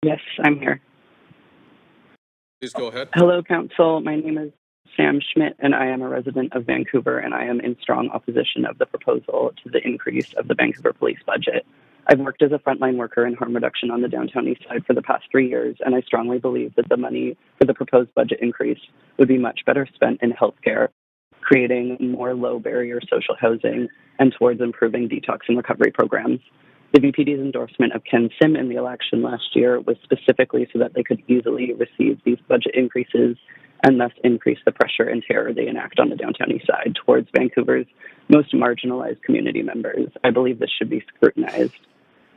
Yes, I'm here. Please go ahead. Hello, Council. My name is Sam Schmidt, and I am a resident of Vancouver, and I am in strong opposition of the proposal to the increase of the Vancouver police budget. I've worked as a frontline worker in harm reduction on the downtown east side for the past 3 years, and I strongly believe that the money for the proposed budget increase would be much better spent in healthcare, creating more low-barrier social housing, and towards improving detox and recovery programs. The VPD's endorsement of Ken Sim in the election last year was specifically so that they could easily receive these budget increases and thus increase the pressure and terror they enact on the downtown east side towards Vancouver's most marginalized community members. I believe this should be scrutinized.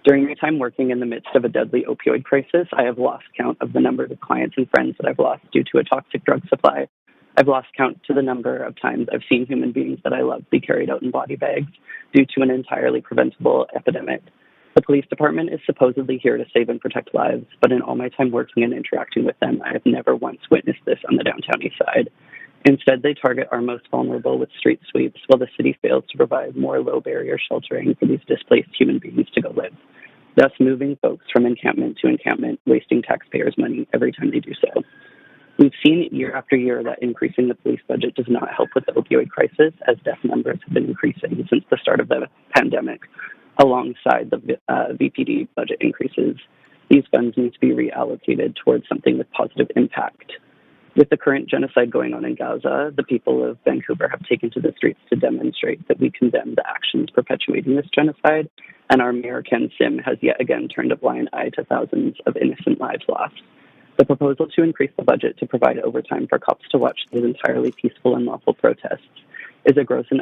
During my time working in the midst of a deadly opioid crisis, I have lost count of the number of clients and friends that I've lost due to a toxic drug supply. I've lost count to the number of times I've seen human beings that I love be carried out in body bags due to an entirely preventable epidemic. The police department is supposedly here to save and protect lives, but in all my time working and interacting with them, I have never once witnessed this on the downtown east side. Instead, they target our most vulnerable with street sweeps, while the city fails to provide more low-barrier sheltering for these displaced human beings to go live, thus moving folks from encampment to encampment, wasting taxpayers' money every time they do so. We've seen year after year that increasing the police budget does not help with the opioid crisis, as death numbers have been increasing since the start of the pandemic, alongside the VPD budget increases. These funds need to be reallocated towards something with positive impact. With the current genocide going on in Gaza, the people of Vancouver have taken to the streets to demonstrate that we condemn the actions perpetuating this genocide, and our mayor, Ken Sim, has yet again turned a blind eye to thousands of innocent lives lost. The proposal to increase the budget to provide overtime for cops to watch these entirely peaceful and lawful protests is a gross and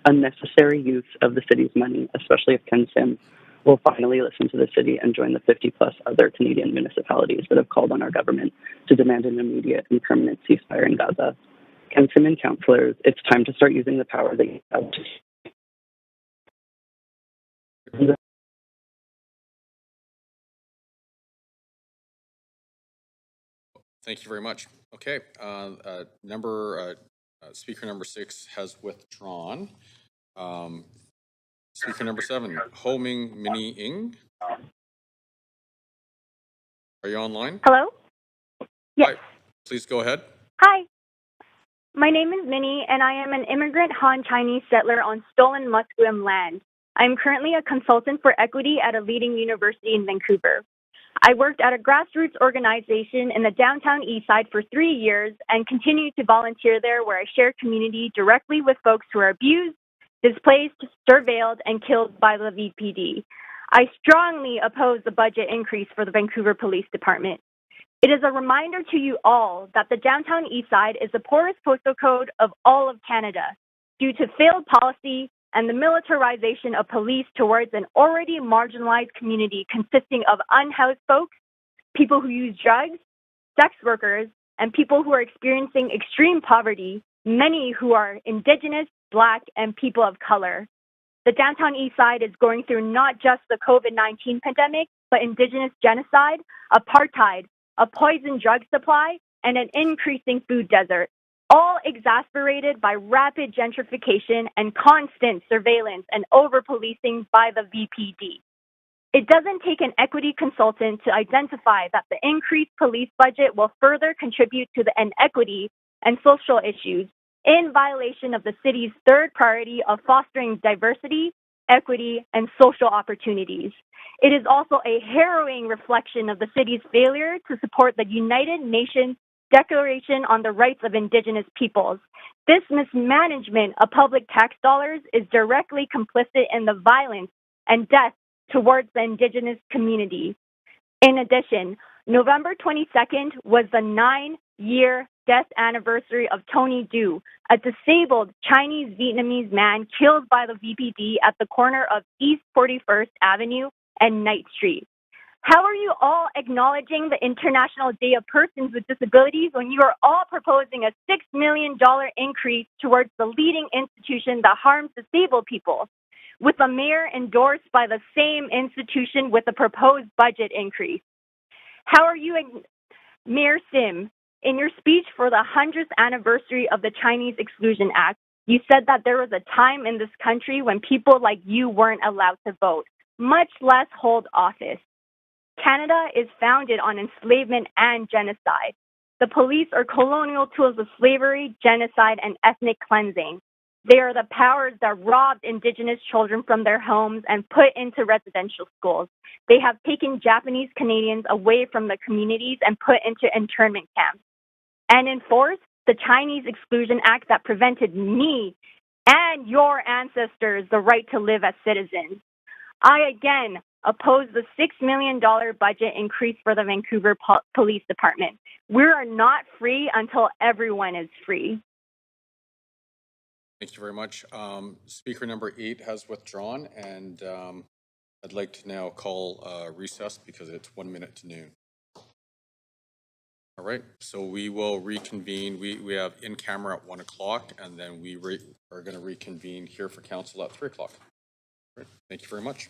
unnecessary use of the city's money, especially if Ken Sim will finally listen to the city and join the 50-plus other Canadian municipalities that have called on our government to demand an immediate and permanent ceasefire in Gaza. Ken Sim and councillors, it's time to start using the power that you have to... Thank you very much. Okay, speaker number 6 has withdrawn. Speaker number 7, Ho Ming Mini Ing. Are you online? Hello? Yes. Hi. Please go ahead. Hi. My name is Minnie, and I am an immigrant Han Chinese settler on stolen Musqueam land. I am currently a consultant for equity at a leading university in Vancouver. I worked at a grassroots organization in the downtown east side for 3 years and continue to volunteer there, where I share community directly with folks who are abused, displaced, surveilled, and killed by the VPD. I strongly oppose the budget increase for the Vancouver Police Department. It is a reminder to you all that the downtown east side is the poorest postal code of all of Canada due to failed policy and the militarization of police towards an already marginalized community consisting of unhoused folks, people who use drugs, sex workers, and people who are experiencing extreme poverty, many who are Indigenous, Black, and people of color. The downtown east side is going through not just the COVID-19 pandemic, but Indigenous genocide, apartheid, a poison drug supply, and an increasing food desert, all exasperated by rapid gentrification and constant surveillance and over-policing by the VPD. It doesn't take an equity consultant to identify that the increased police budget will further contribute to the inequity and social issues in violation of the city's third priority of fostering diversity, equity, and social opportunities. It is also a harrowing reflection of the city's failure to support the United Nations Declaration on the Rights of Indigenous Peoples. This mismanagement of public tax dollars is directly complicit in the violence and death towards the Indigenous community. In addition, November 22nd was the 9-year death anniversary of Tony Du, a disabled Chinese Vietnamese man killed by the VPD at the corner of East 41st Avenue and Knight Street. How are you all acknowledging the International Day of Persons with Disabilities when you are all proposing a $6 million increase towards the leading institution that harms disabled people, with a mayor endorsed by the same institution with a proposed budget increase? How are you, Mayor Sim, in your speech for the 100th anniversary of the Chinese Exclusion Act, you said that there was a time in this country when people like you weren't allowed to vote, much less hold office. Canada is founded on enslavement and genocide. The police are colonial tools of slavery, genocide, and ethnic cleansing. They are the powers that robbed Indigenous children from their homes and put into residential schools. They have taken Japanese Canadians away from the communities and put into internment camps, and enforced the Chinese Exclusion Act that prevented me and your ancestors the right to live as citizens. I again oppose the $6 million budget increase for the Vancouver Police Department. We are not free until everyone is free. Thank you very much. Speaker number 8 has withdrawn, and I'd like to now call recess because it's 1 minute to noon. All right, so we will reconvene. We have in camera at 1 o'clock, and then we are going to reconvene here for council at 3 o'clock. Right. Thank you very much.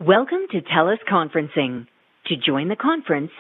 Welcome to TELUS Conferencing. To join the conference,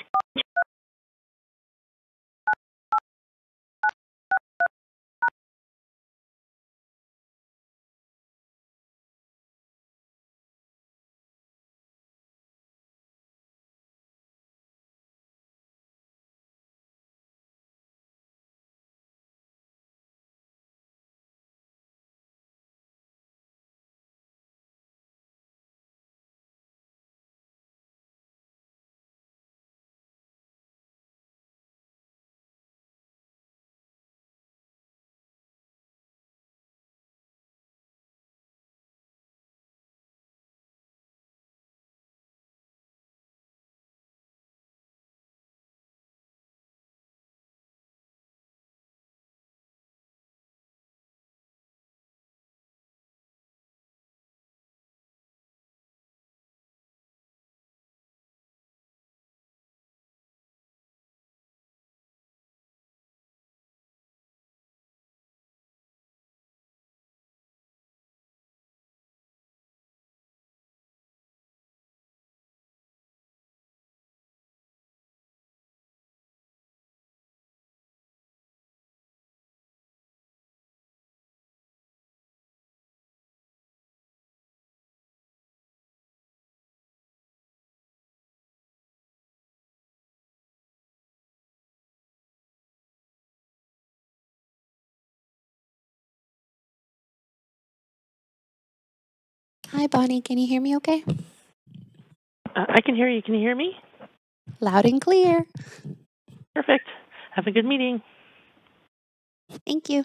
Hi, Bonnie. Can you hear me okay? I can hear you. Can you hear me? Loud and clear. Perfect. Have a good meeting. Thank you.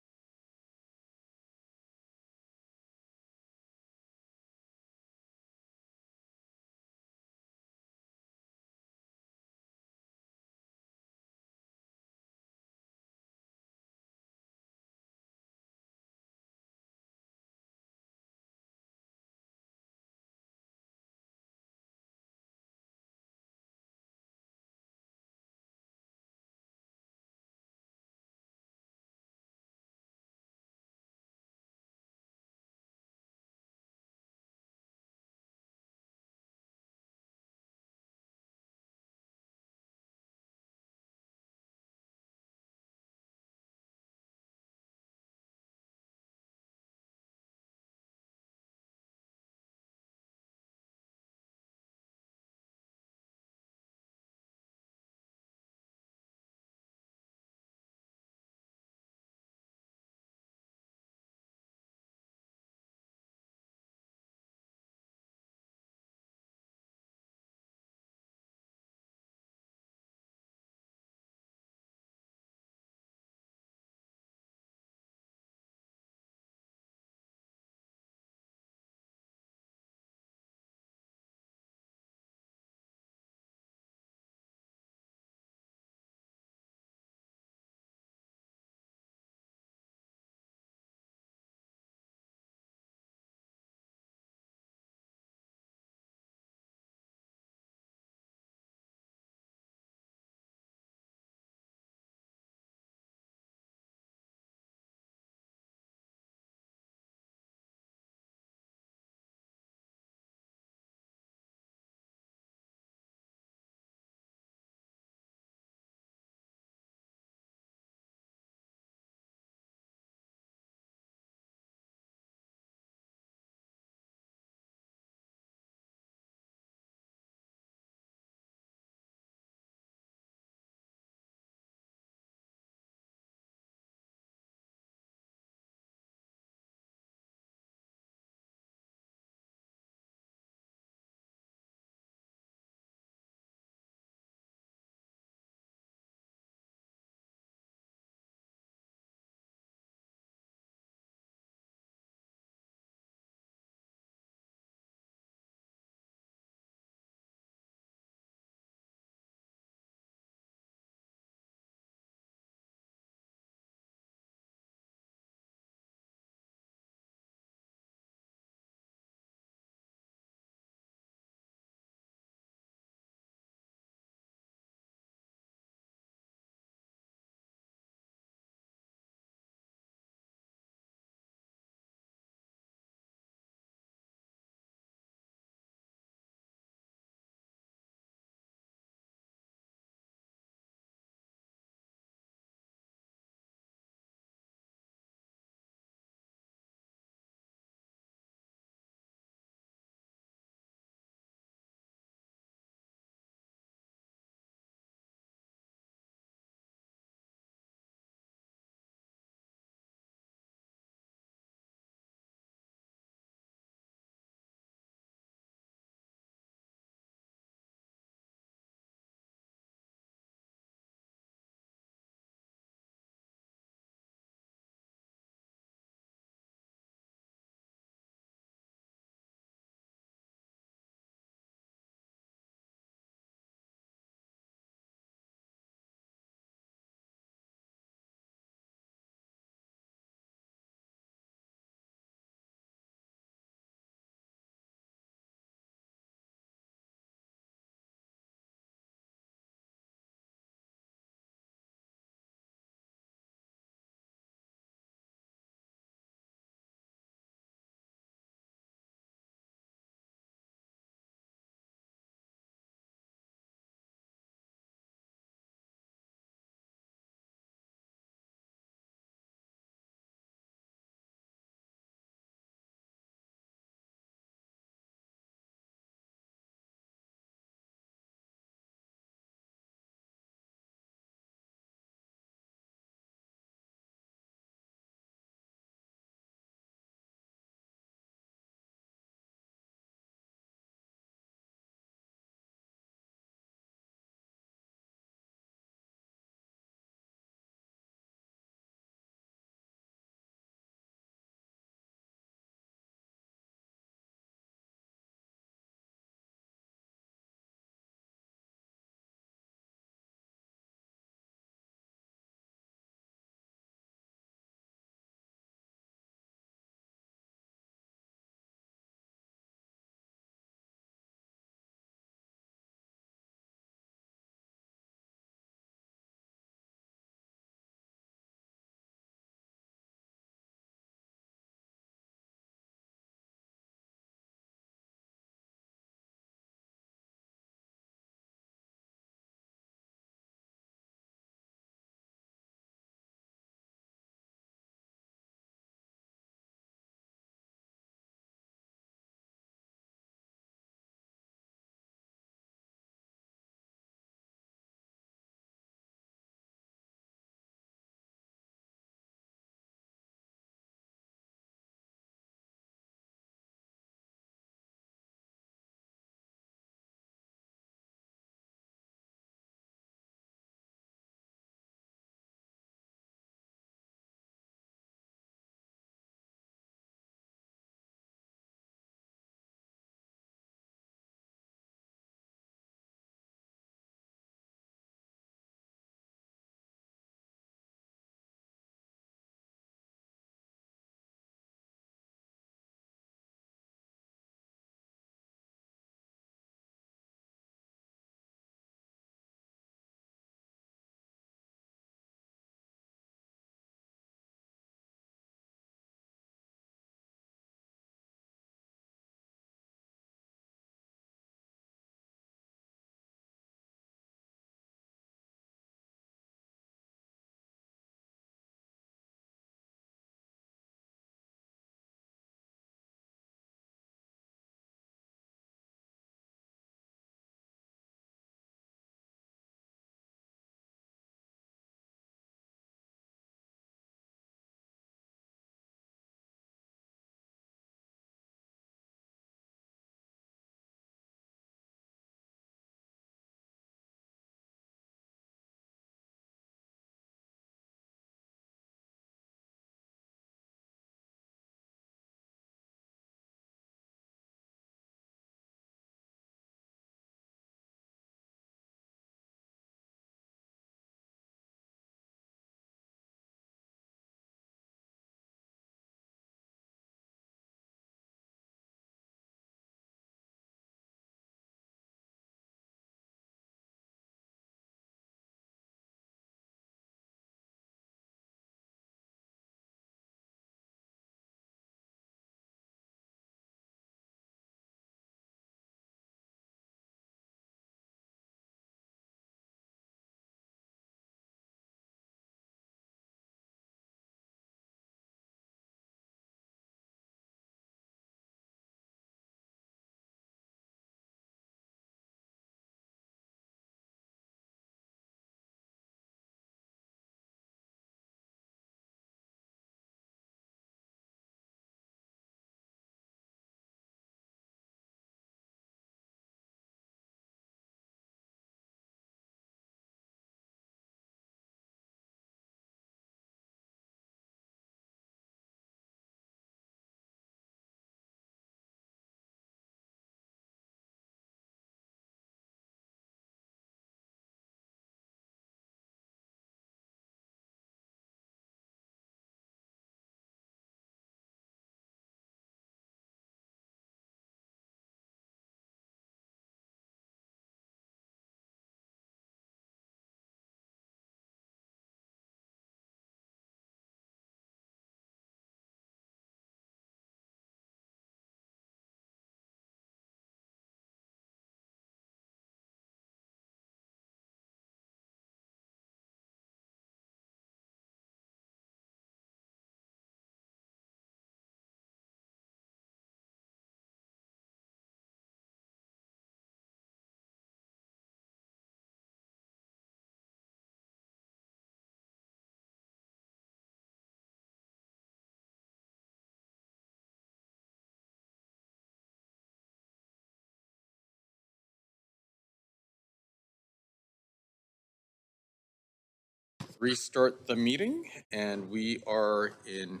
restart the meeting, and we are in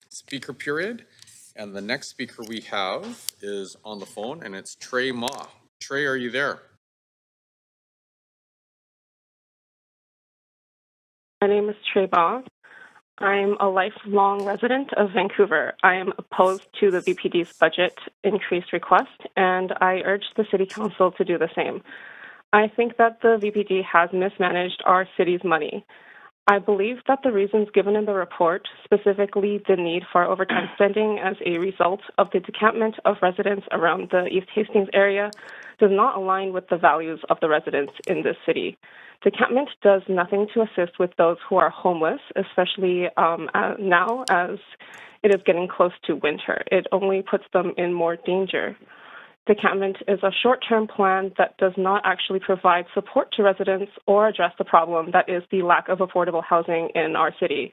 speaker period. And the next speaker we have is on the phone, and it's Trey Ma. Trey, are you there? My name is Trey Baugh. I'm a lifelong resident of Vancouver. I am opposed to the VPD's budget increase request, and I urge the City Council to do the same. I think that the VPD has mismanaged our city's money. I believe that the reasons given in the report, specifically the need for overtime spending as a result of the decampment of residents around the East Hastings area, does not align with the values of the residents in this city. Decampment does nothing to assist with those who are homeless, especially now as it is getting close to winter. It only puts them in more danger. Decampment is a short-term plan that does not actually provide support to residents or address the problem that is the lack of affordable housing in our city.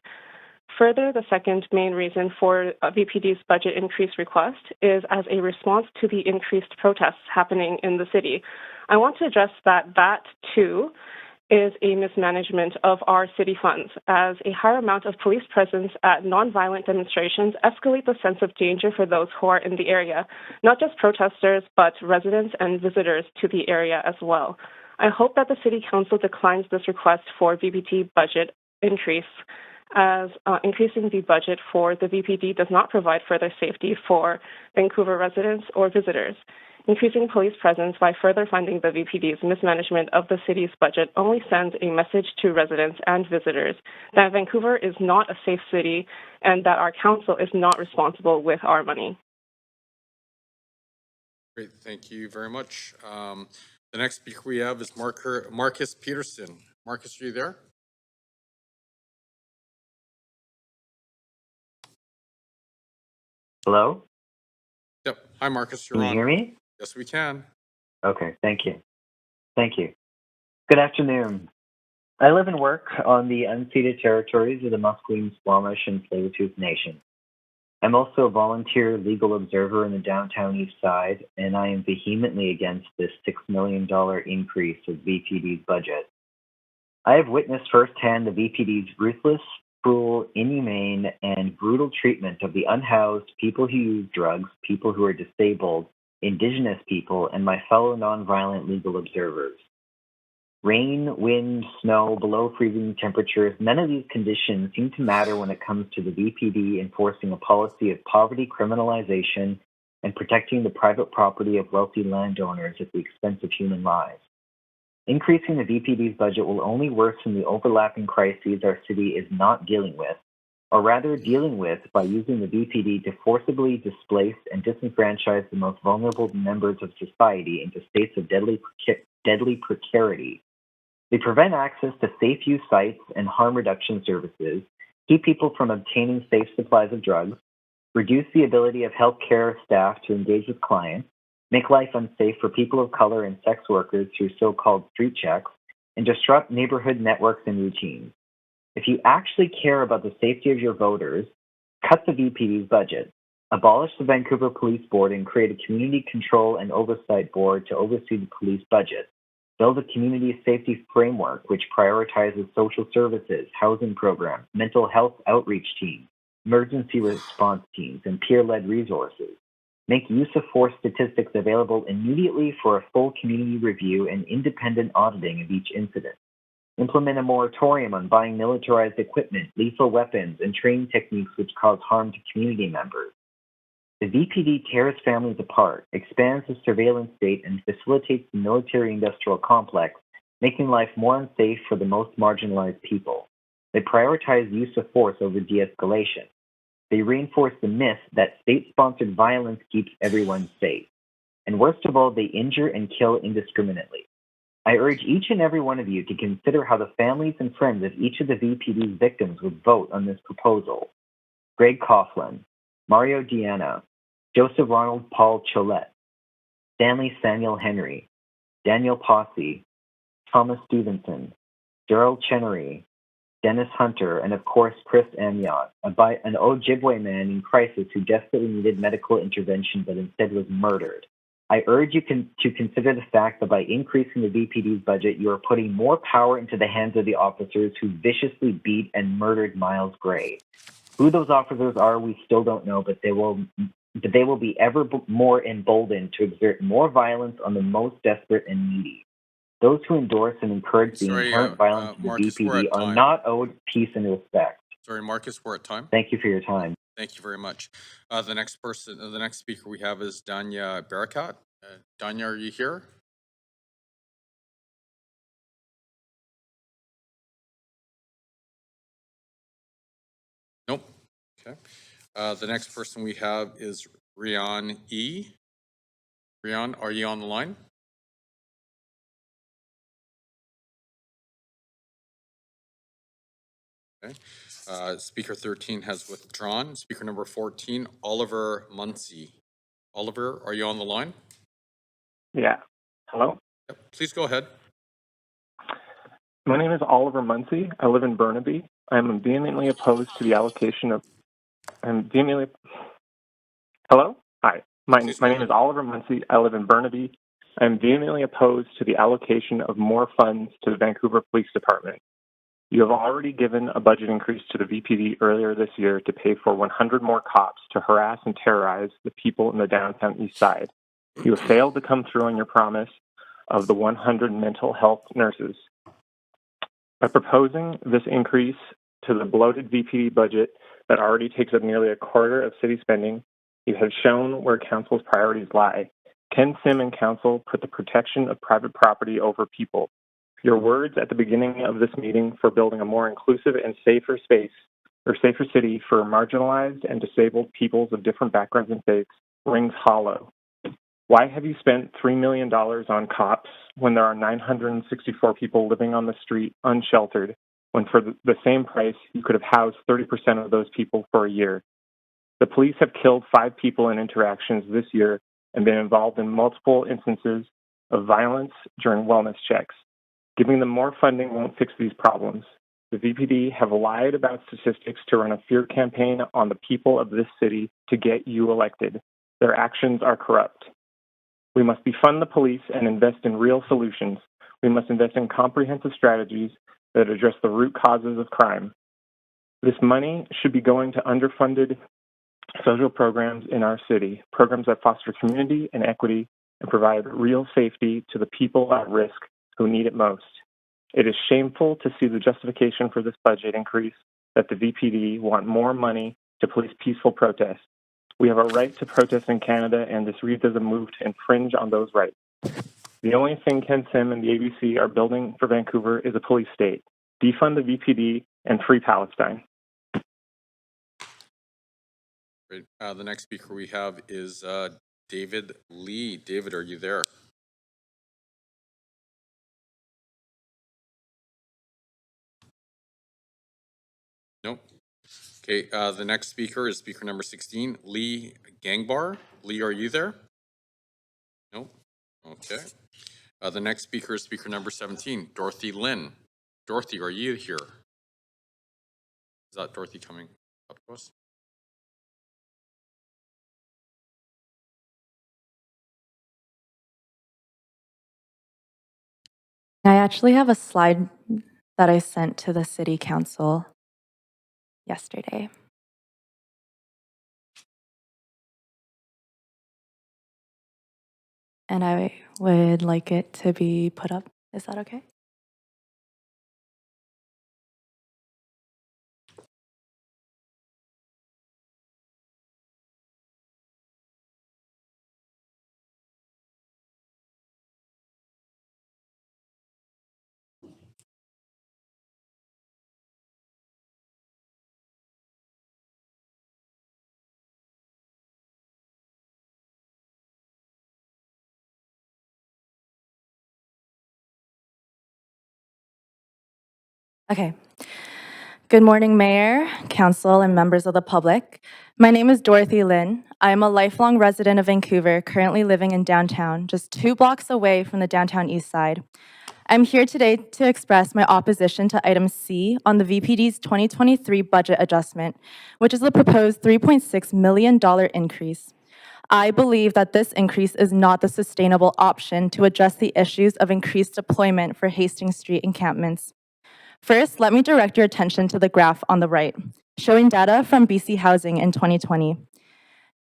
Further, the second main reason for VPD's budget increase request is as a response to the increased protests happening in the city. I want to address that too is a mismanagement of our city funds, as a higher amount of police presence at nonviolent demonstrations escalate the sense of danger for those who are in the area, not just protesters, but residents and visitors to the area as well. I hope that the City Council declines this request for VPD budget increase, as increasing the budget for the VPD does not provide further safety for Vancouver residents or visitors. Increasing police presence by further funding the VPD's mismanagement of the city's budget only sends a message to residents and visitors that Vancouver is not a safe city and that our council is not responsible with our money. Great, thank you very much. The next speaker we have is Marcus Peterson. Marcus, are you there? Hello? Yep. Hi, Marcus, you're Can you on. hear me? Yes, we can. Okay, thank you. Thank you. Good afternoon. I live and work on the unceded territories of the Musqueam, Squamish, and Tsleil-Waututh Nation. I'm also a volunteer legal observer in the downtown east side, and I am vehemently against this $6 million increase of VPD's budget. I have witnessed firsthand the VPD's ruthless, cruel, inhumane, and brutal treatment of the unhoused, people who use drugs, people who are disabled, Indigenous people, and my fellow nonviolent legal observers. Rain, wind, snow, below freezing temperatures, none of these conditions seem to matter when it comes to the VPD enforcing a policy of poverty criminalization and protecting the private property of wealthy landowners at the expense of human lives. Increasing the VPD's budget will only worsen the overlapping crises our city is not dealing with, or rather dealing with by using the VPD to forcibly displace and disenfranchise the most vulnerable members of society into states of deadly precarity. They prevent access to safe use sites and harm reduction services, keep people from obtaining safe supplies of drugs, reduce the ability of healthcare staff to engage with clients, make life unsafe for people of color and sex workers through so-called street checks, and disrupt neighborhood networks and routines. If you actually care about the safety of your voters, cut the VPD's budget, abolish the Vancouver Police Board and create a community control and oversight board to oversee the police budget. Build a community safety framework which prioritizes social services, housing programs, mental health outreach teams, emergency response teams, and peer-led resources. Make use of force statistics available immediately for a full community review and independent auditing of each incident. Implement a moratorium on buying militarized equipment, lethal weapons, and training techniques which cause harm to community members. The VPD tears families apart, expands the surveillance state, and facilitates the military-industrial complex, making life more unsafe for the most marginalized people. They prioritize use of force over de-escalation. They reinforce the myth that state-sponsored violence keeps everyone safe. And worst of all, they injure and kill indiscriminately. I urge each and every one of you to consider how the families and friends of each of the VPD's victims would vote on this proposal. Greg Coughlin, Mario Diana, Joseph Ronald Paul Cholette, Stanley Samuel Henry, Daniel Posse, Thomas Stevenson, Gerald Chenery, Dennis Hunter, and of course Chris Amiot, an Ojibwe man in crisis who desperately needed medical intervention but instead was murdered. I urge you to consider the fact that by increasing the VPD's budget, you are putting more power into the hands of the officers who viciously beat and murdered Miles Gray. Who those officers are, we still don't know, but they will be ever more emboldened to exert more violence on the most desperate and needy. Those who endorse and encourage the inherent violence of the Marcus, we're VPD at are time. not owed peace and respect. Sorry, Marcus, we're at time. Thank you for your time. Thank you very much. The next speaker we have is Danya Barakat. Danya, are you here? Nope. Okay. The next person we have is Rian E. Rian, are you on the line? Okay. Speaker 13 has withdrawn. Speaker number 14, Oliver Muncy. Oliver, are you on the line? Yeah. Hello? Yep. Please go ahead. My name is Oliver Muncy. I live in Burnaby. I am vehemently opposed to the allocation of... Hello? Hi. My name is Oliver Muncy. I live in Burnaby. I am vehemently opposed to the allocation of more funds to the Vancouver Police Department. You have already given a budget increase to the VPD earlier this year to pay for 100 more cops to harass and terrorize the people in the downtown east side. You have failed to come through on your promise of the 100 mental health nurses. By proposing this increase to the bloated VPD budget that already takes up nearly a quarter of city spending, you have shown where council's priorities lie. Ken Sim and council put the protection of private property over people. Your words at the beginning of this meeting for building a more inclusive and safer space or safer city for marginalized and disabled peoples of different backgrounds and faiths rings hollow. Why have you spent $3 million on cops when there are 964 people living on the street unsheltered, when for the same price you could have housed 30% of those people for a year? The police have killed 5 people in interactions this year and been involved in multiple instances of violence during wellness checks. Giving them more funding won't fix these problems. The VPD have lied about statistics to run a fear campaign on the people of this city to get you elected. Their actions are corrupt. We must defund the police and invest in real solutions. We must invest in comprehensive strategies that address the root causes of crime. This money should be going to underfunded social programs in our city, programs that foster community and equity and provide real safety to the people at risk who need it most. It is shameful to see the justification for this budget increase that the VPD want more money to police peaceful protests. We have a right to protest in Canada, and this reads as a move to infringe on those rights. The only thing Ken Sim and the ABC are building for Vancouver is a police state. Defund the VPD and free Palestine. Great. The next speaker we have is David Lee. David, are you there? Nope. Okay, the next speaker is speaker number 16, Lee Gangbar. Lee, are you there? Nope. Okay. The next speaker is speaker number 17, Dorothy Lynn. Dorothy, are you here? Is that Dorothy coming up to us? I actually have a slide that I sent to the city council yesterday. And I would like it to be put up. Is that okay? Okay. Good morning, Mayor, Council, and members of the public. My name is Dorothy Lynn. I am a lifelong resident of Vancouver, currently living in downtown, just 2 blocks away from the downtown east side. I'm here today to express my opposition to item C on the VPD's 2023 budget adjustment, which is the proposed $3.6 million increase. I believe that this increase is not the sustainable option to address the issues of increased deployment for Hastings Street encampments. First, let me direct your attention to the graph on the right, showing data from BC Housing in 2020.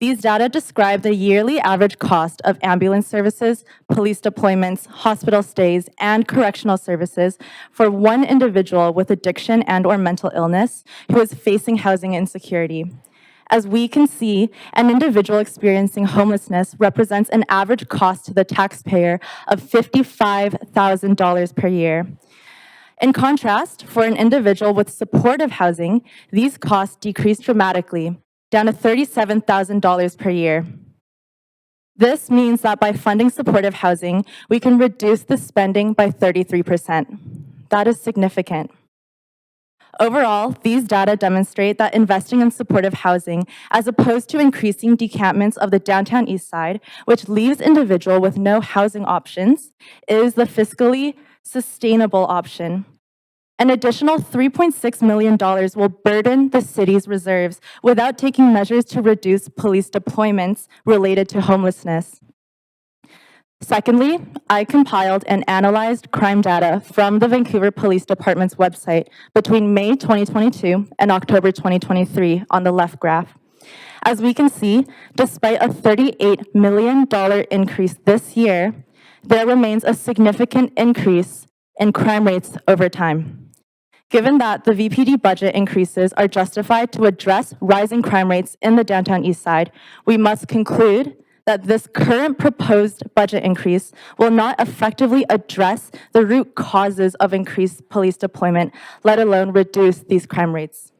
These data describe the yearly average cost of ambulance services, police deployments, hospital stays, and correctional services for one individual with addiction and/or mental illness who is facing housing insecurity. As we can see, an individual experiencing homelessness represents an average cost to the taxpayer of $55,000 per year. In contrast, for an individual with supportive housing, these costs decrease dramatically, down to $37,000 per year. This means that by funding supportive housing, we can reduce the spending by 33%. That is significant. Overall, these data demonstrate that investing in supportive housing, as opposed to increasing decampments of the downtown east side, which leaves individuals with no housing options, is the fiscally sustainable option. An additional $3.6 million will burden the city's reserves without taking measures to reduce police deployments related to homelessness. Secondly, I compiled and analyzed crime data from the Vancouver Police Department's website between May 2022 and October 2023 on the left graph. As we can see, despite a $38 million increase this year, there remains a significant increase in crime rates over time. Given that the VPD budget increases are justified to address rising crime rates in the downtown east side, we must conclude that this current proposed budget increase will not effectively address the root causes of increased police deployment, let alone reduce these crime rates.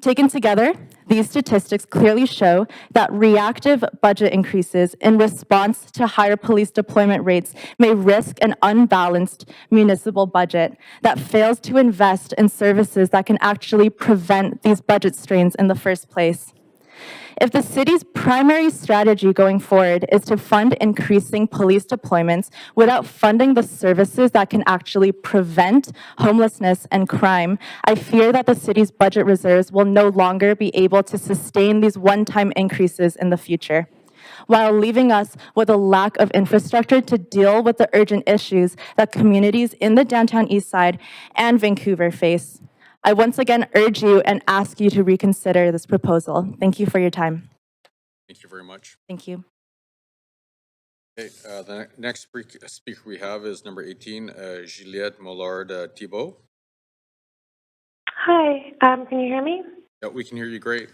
Taken together, these statistics clearly show that reactive budget increases in response to higher police deployment rates may risk an unbalanced municipal budget that fails to invest in services that can actually prevent these budget strains in the first place. If the city's primary strategy going forward is to fund increasing police deployments without funding the services that can actually prevent homelessness and crime, I fear that the city's budget reserves will no longer be able to sustain these one-time increases in the future, while leaving us with a lack of infrastructure to deal with the urgent issues that communities in the downtown east side and Vancouver face. I once again urge you and ask you to reconsider this proposal. Thank you for your time. Thank you very much. Thank you. Okay, the next speaker we have is number 18, Juliette Mollard-Thibault. Hi, can you hear me? Yeah, we can hear you great.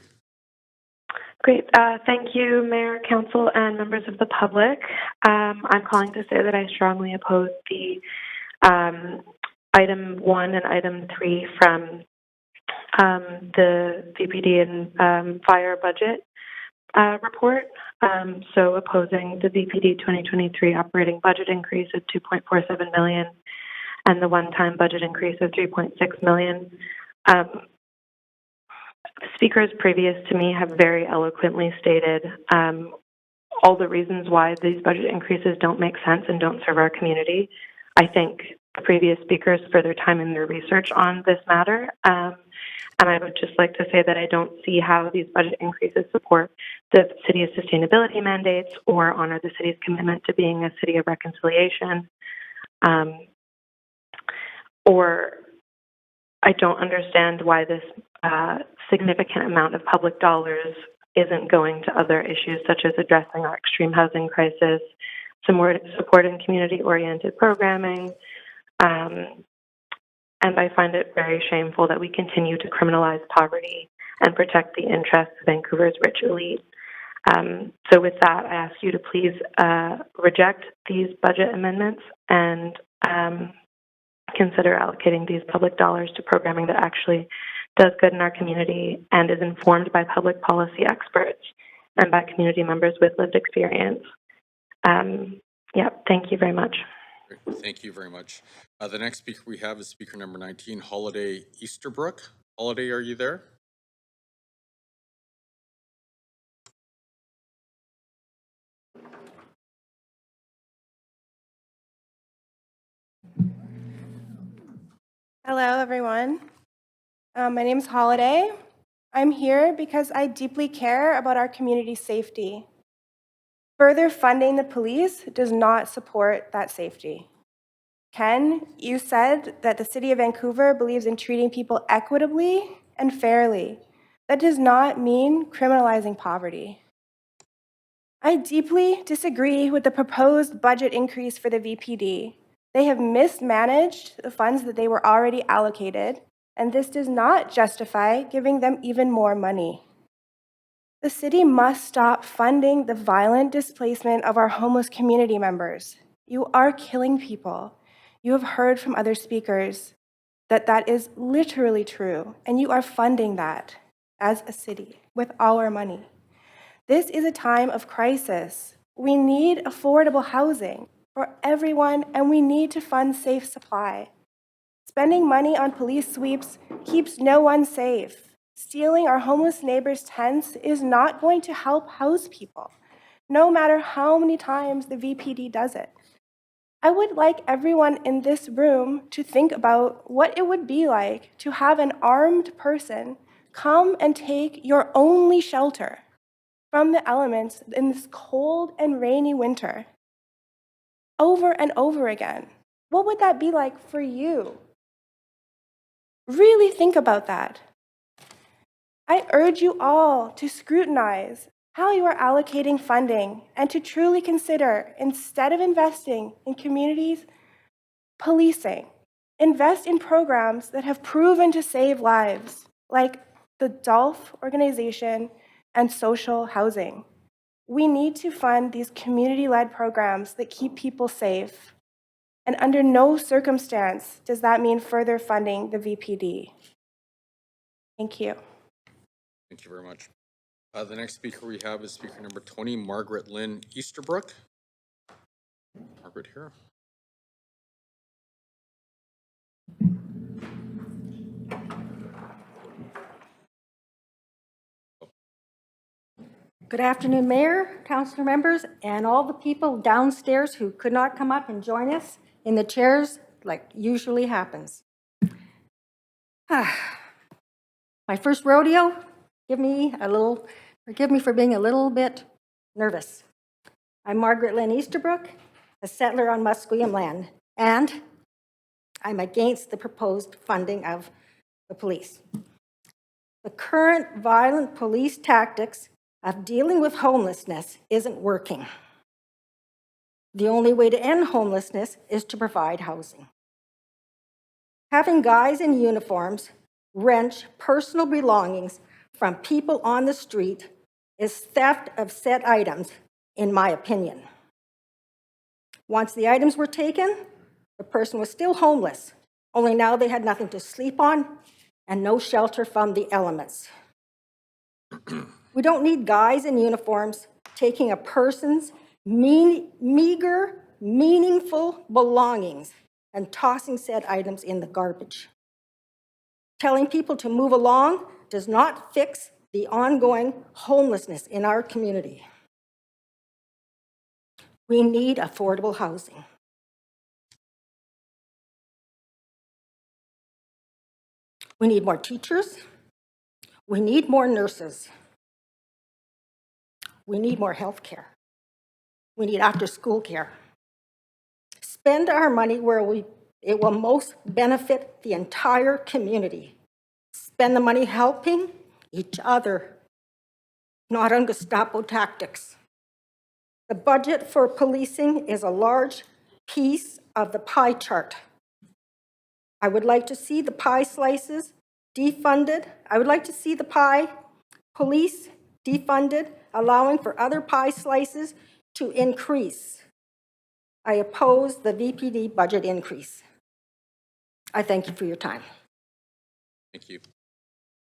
Great. Thank you, Mayor, Council, and members of the public. I'm calling to say that I strongly oppose the Item 1 and Item 3 from the VPD and fire budget report. So opposing the VPD 2023 operating budget increase of $2.47 million and the one-time budget increase of $3.6 million. Speakers previous to me have very eloquently stated all the reasons why these budget increases don't make sense and don't serve our community. I thank the previous speakers for their time and their research on this matter. And I would just like to say that I don't see how these budget increases support the city's sustainability mandates or honor the city's commitment to being a city of reconciliation. Or I don't understand why this significant amount of public dollars isn't going to other issues such as addressing our extreme housing crisis, supporting community-oriented programming, and I find it very shameful that we continue to criminalize poverty and protect the interests of Vancouver's rich elite. So with that, I ask you to please reject these budget amendments and consider allocating these public dollars to programming that actually does good in our community and is informed by public policy experts and by community members with lived experience. Thank you very much. Thank you very much. The next speaker we have is speaker number 19, Holiday Easterbrook. Holiday, are you there? Hello, everyone. My name is Holiday. I'm here because I deeply care about our community safety. Further funding the police does not support that safety. Ken, you said that the City of Vancouver believes in treating people equitably and fairly. That does not mean criminalizing poverty. I deeply disagree with the proposed budget increase for the VPD. They have mismanaged the funds that they were already allocated, and this does not justify giving them even more money. The city must stop funding the violent displacement of our homeless community members. You are killing people. You have heard from other speakers that that is literally true, and you are funding that as a city with our money. This is a time of crisis. We need affordable housing for everyone, and we need to fund safe supply. Spending money on police sweeps keeps no one safe. Stealing our homeless neighbors' tents is not going to help house people, no matter how many times the VPD does it. I would like everyone in this room to think about what it would be like to have an armed person come and take your only shelter from the elements in this cold and rainy winter over and over again. What would that be like for you? Really think about that. I urge you all to scrutinize how you are allocating funding and to truly consider, instead of investing in communities, policing, invest in programs that have proven to save lives, like the DOLF organization and social housing. We need to fund these community-led programs that keep people safe. And under no circumstance does that mean further funding the VPD. Thank you. Thank you very much. The next speaker we have is speaker number 20, Margaret Lynn Easterbrook. Margaret here. Good afternoon, Mayor, councilor members, and all the people downstairs who could not come up and join us in the chairs like usually happens. My first rodeo, forgive me for being a little bit nervous. I'm Margaret Lynn Easterbrook, a settler on Musqueam land, and I'm against the proposed funding of the police. The current violent police tactics of dealing with homelessness isn't working. The only way to end homelessness is to provide housing. Having guys in uniforms wrench personal belongings from people on the street is theft of said items, in my opinion. Once the items were taken, the person was still homeless, only now they had nothing to sleep on and no shelter from the elements. We don't need guys in uniforms taking a person's meager, meaningful belongings and tossing said items in the garbage. Telling people to move along does not fix the ongoing homelessness in our community. We need affordable housing. We need more teachers. We need more nurses. We need more health care. We need after-school care. Spend our money where it will most benefit the entire community. Spend the money helping each other, not on Gestapo tactics. The budget for policing is a large piece of the pie chart. I would like to see the pie slices defunded. I would like to see the police defunded, allowing for other pie slices to increase. I oppose the VPD budget increase. I thank you for your time. Thank you.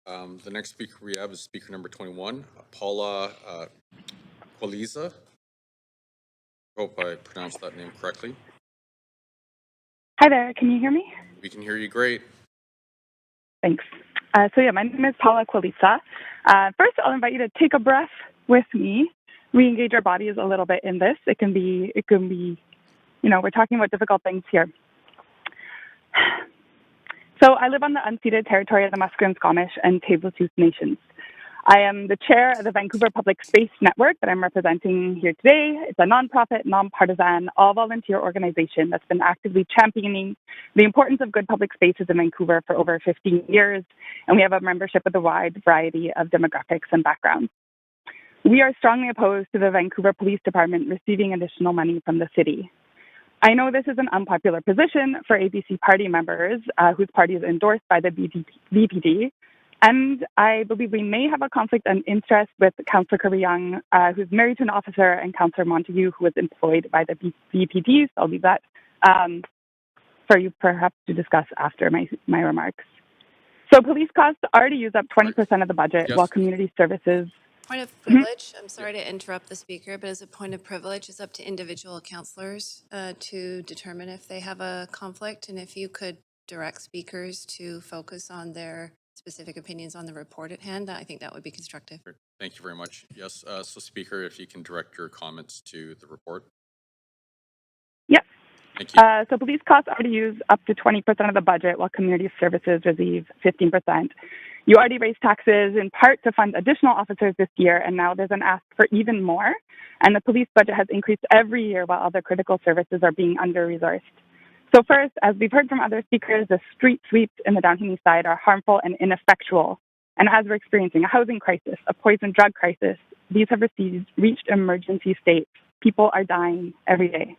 The next speaker we have is speaker number 21, Paula Qualiza. Hope I pronounced that name correctly. Hi there, can you hear me? We can hear you great. Thanks. My name is Paula Qualiza. First, I'll invite you to take a breath with me, re-engage our bodies a little bit in this. It can be, we're talking about difficult things here. So I live on the unceded territory of the Musqueam, Squamish, and Tsleil-Waututh Nations. I am the chair of the Vancouver Public Space Network that I'm representing here today. It's a nonprofit, nonpartisan, all-volunteer organization that's been actively championing the importance of good public spaces in Vancouver for over 15 years, and we have a membership with a wide variety of demographics and backgrounds. We are strongly opposed to the Vancouver Police Department receiving additional money from the city. I know this is an unpopular position for ABC party members whose party is endorsed by the VPD, and I believe we may have a conflict of interest with Councillor Kirby-Young, who's married to an officer, and Councillor Montague, who was employed by the VPD. So I'll leave that for you perhaps to discuss after my remarks. So police costs already use up 20% of the budget, while community services... Point of privilege, I'm sorry to interrupt the speaker, but as a point of privilege, it's up to individual councillors to determine if they have a conflict, and if you could direct speakers to focus on their specific opinions on the report at hand, I think that would be constructive. Thank you very much. Yes, so Speaker, if you can direct your comments to the report. Yep. Thank you. So police costs already use up to 20% of the budget, while community services receive 15%. You already raised taxes in part to fund additional officers this year, and now there's an ask for even more. And the police budget has increased every year while other critical services are being under-resourced. So first, as we've heard from other speakers, the street sweeps in the downtown east side are harmful and ineffectual. And as we're experiencing a housing crisis, a poison drug crisis, these have reached emergency states. People are dying every day.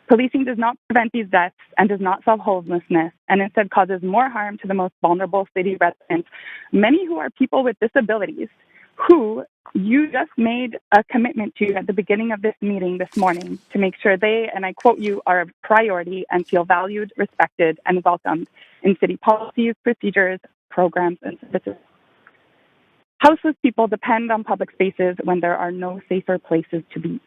Policing does not prevent these deaths and does not solve homelessness, and instead causes more harm to the most vulnerable city residents, many who are people with disabilities, who you just made a commitment to at the beginning of this meeting this morning to make sure they, and I quote you, are a priority and feel valued, respected, and welcomed in city policies, procedures, programs, and services. Houseless people depend on public spaces when there are no safer places to be.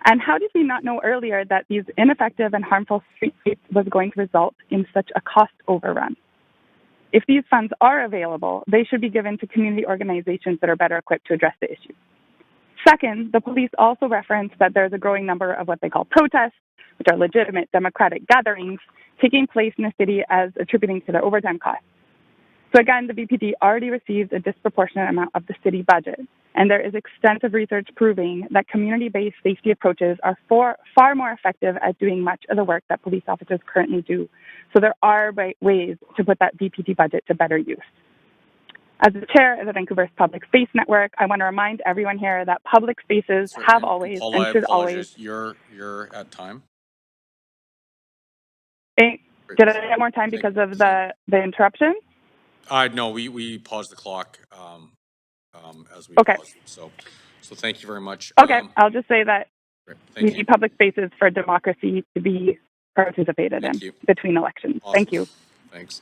And how did we not know earlier that these ineffective and harmful street sweeps was going to result in such a cost overrun? If these funds are available, they should be given to community organizations that are better equipped to address the issue. Second, the police also referenced that there's a growing number of what they call protests, which are legitimate democratic gatherings, taking place in the city as attributing to their overtime costs. So again, the VPD already receives a disproportionate amount of the city budget, and there is extensive research proving that community-based safety approaches are far more effective at doing much of the work that police officers currently do. So there are ways to put that VPD budget to better use. As the chair of the Vancouver's Public Space Network, I want to remind everyone here that public spaces have always Paula, and should always... You're at time. Did I get more time because of the interruption? No, we paused the clock as we paused. So thank you very much. Okay, I'll just say that we you. need public spaces for democracy to be participated in between elections. Awesome. Thank you. Thanks.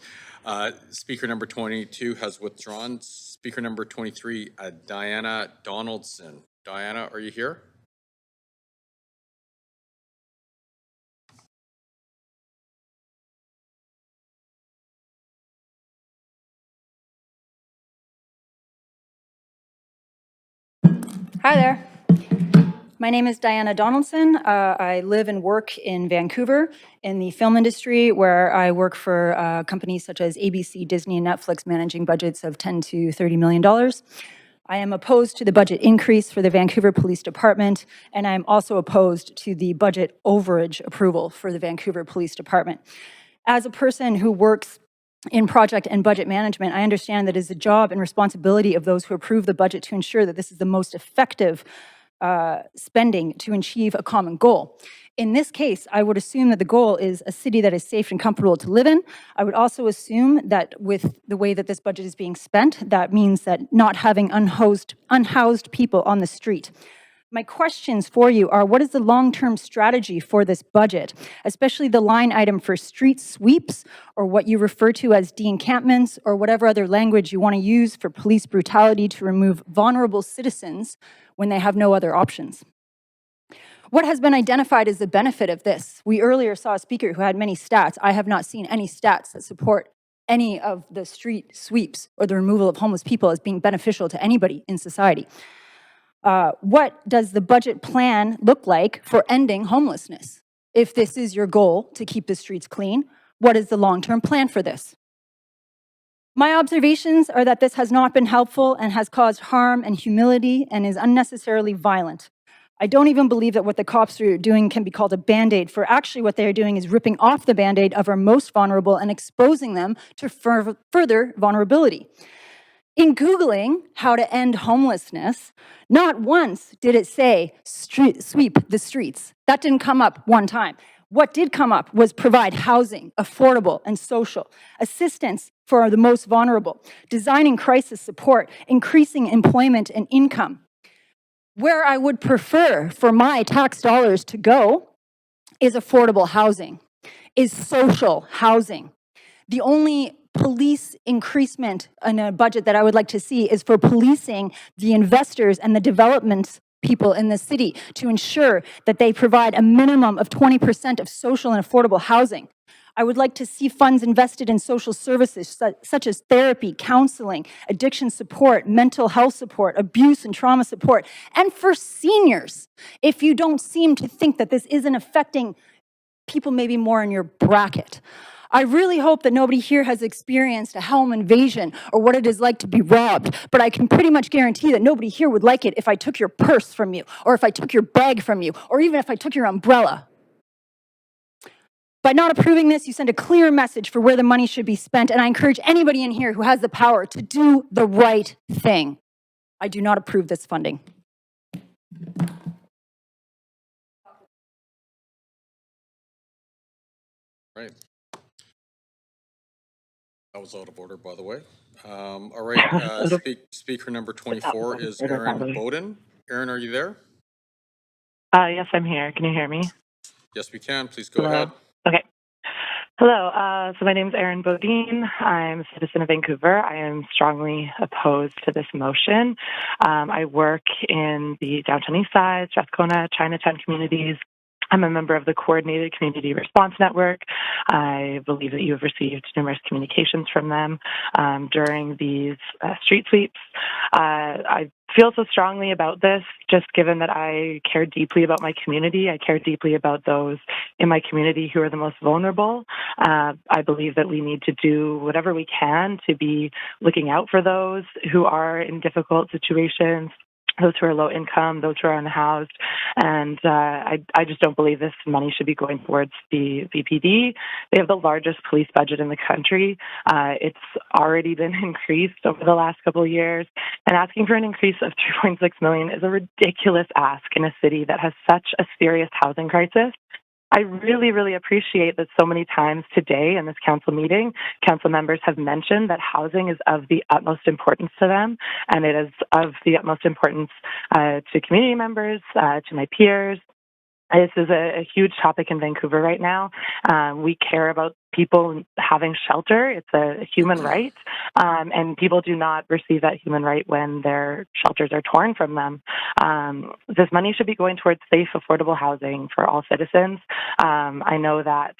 Speaker number 22 has withdrawn. Speaker number 23, Diana Donaldson. Diana, are you here? Hi there. My name is Diana Donaldson. I live and work in Vancouver in the film industry, where I work for companies such as ABC, Disney, and Netflix, managing budgets of $10 to $30 million. I am opposed to the budget increase for the Vancouver Police Department, and I'm also opposed to the budget overage approval for the Vancouver Police Department. As a person who works in project and budget management, I understand that it is the job and responsibility of those who approve the budget to ensure that this is the most effective spending to achieve a common goal. In this case, I would assume that the goal is a city that is safe and comfortable to live in. I would also assume that with the way that this budget is being spent, that means that not having unhoused people on the street. My questions for you are, what is the long-term strategy for this budget, especially the line item for street sweeps, or what you refer to as de-encampments, or whatever other language you want to use for police brutality to remove vulnerable citizens when they have no other options? What has been identified as the benefit of this? We earlier saw a speaker who had many stats. I have not seen any stats that support any of the street sweeps or the removal of homeless people as being beneficial to anybody in society. What does the budget plan look like for ending homelessness? If this is your goal, to keep the streets clean, what is the long-term plan for this? My observations are that this has not been helpful and has caused harm and humility and is unnecessarily violent. I don't even believe that what the cops are doing can be called a Band-Aid, for actually what they're doing is ripping off the Band-Aid of our most vulnerable and exposing them to further vulnerability. In Googling how to end homelessness, not once did it say sweep the streets. That didn't come up one time. What did come up was provide housing, affordable and social, assistance for the most vulnerable, designing crisis support, increasing employment and income. Where I would prefer for my tax dollars to go is affordable housing, is social housing. The only police increasement in a budget that I would like to see is for policing the investors and the development people in the city to ensure that they provide a minimum of 20% of social and affordable housing. I would like to see funds invested in social services such as therapy, counseling, addiction support, mental health support, abuse and trauma support, and for seniors. If you don't seem to think that this isn't affecting people maybe more in your bracket. I really hope that nobody here has experienced a home invasion or what it is like to be robbed, but I can pretty much guarantee that nobody here would like it if I took your purse from you, or if I took your bag from you, or even if I took your umbrella. By not approving this, you send a clear message for where the money should be spent, and I encourage anybody in here who has the power to do the right thing. I do not approve this funding. Right. That was out of order, by the way. All right, speaker number 24 is Aaron Bowden. Aaron, are you there? Yes, I'm here. Can you hear me? Yes, we can. Please go ahead. Okay. Hello. So my name is Erin Bodine. I'm a citizen of Vancouver. I am strongly opposed to this motion. I work in the Downtown East Side, Strathcona, Chinatown communities. I'm a member of the Coordinated Community Response Network. I believe that you have received numerous communications from them during these street sweeps. I feel so strongly about this, just given that I care deeply about my community. I care deeply about those in my community who are the most vulnerable. I believe that we need to do whatever we can to be looking out for those who are in difficult situations, those who are low income, those who are unhoused. And I just don't believe this money should be going towards the VPD. They have the largest police budget in the country. It's already been increased over the last couple of years. And asking for an increase of $3.6 million is a ridiculous ask in a city that has such a serious housing crisis. I really, really appreciate that so many times today in this council meeting, council members have mentioned that housing is of the utmost importance to them, and it is of the utmost importance to community members, to my peers. This is a huge topic in Vancouver right now. We care about people having shelter. It's a human right, and people do not receive that human right when their shelters are torn from them. This money should be going towards safe, affordable housing for all citizens. I know that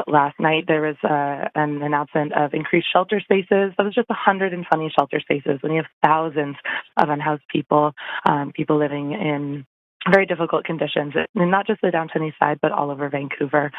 last night there was an announcement of increased shelter spaces. That was just 120 shelter spaces when you have thousands of unhoused people, people living in very difficult conditions, and not just the Downtown East Side, but all over Vancouver.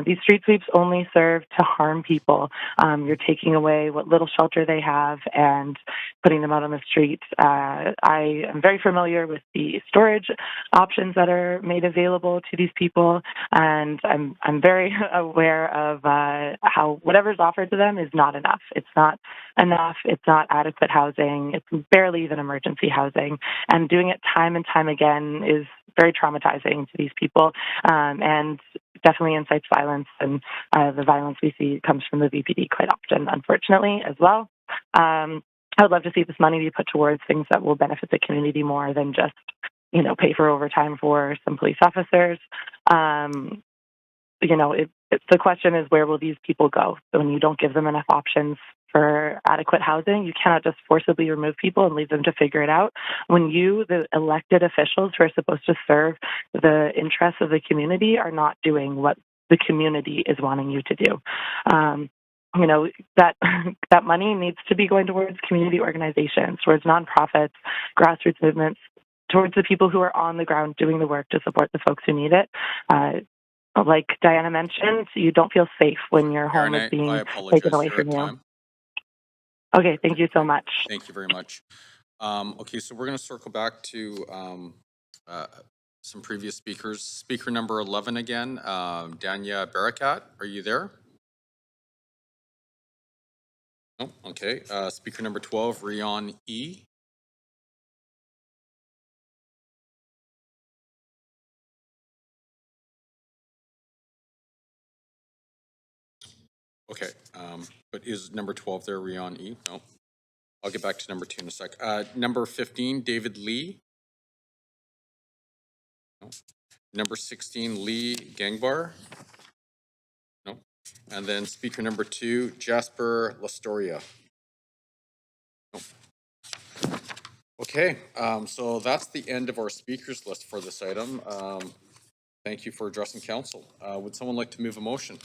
These street sweeps only serve to harm people. You're taking away what little shelter they have and putting them out on the street. I am very familiar with the storage options that are made available to these people, and I'm very aware of how whatever's offered to them is not enough. It's not enough. It's not adequate housing. It's barely even emergency housing. And doing it time and time again is very traumatizing to these people, and definitely incites violence. And the violence we see comes from the VPD quite often, unfortunately, as well. I would love to see this money be put towards things that will benefit the community more than just, pay for overtime for some police officers. The question is, where will these people go? So when you don't give them enough options for adequate housing, you cannot just forcibly remove people and leave them to figure it out. When you, the elected officials who are supposed to serve the interests of the community, are not doing what the community is wanting you to do. That money needs to be going towards community organizations, towards nonprofits, grassroots movements, towards the people who are on the ground doing the work to support the folks who need it. Like Diana mentioned, you don't feel safe when your home is being taken away from you. Okay, thank you so much. Thank you very much. Okay, so we're going to circle back to some previous speakers. Speaker number 11 again, Danya Barakat, are you there? No, okay. Speaker number 12, Rion E. Okay, but is number 12 there, Rion E? No. I'll get back to number 2 in a sec. Number 15, David Lee. No. Number 16, Lee Gangbar. No. And then speaker number 2, Jasper Lastoria. No. Okay, so that's the end of our speakers list for this item. Thank you for addressing council. Would someone like to move a motion?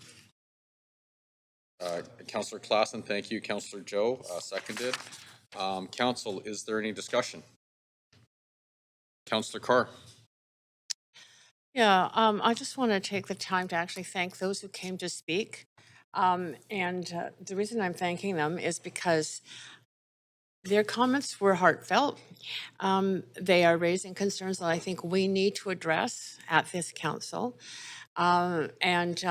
Councillor Klassen, thank you. Councillor Joe, seconded. Council, is there any discussion? Councillor Carr. Yeah, I just want to take the time to actually thank those who came to speak. The reason I'm thanking them is because their comments were heartfelt. They are raising concerns that I think we need to address at this council. And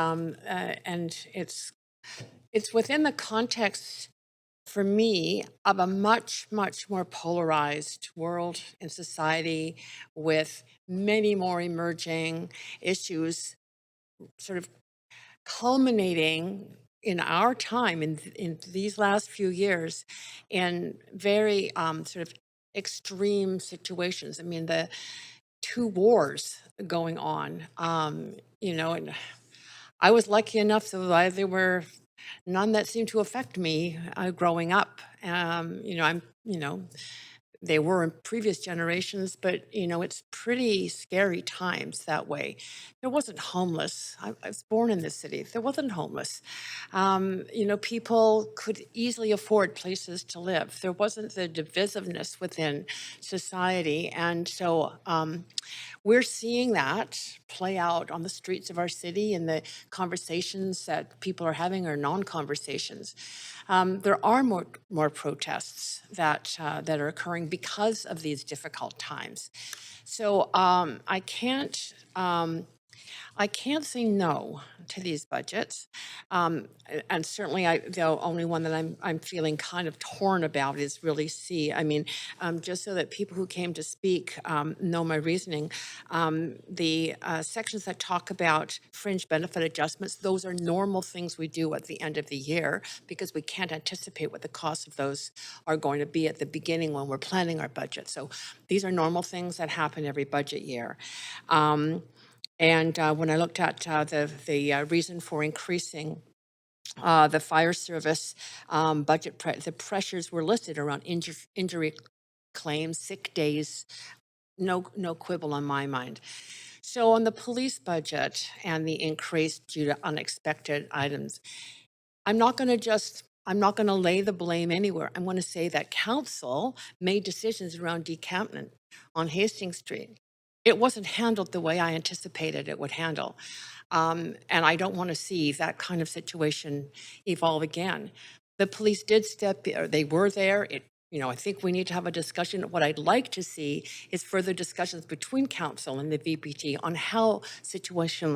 it's within the context, for me, of a much, much more polarized world and society with many more emerging issues sort of culminating in our time in these last few years in very sort of extreme situations. I mean, the 2 wars going on, and I was lucky enough so there were none that seemed to affect me growing up. They were in previous generations, but it's pretty scary times that way. There wasn't homeless. I was born in this city. There wasn't homeless. People could easily afford places to live. There wasn't the divisiveness within society. And so we're seeing that play out on the streets of our city and the conversations that people are having are non-conversations. There are more protests that are occurring because of these difficult times. So I can't say no to these budgets, and certainly the only one that I'm feeling kind of torn about is really C. I mean, just so that people who came to speak know my reasoning, the sections that talk about fringe benefit adjustments, those are normal things we do at the end of the year because we can't anticipate what the costs of those are going to be at the beginning when we're planning our budget. So these are normal things that happen every budget year. When I looked at the reason for increasing the fire service budget, the pressures were listed around injury claims, sick days, no quibble on my mind. So on the police budget and the increase due to unexpected items, I'm not going to lay the blame anywhere. I'm going to say that council made decisions around decampment on Hastings Street. It wasn't handled the way I anticipated it would handle. And I don't want to see that kind of situation evolve again. The police did they were there. I think we need to have a discussion. What I'd like to see is further discussions between council and the VPT on how situations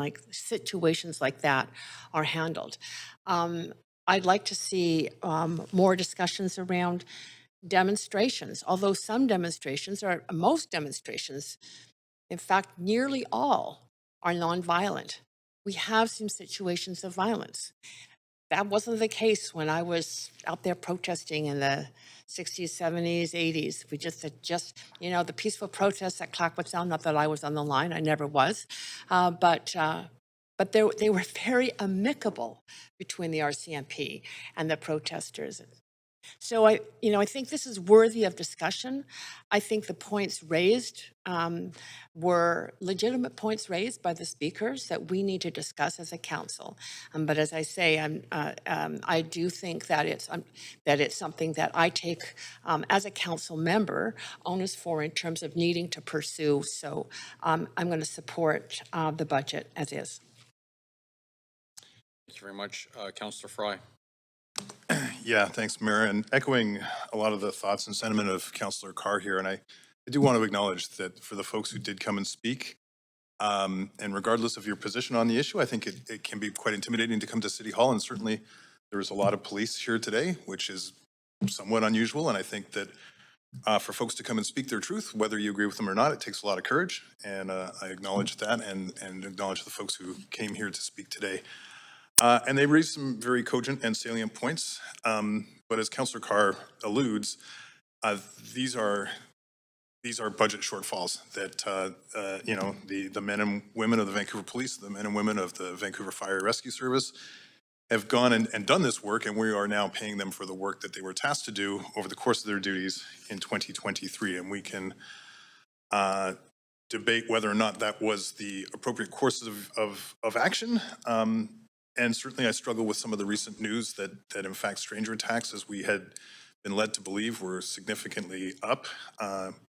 like that are handled. I'd like to see more discussions around demonstrations, although most demonstrations, in fact, nearly all are nonviolent. We have some situations of violence. That wasn't the case when I was out there protesting in the 60s, 70s, 80s. We just the peaceful protests at Clackwood Sound, not that I was on the line, I never was, but they were very amicable between the RCMP and the protesters. So I think this is worthy of discussion. I think the points raised were legitimate points raised by the speakers that we need to discuss as a council. But as I say, I do think that it's something that I take as a council member onus for in terms of needing to pursue. So I'm going to support the budget as is. Thank you very much. Councillor Fry. Yeah, thanks, Mayor. And echoing a lot of the thoughts and sentiment of Councillor Carr here, and I do want to acknowledge that for the folks who did come and speak, and regardless of your position on the issue, I think it can be quite intimidating to come to City Hall, and certainly there was a lot of police here today, which is somewhat unusual, and I think that for folks to come and speak their truth, whether you agree with them or not, it takes a lot of courage, and I acknowledge that and acknowledge the folks who came here to speak today. And they raised some very cogent and salient points. But as Councillor Carr alludes, these are budget shortfalls that you know, the men and women of the Vancouver Police, the men and women of the Vancouver Fire Rescue Service have gone and done this work, and we are now paying them for the work that they were tasked to do over the course of their duties in 2023. And we can debate whether or not that was the appropriate course of action. And certainly I struggle with some of the recent news that in fact stranger attacks, as we had been led to believe, were significantly up.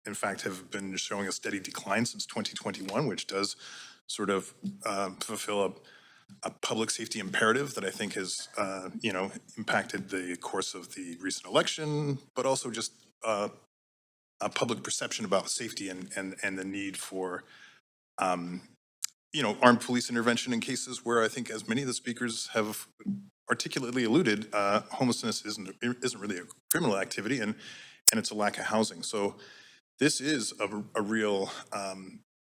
In fact, have been showing a steady decline since 2021, which does sort of fulfill a public safety imperative that I think has, you know, impacted the course of the recent election, but also just a public perception about safety and the need for you know, armed police intervention in cases where I think, as many of the speakers have articulately alluded, homelessness isn't really a criminal activity, and it's a lack of housing. So this is a real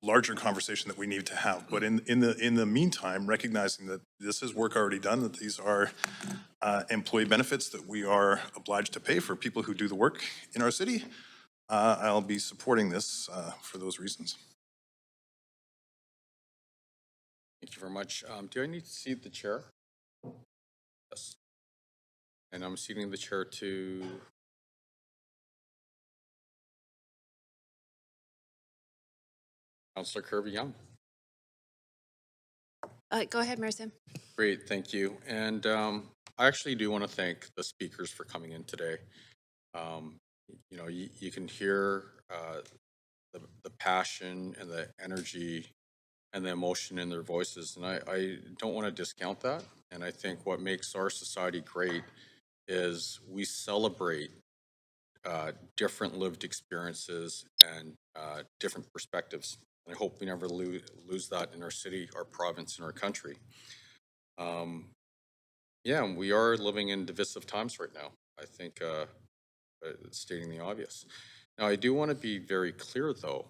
larger conversation that we need to have. But in the meantime, recognizing that this is work already done, that these are employee benefits that we are obliged to pay for people who do the work in our city, I'll be supporting this for those reasons. Thank you very much. Do I need to seat the chair? Yes. And I'm seating the chair to Councillor Kirby-Young. Go ahead, Mayor Sim. Great, thank you. And I actually do want to thank the speakers for coming in today. You know, you can hear the passion and the energy and the emotion in their voices. And I don't want to discount that. And I think what makes our society great is we celebrate different lived experiences and different perspectives. And I hope we never lose that in our city, our province, and our country. Yeah, we are living in divisive times right now. I think stating the obvious. Now, I do want to be very clear, though,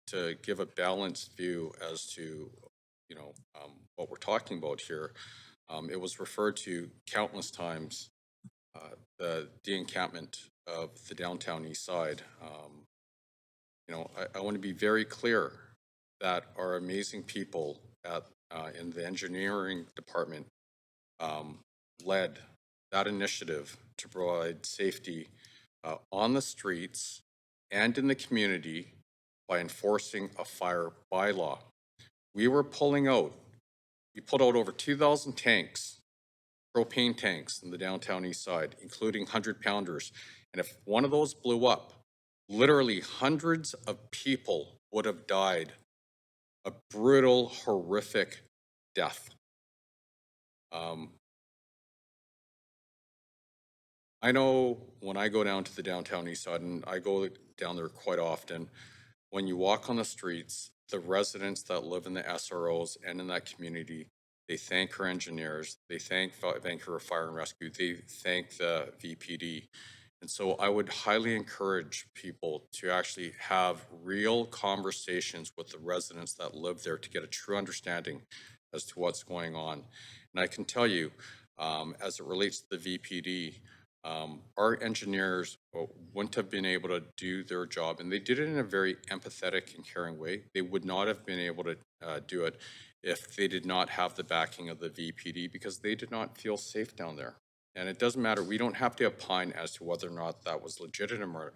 to give a balanced view as to, you know, what we're talking about here. It was referred to countless times, the de-encampment of the downtown east side. You know, I want to be very clear that our amazing people at in the engineering department led that initiative to provide safety on the streets and in the community by enforcing a fire bylaw. We were pulling out, we put out over 2,000 tanks, propane tanks in the downtown east side, including 100-pounders. And if one of those blew up, literally hundreds of people would have died a brutal, horrific death. I know when I go down to the downtown east side, and I go down there quite often, when you walk on the streets, the residents that live in the SROs and in that community, they thank our engineers, they thank Vancouver Fire and Rescue, they thank the VPD. And so I would highly encourage people to actually have real conversations with the residents that live there to get a true understanding as to what's going on. And I can tell you, as it relates to the VPD, our engineers wouldn't have been able to do their job, and they did it in a very empathetic and caring way. They would not have been able to do it if they did not have the backing of the VPD, because they did not feel safe down there. And it doesn't matter. We don't have to opine as to whether or not that was legitimate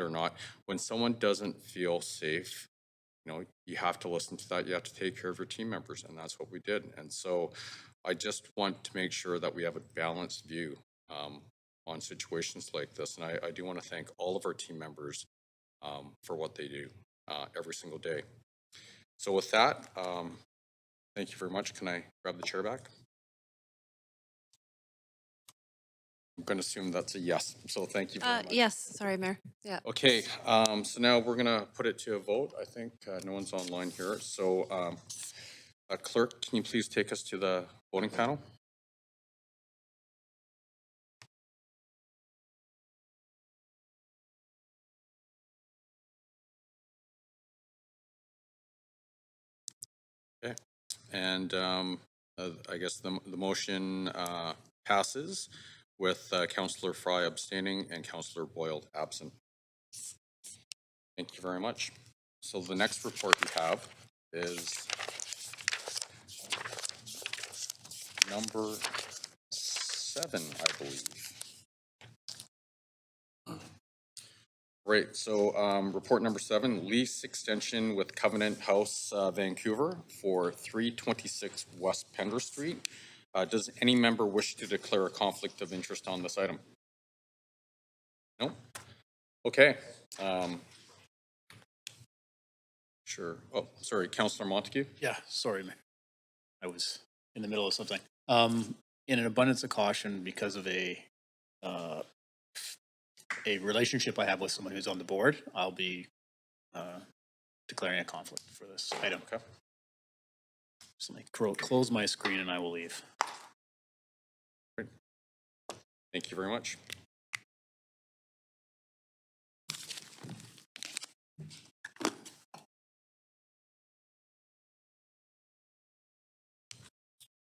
or not. When someone doesn't feel safe, you know, you have to listen to that. You have to take care of your team members, and that's what we did. And so I just want to make sure that we have a balanced view on situations like this. And I do want to thank all of our team members for what they do every single day. So with that, thank you very much. Can I grab the chair back? I'm going to assume that's a yes. So thank you very much. Yes, sorry, Mayor. Yeah. Okay, so now we're going to put it to a vote. I think no one's online here. So clerk, can you please take us to the voting panel? Okay, and I guess the motion passes with Councillor Fry abstaining and Councillor Boyle absent. Thank you very much. So the next report we have is number 7, I believe. Right, so report number 7, lease extension with Covenant House Vancouver for 326 West Pender Street. Does any member wish to declare a conflict of interest on this item? No? Okay. Sure. Oh, sorry, Councillor Montague? Yeah, sorry, man. I was in the middle of something. In an abundance of caution, because of a relationship I have with someone who's on the board, I'll be declaring a conflict for this item. Okay. So let me close my screen and I will leave. Great. Thank you very much.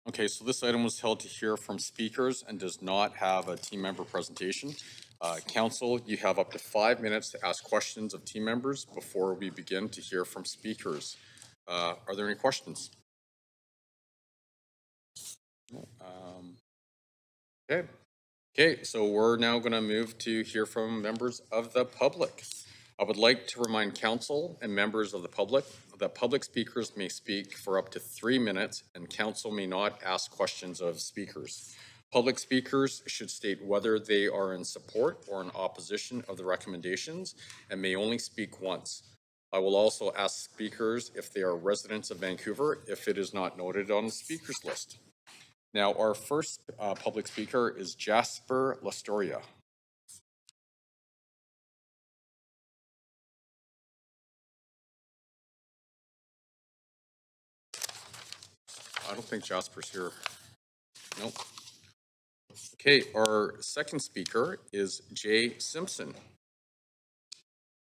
Okay, so this item was held to hear from speakers and does not have a team member presentation. Council, you have up to 5 minutes to ask questions of team members before we begin to hear from speakers. Are there any questions? Okay. Okay, so we're now going to move to hear from members of the public. I would like to remind council and members of the public that public speakers may speak for up to 3 minutes and council may not ask questions of speakers. Public speakers should state whether they are in support or in opposition of the recommendations and may only speak once. I will also ask speakers if they are residents of Vancouver if it is not noted on the speakers list. Now, our first public speaker is Jasper Lastoria. I don't think Jasper's here. Nope. Okay, our second speaker is Jay Simpson.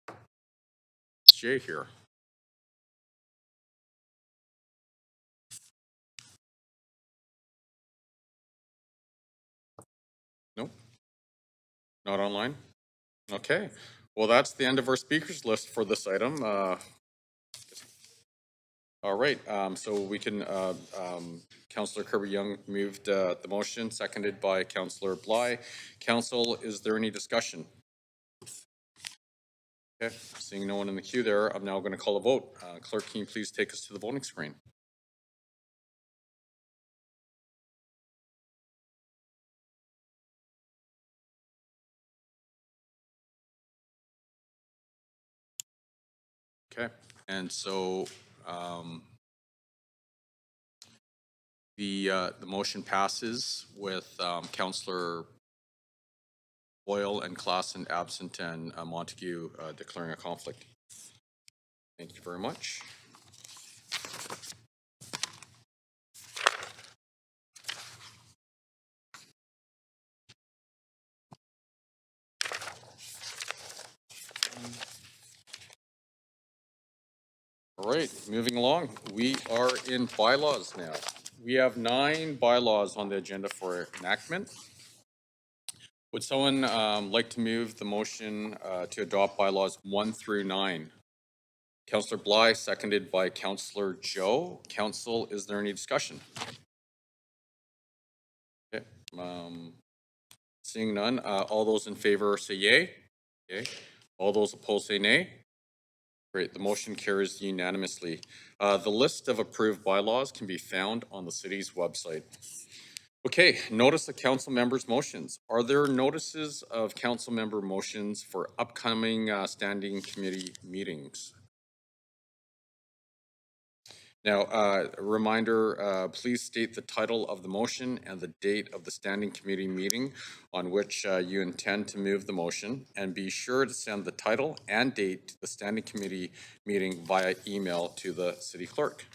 Is Jay here? Nope. Not online? Okay. Well, that's the end of our speakers list for this item. All right, so we can, Councillor Kirby-Young moved the motion, seconded by Councillor Bly. Council, is there any discussion? Okay, seeing no one in the queue there, I'm now going to call a vote. Clerk, can you please take us to the voting screen? Okay, and so the motion passes with Councillor Boyle and Klassen absent and Montague declaring a conflict. Thank you very much. All right, moving along. We are in bylaws now. We have 9 bylaws on the agenda for enactment. Would someone like to move the motion to adopt bylaws 1 through 9? Councillor Bly, seconded by Councillor Joe. Council, is there any discussion? Okay. Seeing none, all those in favor say yay. Okay. All those opposed say nay. Great, the motion carries unanimously. The list of approved bylaws can be found on the city's website. Okay, notice of council members' motions. Are there notices of council member motions for upcoming standing committee meetings? Now, a reminder, please state the title of the motion and the date of the standing committee meeting on which you intend to move the motion, and be sure to send the title and date to the standing committee meeting via email to the city clerk.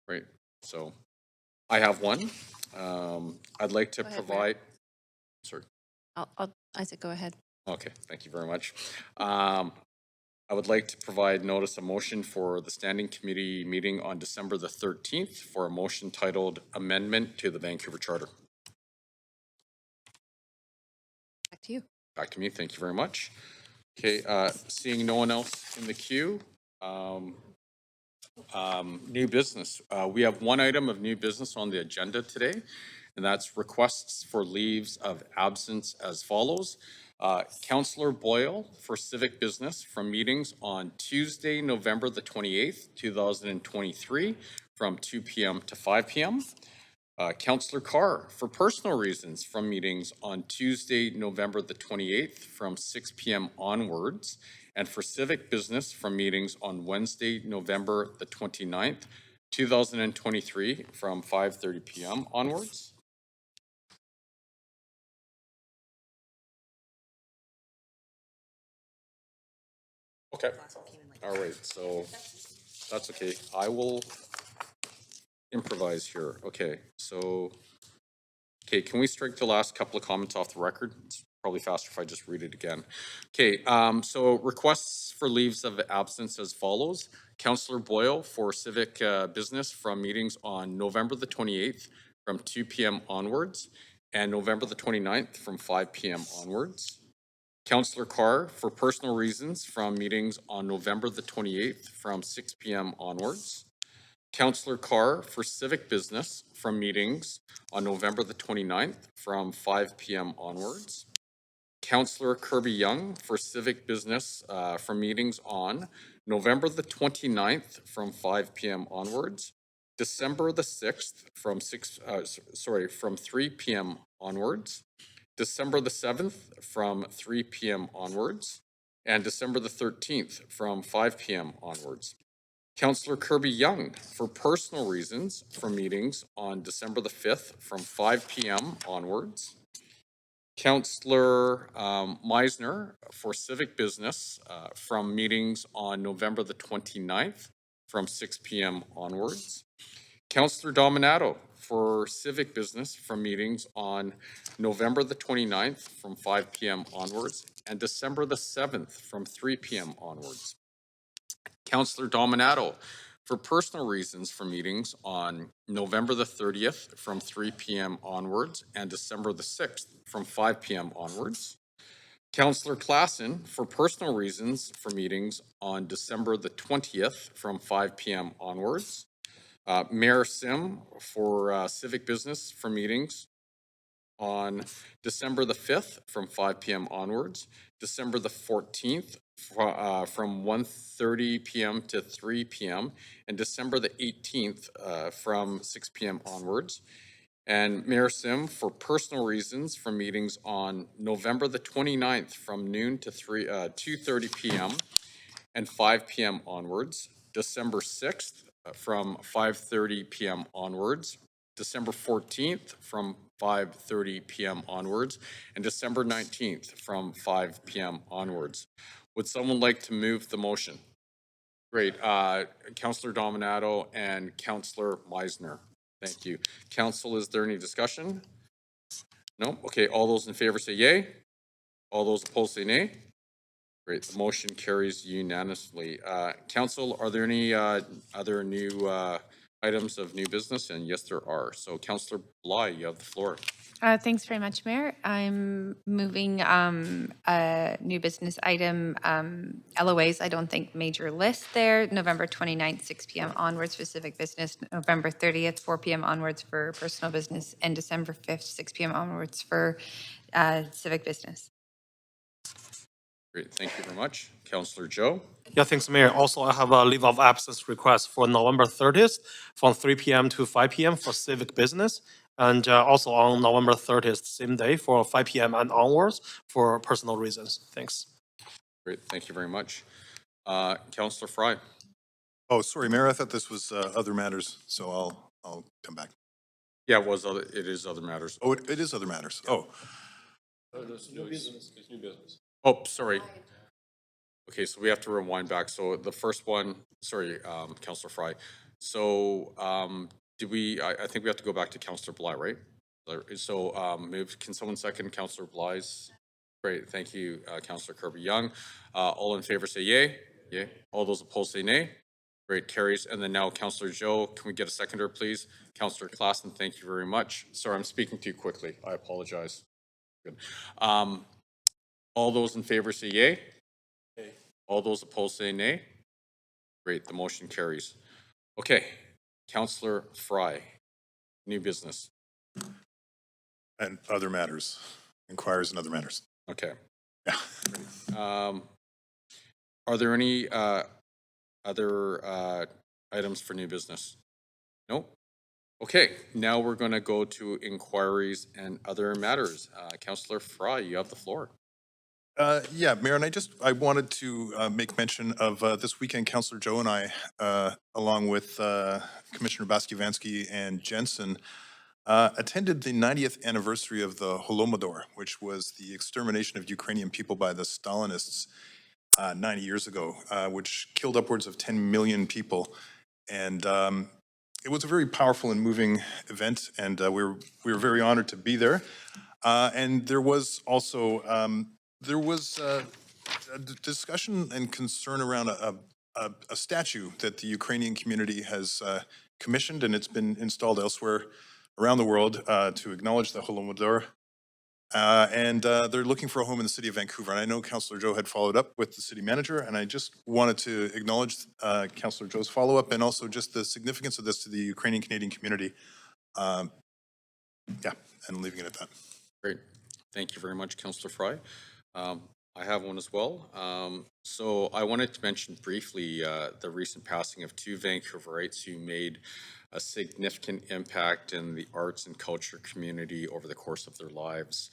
Great. So I have one. I'd like to Go ahead, Mayor. provide, sorry. Isaac, go ahead. Okay, thank you very much. I would like to provide notice of motion for the standing committee meeting on December the 13th for a motion titled Amendment to the Vancouver Charter. Back to you. Back to me, thank you very much. Okay, seeing no one else in the queue, new business. We have one item of new business on the agenda today, and that's requests for leaves of absence as follows. Councillor Boyle for civic business from meetings on Tuesday, November the 28th, 2023 from 2 p.m. to 5 p.m. Councillor Carr for personal reasons from meetings on Tuesday, November the 28th from 6 p.m. onwards, and for civic business from meetings on Wednesday, November the 29th, 2023 from 5:30 p.m. onwards. Okay. All right, so that's okay. I will improvise here. Okay, so, okay, can we strike the last couple of comments off the record? It's probably faster if I just read it again. Okay, so requests for leaves of absence as follows. Councillor Boyle for civic business from meetings on November the 28th from 2 p.m. onwards, and November the 29th from 5 p.m. onwards. Councillor Carr for personal reasons from meetings on November the 28th from 6 p.m. onwards. Councillor Carr for civic business from meetings on November the 29th from 5 p.m. onwards. Councillor Kirby Young for civic business from meetings on November the 29th from 5 p.m. onwards. December the 6th from 3 p.m. onwards. December the 7th from 3 p.m. onwards, and December the 13th from 5 p.m. onwards. Councillor Kirby Young for personal reasons for meetings on December the 5th from 5 p.m. onwards. Councillor Meisner for civic business from meetings on November the 29th from 6 p.m. onwards. Councillor Dominato for civic business from meetings on November the 29th from 5 p.m. onwards, and December the 7th from 3 p.m. onwards. Councillor Dominato for personal reasons for meetings on November the 30th from 3 p.m. onwards, and December the 6th from 5 p.m. onwards. Councillor Klassen for personal reasons for meetings on December the 20th from 5 p.m. onwards. Mayor Sim for civic business for meetings on December the 5th from 5 p.m. onwards, December the 14th from 1:30 p.m. to 3 p.m., and December the 18th from 6 p.m. onwards. And Mayor Sim for personal reasons for meetings on November the 29th from noon to 2:30 p.m. and 5 p.m. onwards, December 6th from 5:30 p.m. onwards, December 14th from 5:30 p.m. onwards, and December 19th from 5 p.m. onwards. Would someone like to move the motion? Great. Councillor Dominato and Councillor Meisner. Thank you. Council, is there any discussion? No? Okay, all those in favor say yay. All those opposed say nay. Great, the motion carries unanimously. Council, are there any other new items of new business? And yes, there are. So Councillor Bly, you have the floor. Thanks very much, Mayor. I'm moving a new business item, LOAs. I don't think major list there. November 29th, 6 p.m. onwards for civic business. November 30th, 4 p.m. onwards for personal business. And December 5th, 6 p.m. onwards for civic business. Great, thank you very much. Councillor Joe. Yeah, thanks, Mayor. Also, I have a leave of absence request for November 30th from 3 p.m. to 5 p.m. for civic business. And also on November 30th, same day for 5 p.m. and onwards for personal reasons. Thanks. Great, thank you very much. Councillor Fry. Oh, sorry, Mayor, I thought this was other matters, so I'll come back. Yeah, it is other matters. Oh, it is other matters. Oh. There's new business. There's new business. Oh, sorry. Okay, so we have to rewind back. So the first one, sorry, Councillor Fry. So I think we have to go back to Councillor Bly, right? So can someone second Councillor Bly's? Great, thank you, Councillor Kirby-Young. All in favor say yay. Yay. All those opposed say nay. Great, carries. And then now Councillor Joe, can we get a seconder, please? Councillor Klassen, thank you very much. Sorry, I'm speaking too quickly. I apologize. Good. All those in favor say yay. Yay. All those opposed say nay. Great, the motion carries. Okay, Councillor Fry, new business. And other matters, inquiries and other matters. Okay. Yeah. Are there any other items for new business? No? Okay, now we're going to go to inquiries and other matters. Councillor Fry, you have the floor. Yeah, Mayor, and I wanted to make mention of this weekend, Councillor Joe and I, along with Commissioner Baskivansky and Jensen, attended the 90th anniversary of the Holodomor, which was the extermination of Ukrainian people by the Stalinists 90 years ago, which killed upwards of 10 million people. And it was a very powerful and moving event, and we were very honored to be there. And there was also a discussion and concern around a statue that the Ukrainian community has commissioned, and it's been installed elsewhere around the world to acknowledge the Holodomor. And they're looking for a home in the city of Vancouver. And I know Councillor Joe had followed up with the city manager, and I just wanted to acknowledge Councillor Joe's follow-up and also just the significance of this to the Ukrainian Canadian community. Yeah, and leaving it at that. Great. Thank you very much, Councillor Fry. I have one as well. So I wanted to mention briefly the recent passing of two Vancouverites who made a significant impact in the arts and culture community over the course of their lives.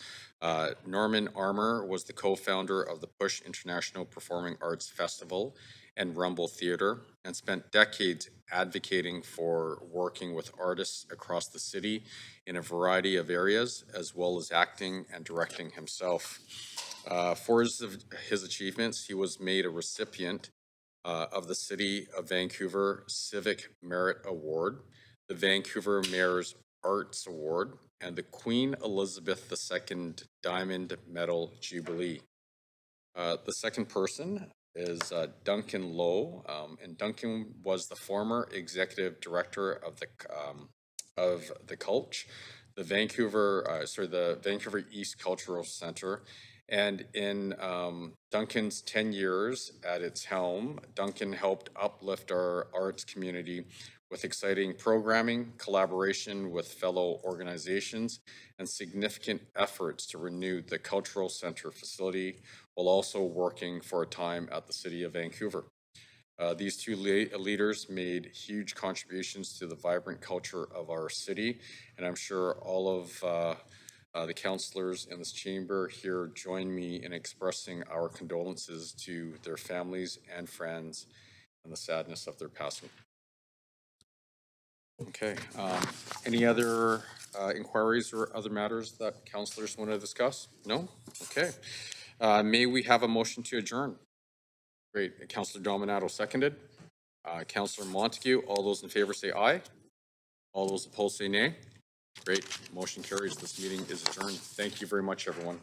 Norman Armour was the co-founder of the Push International Performing Arts Festival and Rumble Theatre, and spent decades advocating for working with artists across the city in a variety of areas, as well as acting and directing himself. For his achievements, he was made a recipient of the City of Vancouver Civic Merit Award, the Vancouver Mayor's Arts Award, and the Queen Elizabeth II Diamond Medal Jubilee. The second person is Duncan Lowe, and Duncan was the former executive director of the Cultch, the Vancouver East Cultural Center. And in Duncan's 10 years at its helm, Duncan helped uplift our arts community with exciting programming, collaboration with fellow organizations, and significant efforts to renew the Cultural Center facility, while also working for a time at the City of Vancouver. These two leaders made huge contributions to the vibrant culture of our city, and I'm sure all of the councillors in this chamber here join me in expressing our condolences to their families and friends and the sadness of their passing. Okay, any other inquiries or other matters that councillors want to discuss? No? Okay. May we have a motion to adjourn? Great. Councillor Dominato seconded. Councillor Montague, all those in favor say aye. All those opposed say nay. Great. Motion carries. This meeting is adjourned. Thank you very much, everyone.